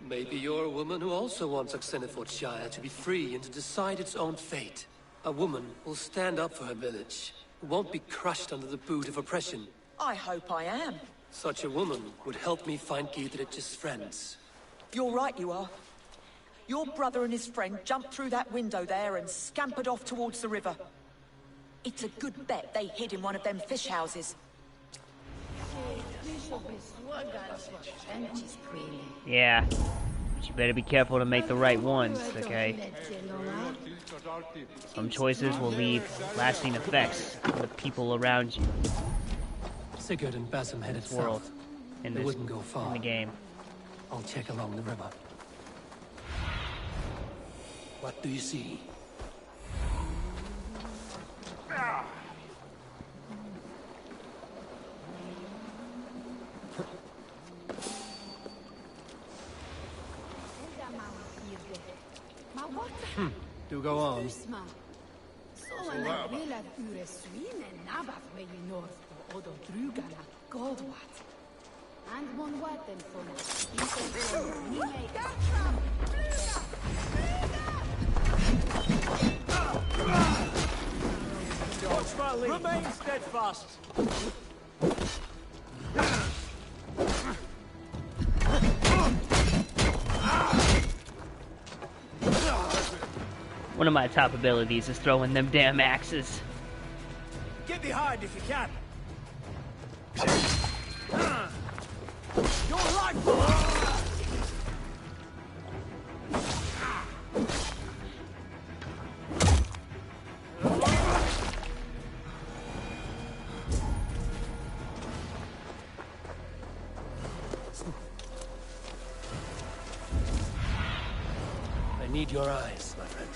Speaker 11: Maybe you're a woman who also wants Oxenford Shire to be free and to decide its own fate. A woman who'll stand up for her village, who won't be crushed under the boot of oppression.
Speaker 13: I hope I am.
Speaker 11: Such a woman would help me find Giedrich's friends.
Speaker 13: You're right, you are. Your brother and his friend jumped through that window there and scampered off towards the river. It's a good bet they hid in one of them fish houses.
Speaker 5: Yeah. But you better be careful to make the right ones, okay? Some choices will leave lasting effects on the people around you.
Speaker 11: Sigurd and Basim headed
Speaker 5: This world,
Speaker 11: south.
Speaker 5: in
Speaker 11: They
Speaker 5: this,
Speaker 11: wouldn't go far.
Speaker 5: in the game.
Speaker 11: I'll check along the river. What do you see? Do go on.
Speaker 19: Remain steadfast.
Speaker 5: One of my top abilities is throwing them damn axes.
Speaker 19: Get behind if you can. Your life!
Speaker 4: need your eyes, my friend.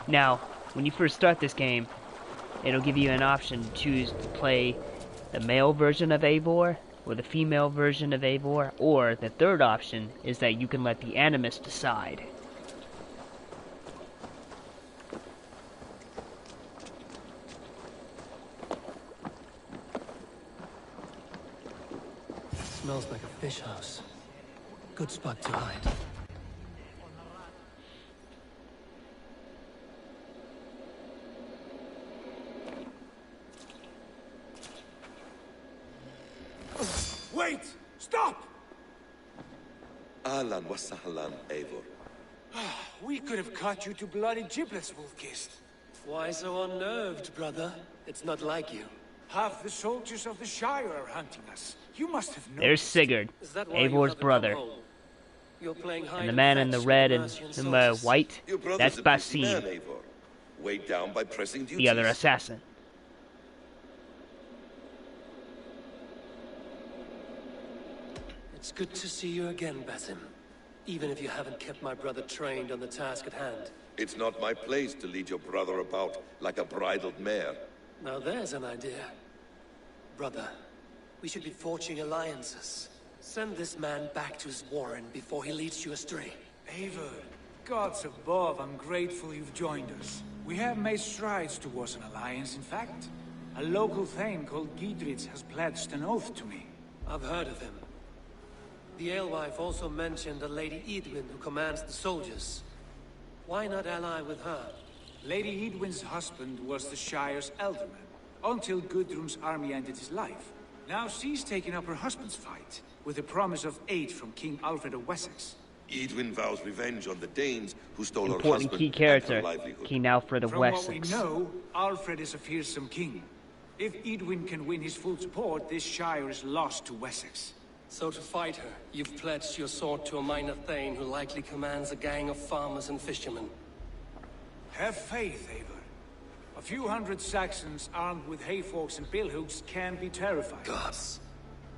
Speaker 5: Now, when you first start this game, it'll give you an option to choose to play the male version of Eivor or the female version of Eivor, or the third option is that you can let the Animus decide.
Speaker 4: Smells like a fish house. Good spot to hide.
Speaker 2: Wait! Stop!
Speaker 6: Ahlan wa sahlan, Eivor.
Speaker 2: We could have cut you to bloody giblets, Wolf-Kissed.
Speaker 11: Why so unnerved, brother? It's not like you.
Speaker 2: Half the soldiers of the Shire are hunting us. You must have known.
Speaker 5: There's Sigurd, Eivor's brother. And the man in the red and the white, that's Basim,
Speaker 6: Weighed down by pressing duties.
Speaker 5: the other assassin.
Speaker 4: It's good to see you again, Basim. Even if you haven't kept my brother trained on the task at hand.
Speaker 6: It's not my place to lead your brother about like a bridled mare.
Speaker 4: Now there's an idea. Brother, we should be forging alliances. Send this man back to his warren before he leads you astray.
Speaker 2: Eivor, gods above, I'm grateful you've joined us. We have made strides towards an alliance, in fact. A local thane called Giedrich has pledged an oath to me.
Speaker 4: I've heard of him. The alewife also mentioned a Lady Edwin who commands the soldiers. Why not ally with her?
Speaker 2: Lady Edwin's husband was the Shire's elderman, until Gudrun's army ended his life. Now she's taken up her husband's fight, with the promise of aid from King Alfred of Wessex.
Speaker 6: Edwin vows revenge on the Danes who stole her
Speaker 5: Important
Speaker 6: husband
Speaker 5: key character, King Alfred of
Speaker 2: From
Speaker 5: Wessex.
Speaker 2: what we know, Alfred is a fearsome king. If Edwin can win his full support, this Shire is lost to Wessex.
Speaker 4: So to fight her, you've pledged your sword to a minor thane who likely commands a gang of farmers and fishermen.
Speaker 2: Have faith, Eivor. A few hundred Saxons armed with hayforks and billhooks can be terrifying.
Speaker 6: Gods.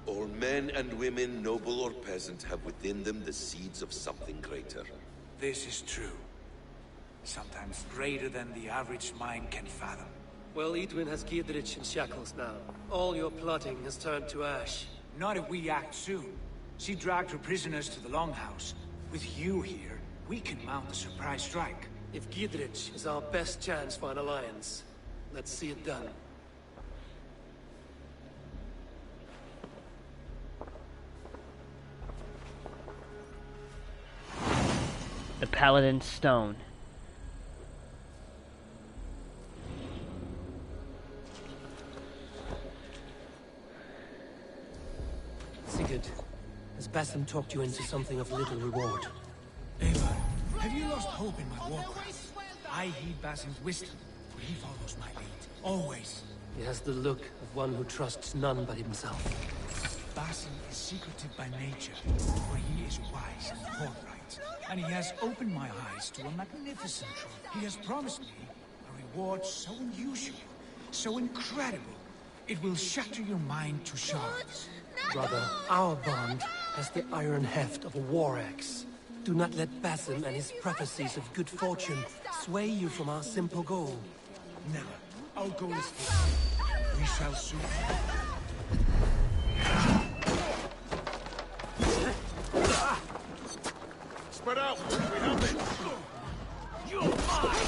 Speaker 6: All men and women, noble or peasant, have within them the seeds of something greater.
Speaker 2: This is true. Sometimes greater than the average mind can fathom.
Speaker 4: Well, Edwin has Giedrich in shackles now. All your plotting has turned to ash.
Speaker 2: Not if we act soon. She dragged her prisoners to the Longhouse. With you here, we can mount a surprise strike.
Speaker 4: If Giedrich is our best chance for an alliance, let's see it done.
Speaker 5: The Paladin's Stone.
Speaker 4: Sigurd, has Basim talked you into something of little reward?
Speaker 2: Eivor, have you lost hope in my warcraft? I heed Basim's wisdom, for he follows my lead. Always.
Speaker 4: He has the look of one who trusts none but himself.
Speaker 2: Basim is secretive by nature, for he is wise and forthright. And he has opened my eyes to a magnificent truth. He has promised me a reward so unusual, so incredible, it will shatter your mind to shards.
Speaker 4: Brother, our bond has the iron heft of a war axe. Do not let Basim and his prophecies of good fortune sway you from our simple goal.
Speaker 2: Never. Our goal is fixed. We shall soon.
Speaker 6: Spread out! We have it!
Speaker 2: You're mine!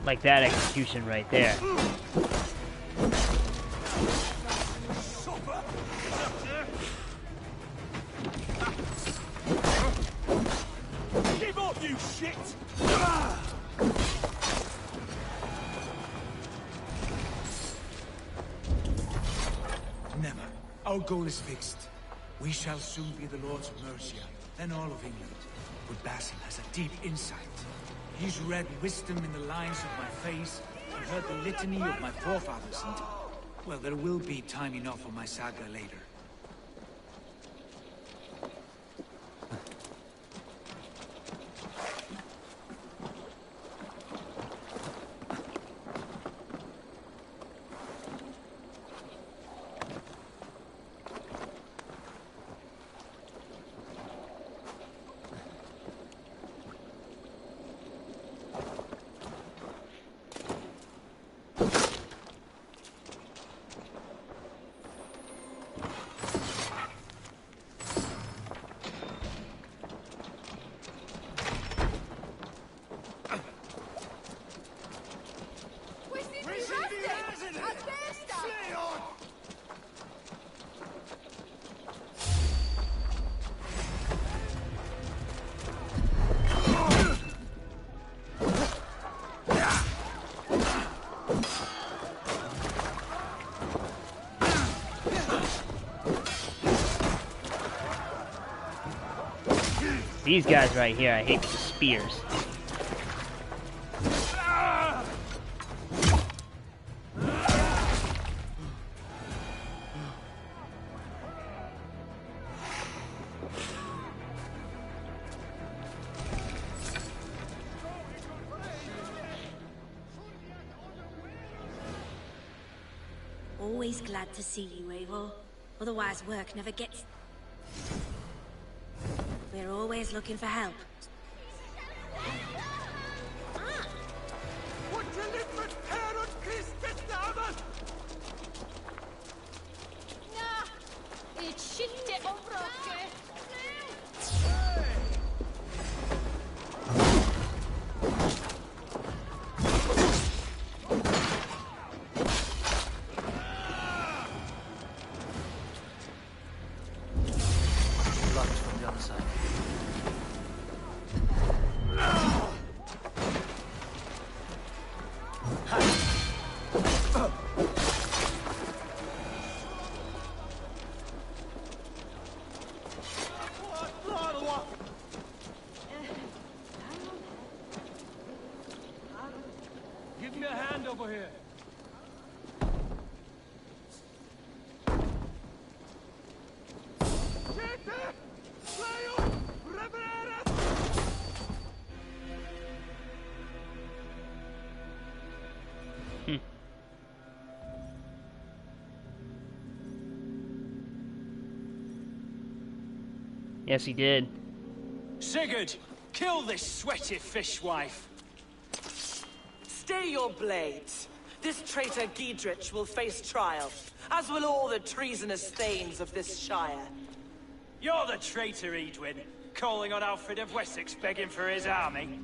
Speaker 5: Like that execution right there.
Speaker 2: Our goal is fixed. We shall soon be the lords of Mercia, then all of England. But Basil has a deep insight. He's read wisdom in the lines of my face, and heard the litany of my forefathers, and... well, there will be time enough for my saga later.
Speaker 5: These guys right here, I hate the spears.
Speaker 14: Always glad to see you, Eivor. Otherwise work never gets... We're always looking for help.
Speaker 11: Give me a hand over here.
Speaker 5: Yes, he did.
Speaker 16: Sigurd, kill this sweaty fishwife.
Speaker 1: Stay your blades. This traitor Giedrich will face trial, as will all the treasonous thanes of this shire.
Speaker 16: You're the traitor, Edwin, calling on Alfred of Wessex begging for his army.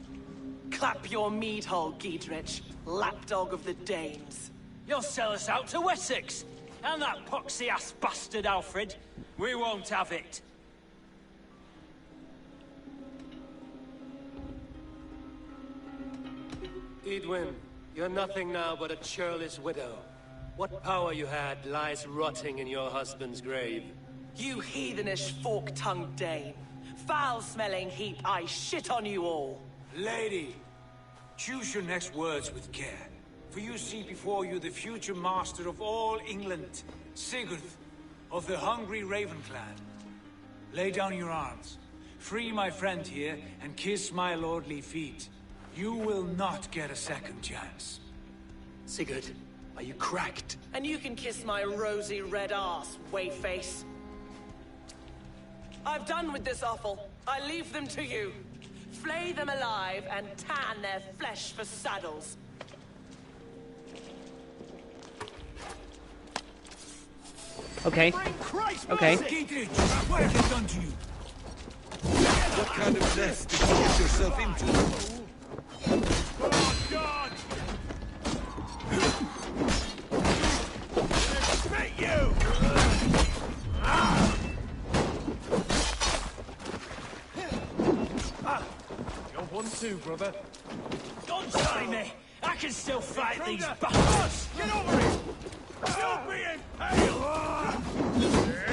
Speaker 1: Clap your mead hole, Giedrich, lapdog of the Danes.
Speaker 16: You'll sell us out to Wessex, and that poxy-ass bastard Alfred. We won't have it.
Speaker 11: Edwin, you're nothing now but a churlish widow. What power you had lies rotting in your husband's grave.
Speaker 1: You heathenish fork-tongued Dane. Foul-smelling heap, I shit on you all.
Speaker 2: Lady, choose your next words with care. For you see before you the future master of all England, Sigurd, of the hungry Raven clan. Lay down your arms. Free my friend here, and kiss my lordly feet. You will not get a second chance.
Speaker 11: Sigurd, are you cracked?
Speaker 1: And you can kiss my rosy red ass, wayface. I've done with this offal. I leave them to you. Flay them alive and tan their flesh for saddles.
Speaker 5: Okay. Okay.
Speaker 2: What have they done to you?
Speaker 6: What kind of mess did you get yourself into?
Speaker 16: Oh, God!
Speaker 6: Spit you!
Speaker 11: You're one too, brother.
Speaker 16: Don't try me! I can still fight these bastards!
Speaker 6: Get over here! Still being pale!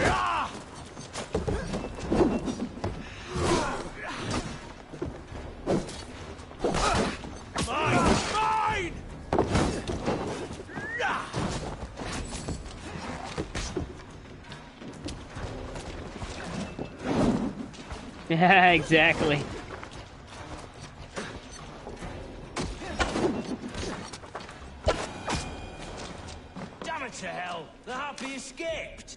Speaker 5: Yeah, exactly.
Speaker 16: Damn it to hell! The Happy escaped!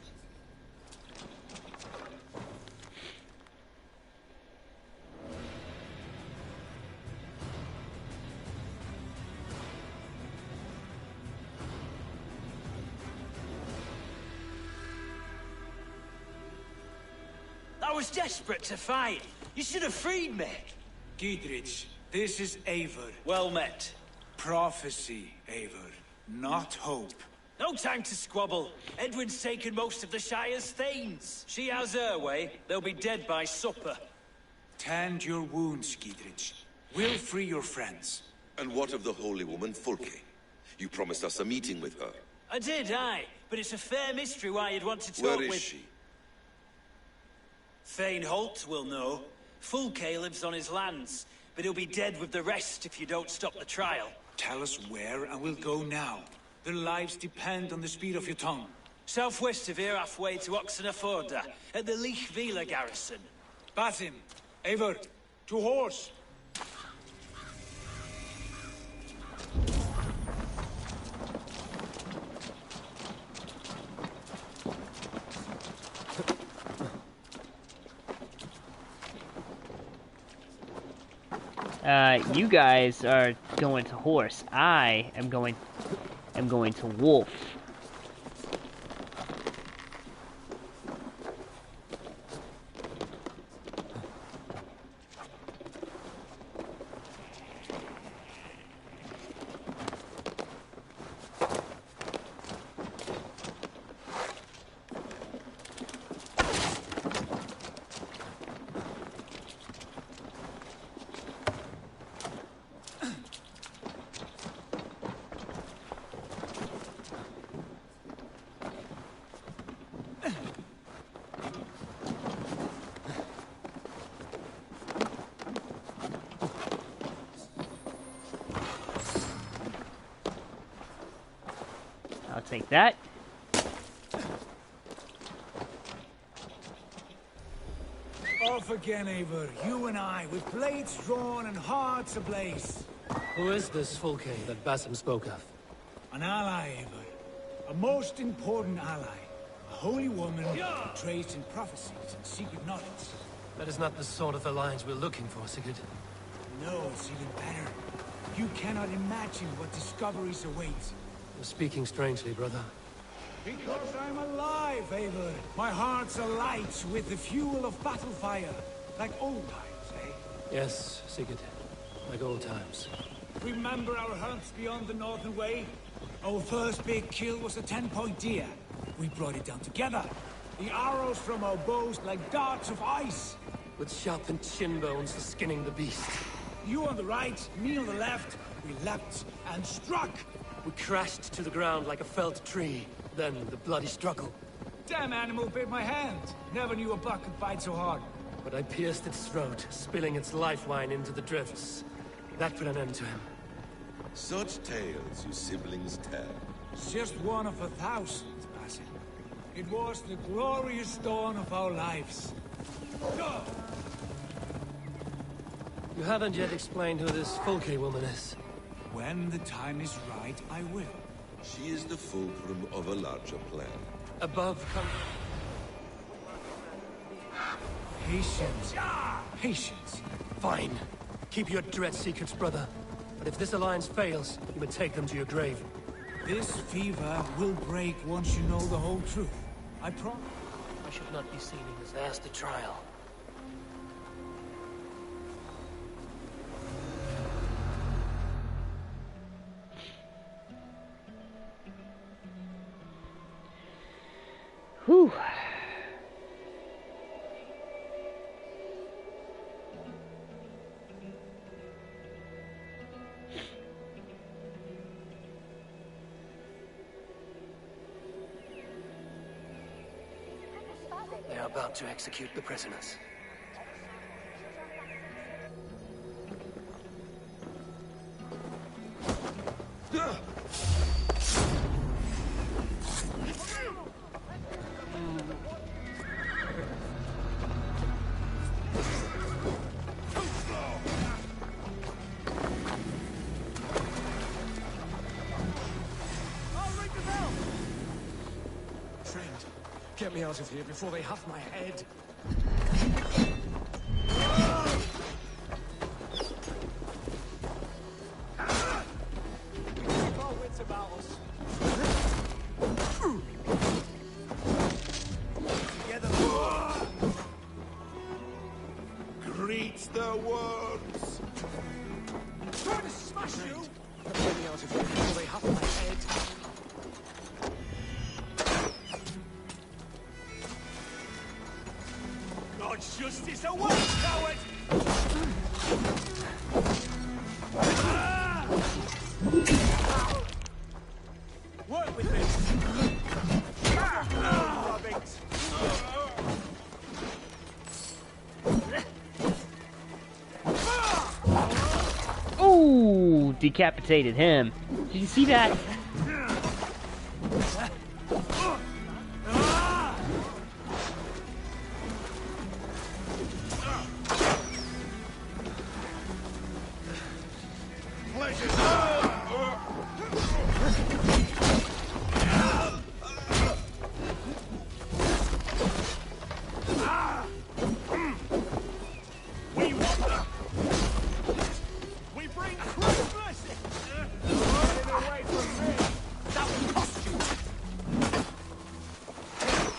Speaker 16: I was desperate to fight. You should have freed me.
Speaker 2: Gidrich, this is Eivor.
Speaker 16: Well met.
Speaker 2: Prophecy, Eivor, not hope.
Speaker 16: No time to squabble. Edwin's taken most of the Shire's thanes. She has her way. They'll be dead by supper.
Speaker 2: Tend your wounds, Gidrich. We'll free your friends.
Speaker 15: And what of the holy woman, Fulke? You promised us a meeting with her.
Speaker 16: I did, aye. But it's a fair mystery why you'd want to talk
Speaker 15: Where
Speaker 16: with...
Speaker 15: is she?
Speaker 16: Thane Holt will know. Fulke lives on his lands, but he'll be dead with the rest if you don't stop the trial.
Speaker 2: Tell us where, and we'll go now. Their lives depend on the speed of your tongue.
Speaker 16: Southwest of here, halfway to Oxenaforda, at the Lichvila garrison.
Speaker 2: Basim, Eivor, to horse!
Speaker 5: You guys are going to horse. I am going to wolf. I'll take that.
Speaker 2: Off again, Eivor. You and I, with blades drawn and hearts ablaze.
Speaker 11: Who is this Fulke that Basim spoke of?
Speaker 2: An ally, Eivor. A most important ally. A holy woman trained in prophecies and secret knowledge.
Speaker 11: That is not the sort of alliance we're looking for, Sigurd.
Speaker 2: No, it's even better. You cannot imagine what discoveries await.
Speaker 11: You're speaking strangely, brother.
Speaker 2: Because I'm alive, Eivor. My heart's alight with the fuel of battle fire. Like old times, eh?
Speaker 11: Yes, Sigurd. Like old times.
Speaker 2: Remember our hunts beyond the Northern Way? Our first big kill was a 10-point deer. We brought it down together. The arrows from our bows like darts of ice.
Speaker 11: With sharpened shin bones for skinning the beast.
Speaker 2: You on the right, me on the left. We leapt and struck.
Speaker 11: We crashed to the ground like a felled tree. Then the bloody struggle.
Speaker 2: Damn animal bit my hand. Never knew a buck could bite so hard.
Speaker 11: But I pierced its throat, spilling its life wine into the drifts. That put an end to him.
Speaker 15: Such tales you siblings tell.
Speaker 2: It's just one of 1,000, Basim. It was the glorious dawn of our lives. Go!
Speaker 11: You haven't yet explained who this Fulke woman is.
Speaker 2: When the time is right, I will.
Speaker 15: She is the fulcrum of a larger plan.
Speaker 11: Above
Speaker 2: Patience. Patience.
Speaker 11: Fine. Keep your dread secrets, brother. But if this alliance fails, you would take them to your grave.
Speaker 2: This fever will break once you know the whole truth. I promise.
Speaker 11: I should not be seen in this nasty trial.
Speaker 5: Whew.
Speaker 11: They are about to execute the prisoners.
Speaker 2: Get me out of here before they have my head.
Speaker 3: Keep our wits about us. Together.
Speaker 6: Greet the worms.
Speaker 2: Trying to smash you! Get me out of here before they have my head.
Speaker 3: God's justice away, coward! Work with me!
Speaker 5: Ooh, decapitated him. Did you see that?
Speaker 3: We bring Christmas! Running away from me! That will cost you!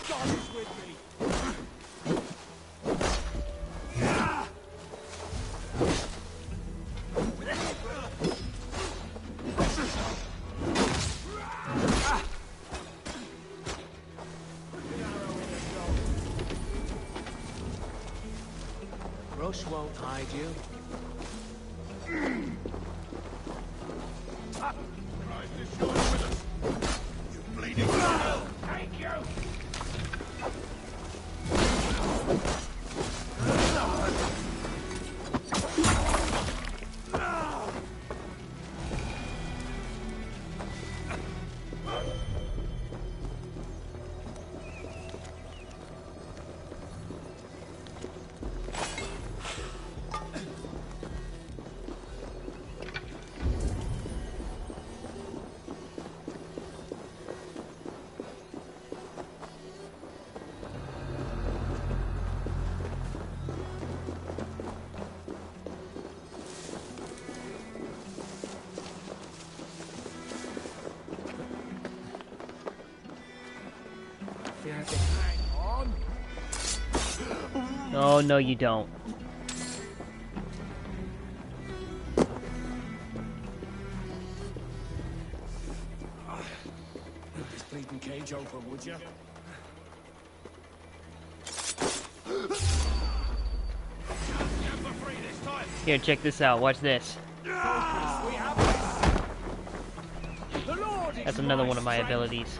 Speaker 3: God is with me!
Speaker 2: Rush won't hide you.
Speaker 6: Christ is surely with us. You bleeding hell.
Speaker 2: Thank you!
Speaker 5: Oh, no, you don't.
Speaker 2: Rip this bleeding cage open, would you?
Speaker 5: Here, check this out. Watch this. That's another one of my abilities.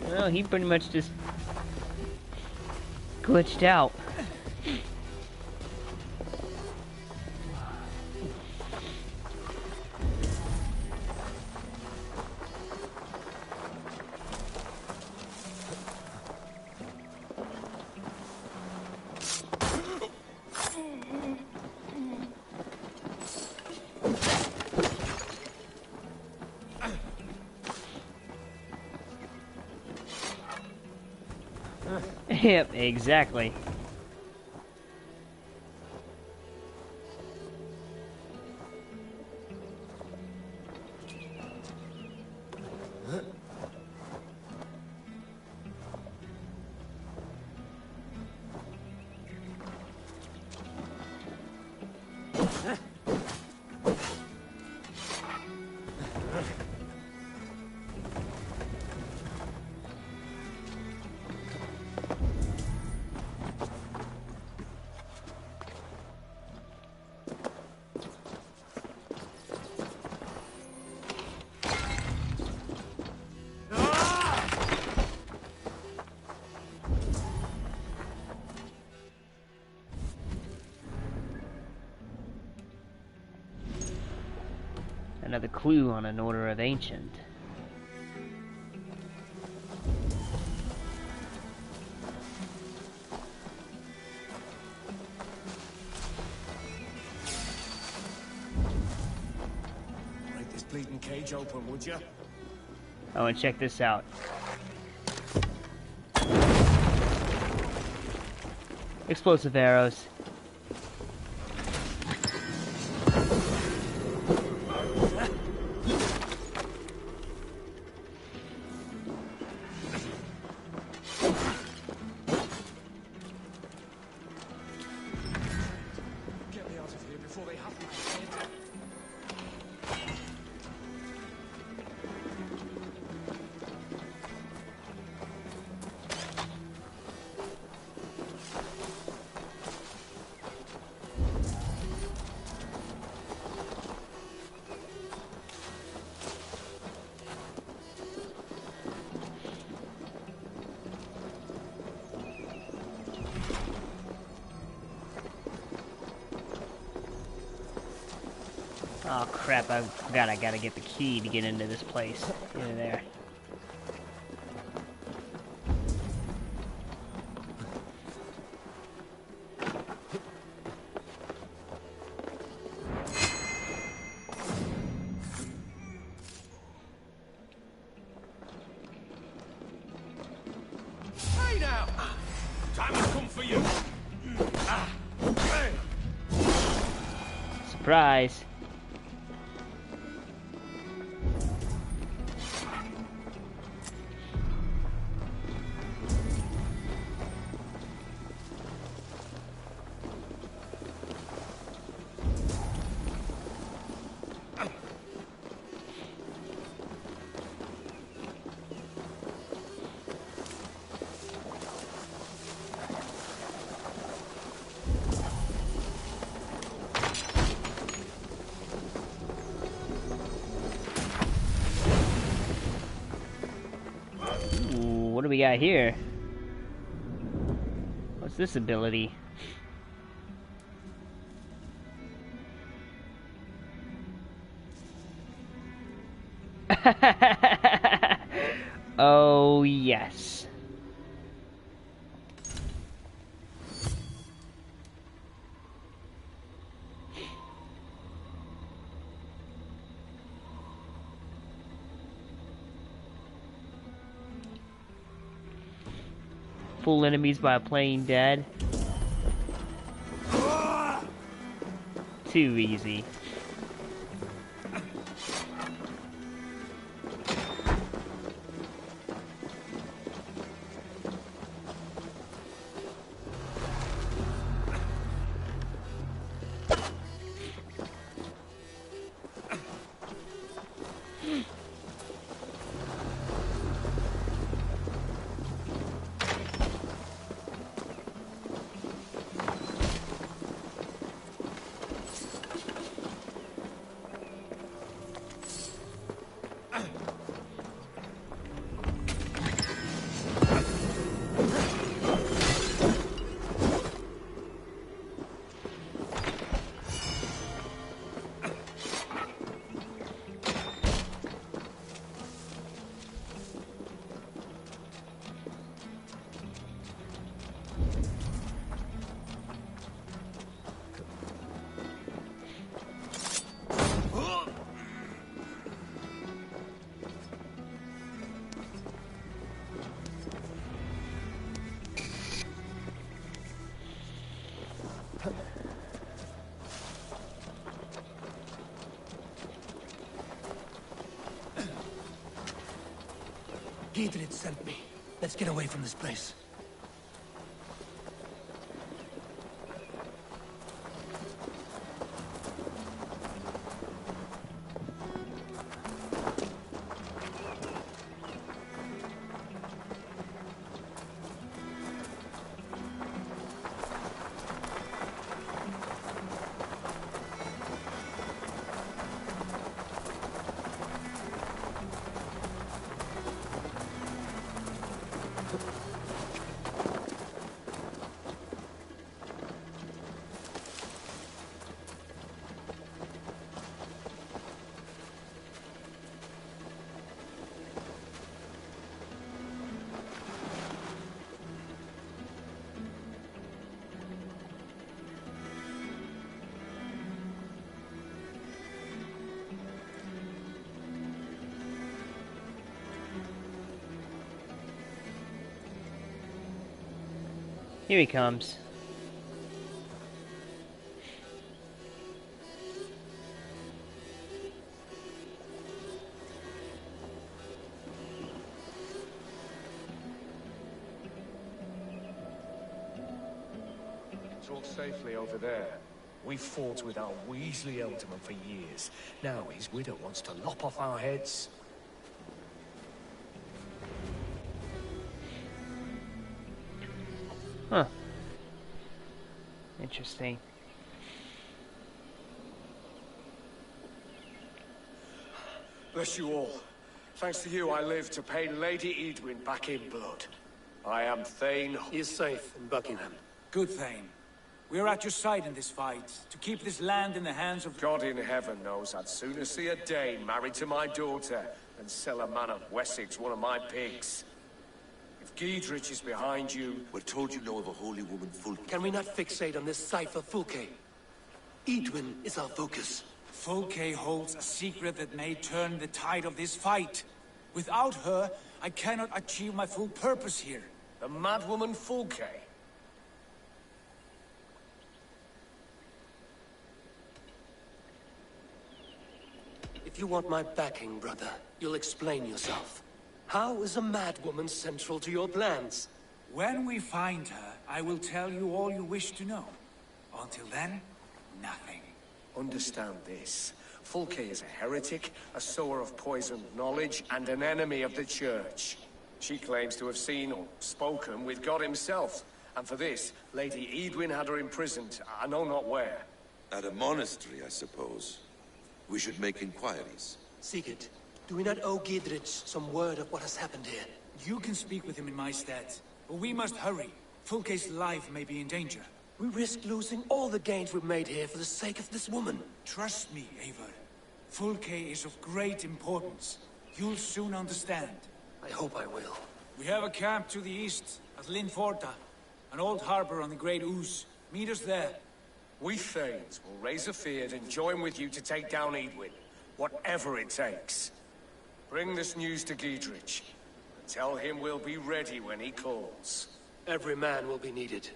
Speaker 5: Well, he pretty much just glitched out. Yep, exactly. Another clue on an order of ancient.
Speaker 17: bleeding cage open, would you?
Speaker 5: Oh, and check this out. Explosive arrows.
Speaker 17: Get me out of here before they have my head.
Speaker 5: Oh crap, I forgot I gotta get the key to get into this place. Into there.
Speaker 17: Hey now! Time has come for you!
Speaker 5: Surprise! Ooh, what do we got here? What's this ability? Oh, yes. Fool enemies by playing dead. Too easy.
Speaker 4: Giedrid sent me. Let's get away from this place.
Speaker 5: Here he comes.
Speaker 17: Talk safely over there. We fought with our Weasley Elderman for years. Now his widow wants to lop off our heads.
Speaker 5: Huh. Interesting.
Speaker 17: Bless you all. Thanks to you, I live to pay Lady Edwin back in blood. I am Thane.
Speaker 4: He is safe in Buckingham.
Speaker 2: Good, Thane. We are at your side in this fight, to keep this land in the hands of...
Speaker 17: God in heaven knows I'd sooner see a Dane married to my daughter than sell a man of Wessex one of my pigs. If Giedrich is behind you...
Speaker 15: We're told you know of a holy woman, Fulke.
Speaker 4: Can we not fixate on this cipher, Fulke? Edwin is our focus.
Speaker 2: Fulke holds a secret that may turn the tide of this fight. Without her, I cannot achieve my full purpose here.
Speaker 17: The madwoman Fulke?
Speaker 4: If you want my backing, brother, you'll explain yourself. How is a madwoman central to your plans?
Speaker 2: When we find her, I will tell you all you wish to know. Until then, nothing.
Speaker 17: Understand this. Fulke is a heretic, a sower of poisoned knowledge, and an enemy of the Church. She claims to have seen or spoken with God himself. And for this, Lady Edwin had her imprisoned, I know not where.
Speaker 15: At a monastery, I suppose. We should make inquiries.
Speaker 4: Sigurd, do we not owe Giedrich some word of what has happened here?
Speaker 2: You can speak with him in my stead, but we must hurry. Fulke's life may be in danger.
Speaker 4: We risk losing all the gains we've made here for the sake of this woman.
Speaker 2: Trust me, Eivor. Fulke is of great importance. You'll soon understand.
Speaker 4: I hope I will.
Speaker 2: We have a camp to the east, at Linforta, an old harbor on the Great Ouse. Meet us there.
Speaker 17: We Thanes will raise a fear and join with you to take down Edwin, whatever it takes. Bring this news to Giedrich, and tell him we'll be ready when he calls.
Speaker 4: Every man will be needed.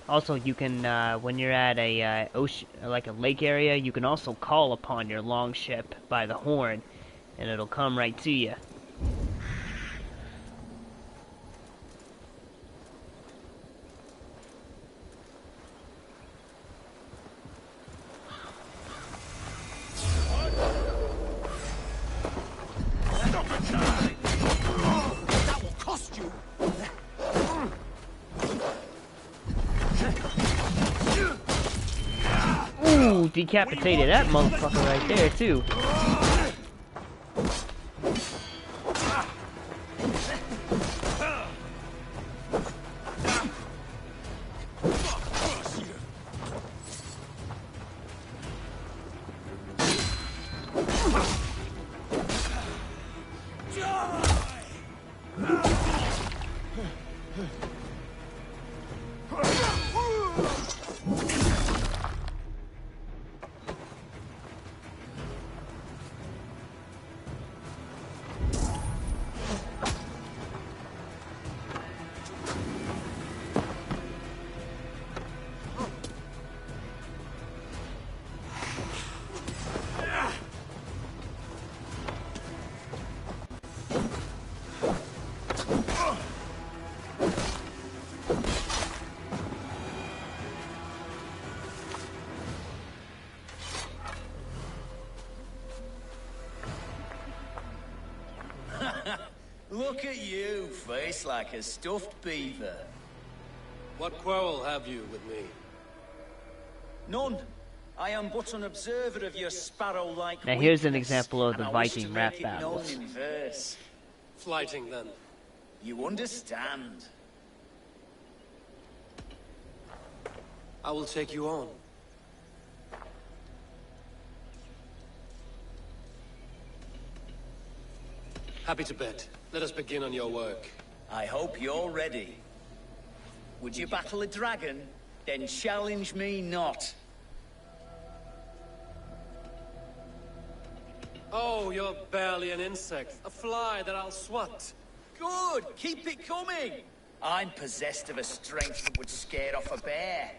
Speaker 5: Also, you can, when you're at a ocean, like a lake area, you can also call upon your longship by the horn, and it'll come right to you.
Speaker 10: That will cost you.
Speaker 5: Ooh, decapitated that motherfucker right there, too.
Speaker 16: Look at you, face like a stuffed beaver.
Speaker 4: What quarrel have you with me?
Speaker 16: None. I am but an observer of your sparrow-like
Speaker 5: Now here's an
Speaker 16: weakness,
Speaker 5: example of
Speaker 16: and
Speaker 5: the
Speaker 16: I wish to
Speaker 5: Viking
Speaker 16: make
Speaker 5: rap
Speaker 16: it known
Speaker 5: battles.
Speaker 16: in verse.
Speaker 4: Flighting, then.
Speaker 16: You understand.
Speaker 4: I will take you on. Happy to bet. Let us begin on your work.
Speaker 16: I hope you're ready. Would you battle a dragon? Then challenge me not.
Speaker 11: Oh, you're barely an insect. A fly that I'll swat.
Speaker 16: Good! Keep it coming! I'm possessed of a strength that would scare off a bear.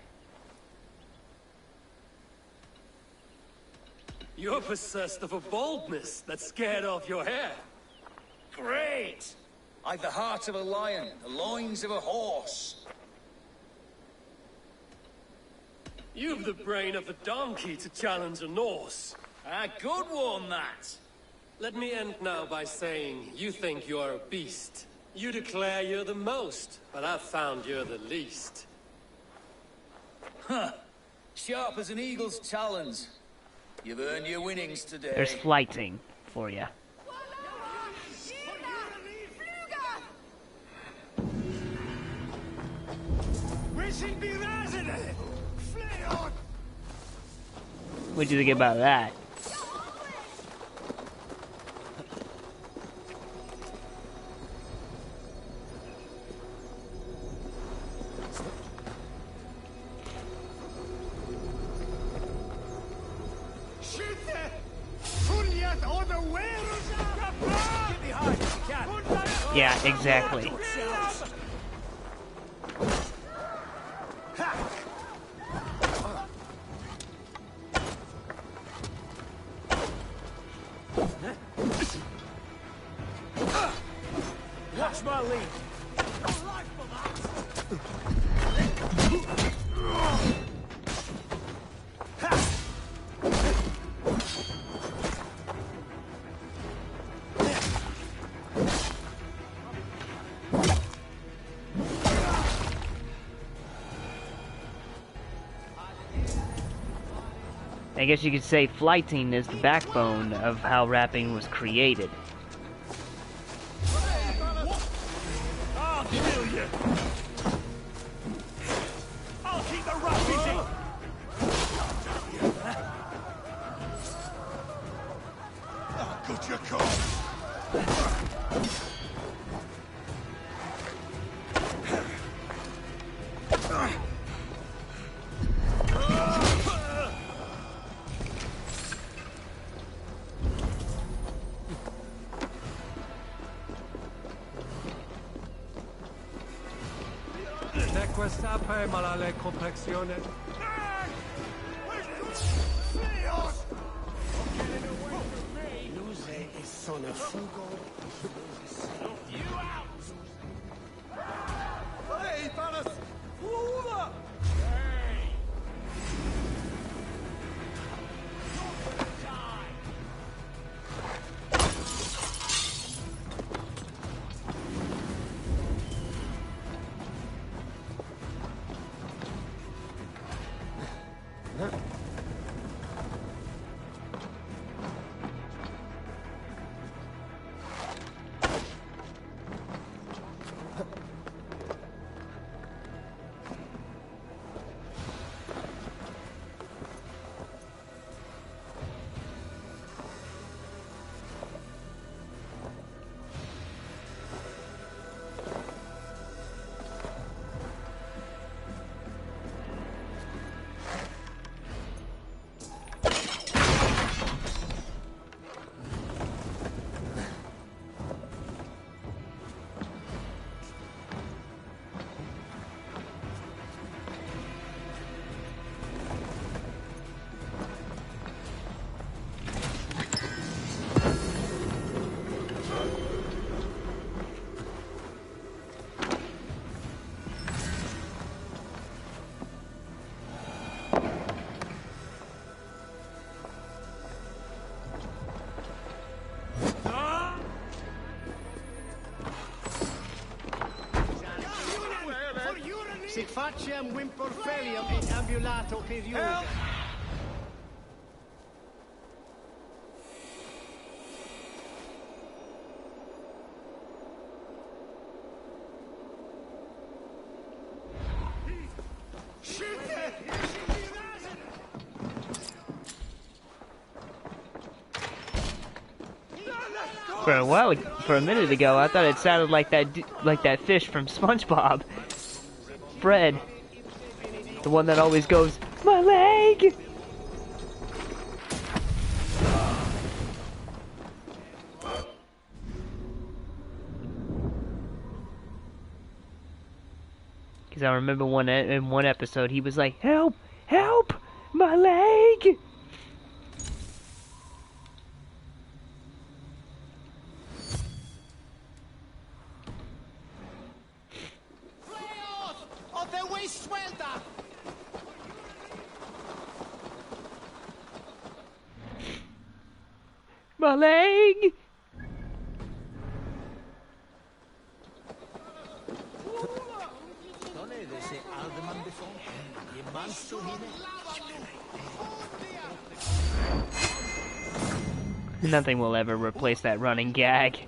Speaker 11: You're possessed of a boldness that scared off your hair.
Speaker 16: Great! I've the heart of a lion, the loins of a horse.
Speaker 11: You've the brain of a donkey to challenge a Norse.
Speaker 16: A good one, that!
Speaker 11: Let me end now by saying you think you're a beast. You declare you're the most, but I've found you're the least.
Speaker 16: Huh. Sharp as an eagle's talons. You've earned your winnings today.
Speaker 5: There's flighting for you. What'd you think about that? Yeah, exactly.
Speaker 16: Watch my lead.
Speaker 5: I guess you could say flighting is the backbone of how rapping was created.
Speaker 16: I'll kill you. I'll keep the rock busy.
Speaker 6: I've got your call.
Speaker 11: Questa ma le complexione.
Speaker 10: Luce e sono fugo.
Speaker 16: You out! Hey, fellas! Over! Hey!
Speaker 10: Sic faciem Wimporfelium in ambulato period.
Speaker 5: For a minute ago, I thought it sounded like that fish from SpongeBob. Fred. The one that always goes, "My leg!" Because I remember in one episode he was like, "Help! Help! My leg!" My leg! Nothing will ever replace that running gag.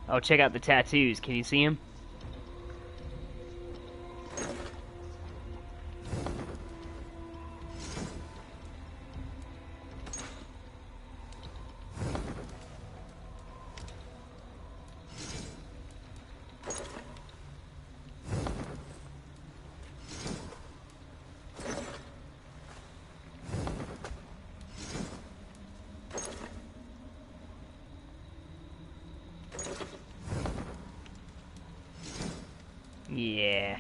Speaker 5: Oh, check out the tattoos. Can you see them? Yeah.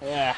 Speaker 5: Yeah.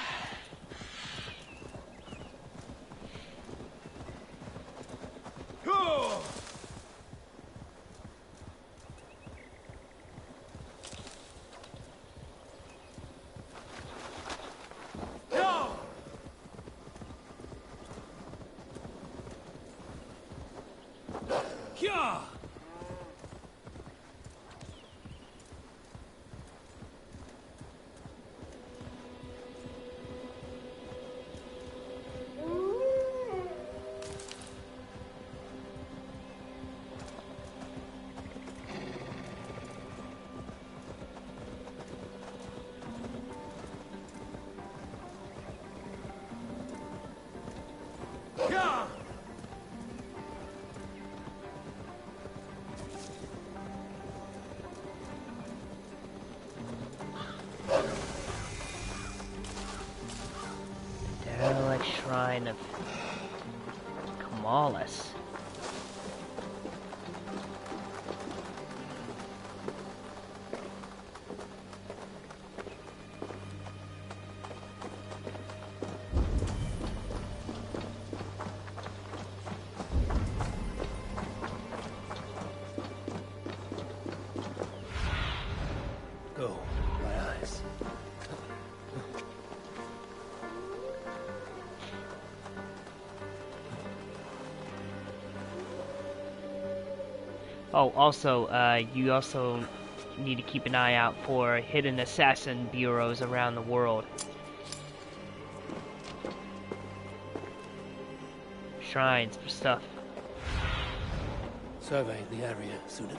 Speaker 5: Derelict Shrine of Kamalis.
Speaker 4: Oh, my eyes.
Speaker 5: Oh, also, you also need to keep an eye out for hidden assassin bureaus around the world. Shrines for stuff.
Speaker 4: Survey the area, Sunan.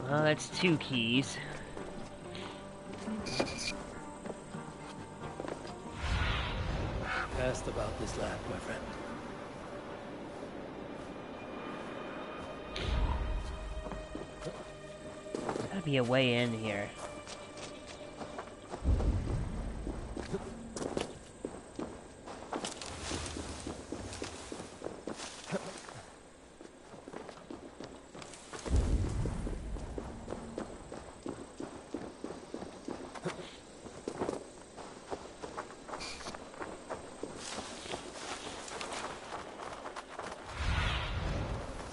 Speaker 5: Well, that's 2 keys.
Speaker 4: Asked about this lab, my friend.
Speaker 5: There's gotta be a way in here.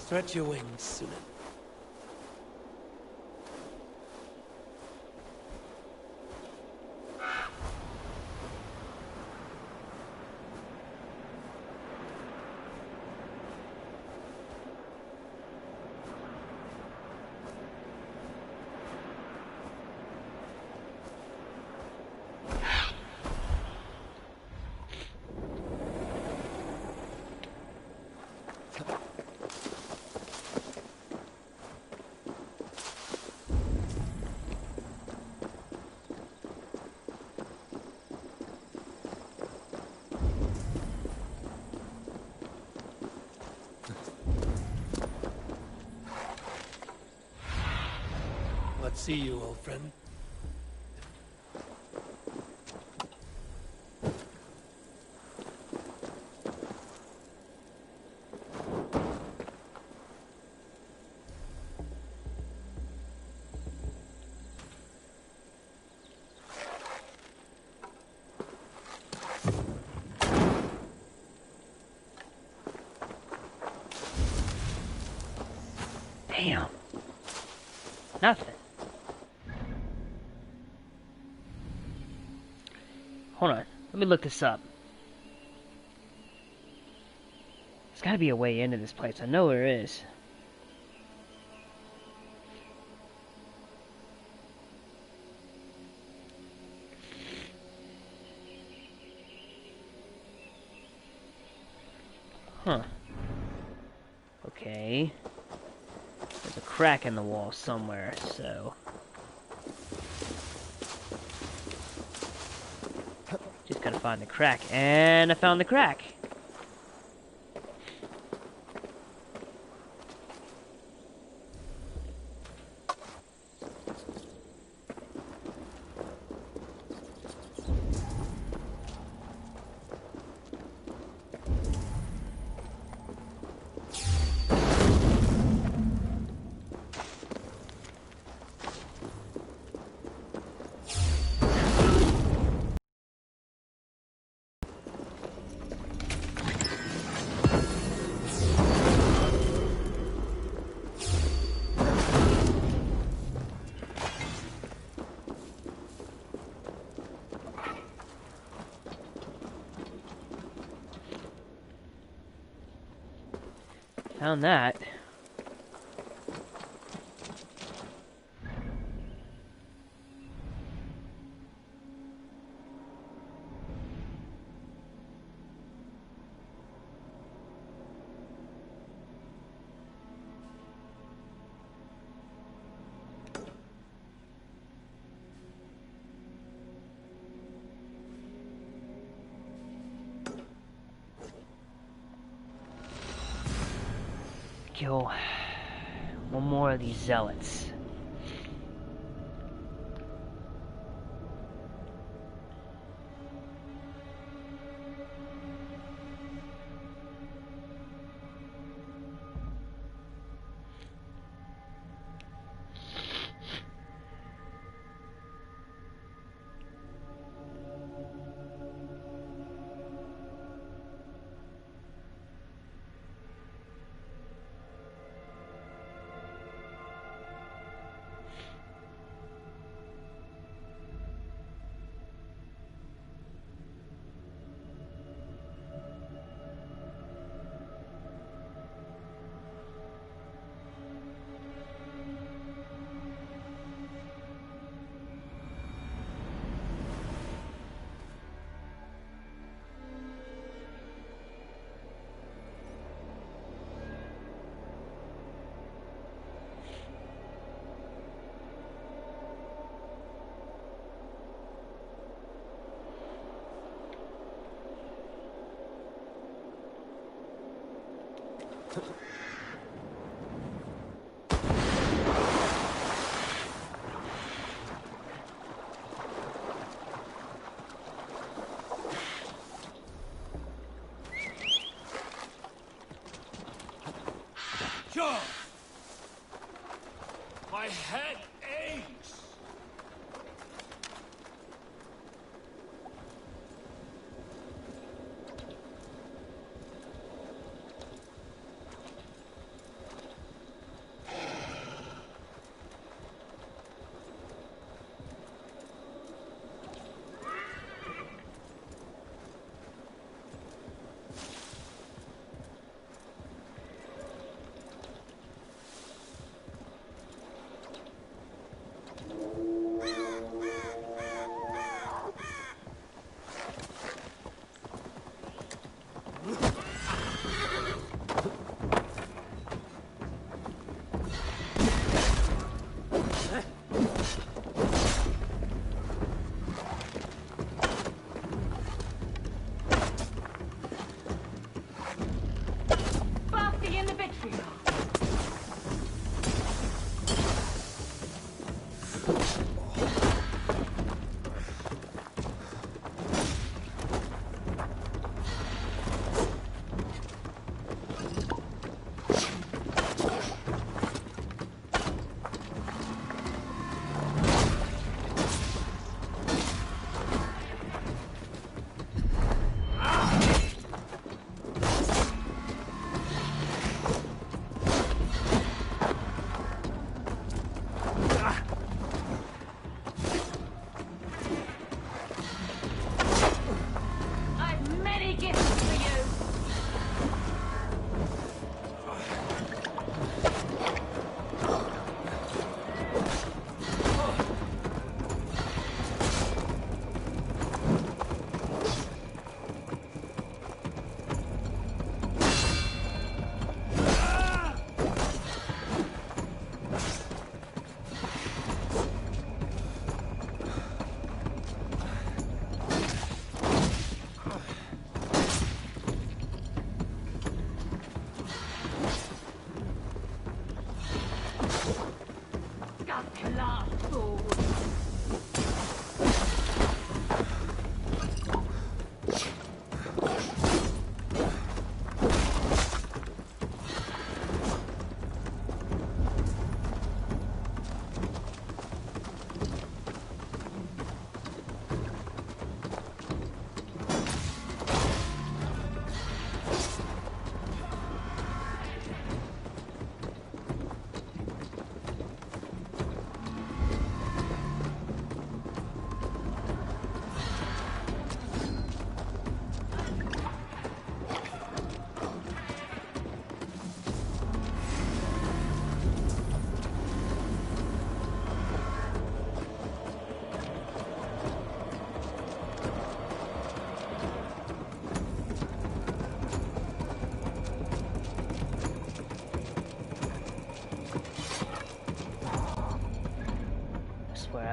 Speaker 4: Stretch your wings, Sunan. Let's see you, old friend.
Speaker 5: Damn. Nothing. Hold on. Let me look this up. There's gotta be a way into this place. I know there is. Huh. Okay. There's a crack in the wall somewhere, so... just gotta find the crack. And I found the crack! Found that. Kill one more of these zealots.
Speaker 16: John! My head aches!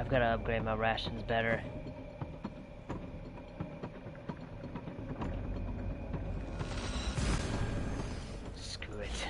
Speaker 5: I've got to upgrade my rations better. Screw it.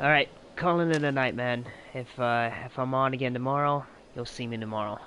Speaker 5: Alright, calling it a night, man. If I'm on again tomorrow, you'll see me tomorrow.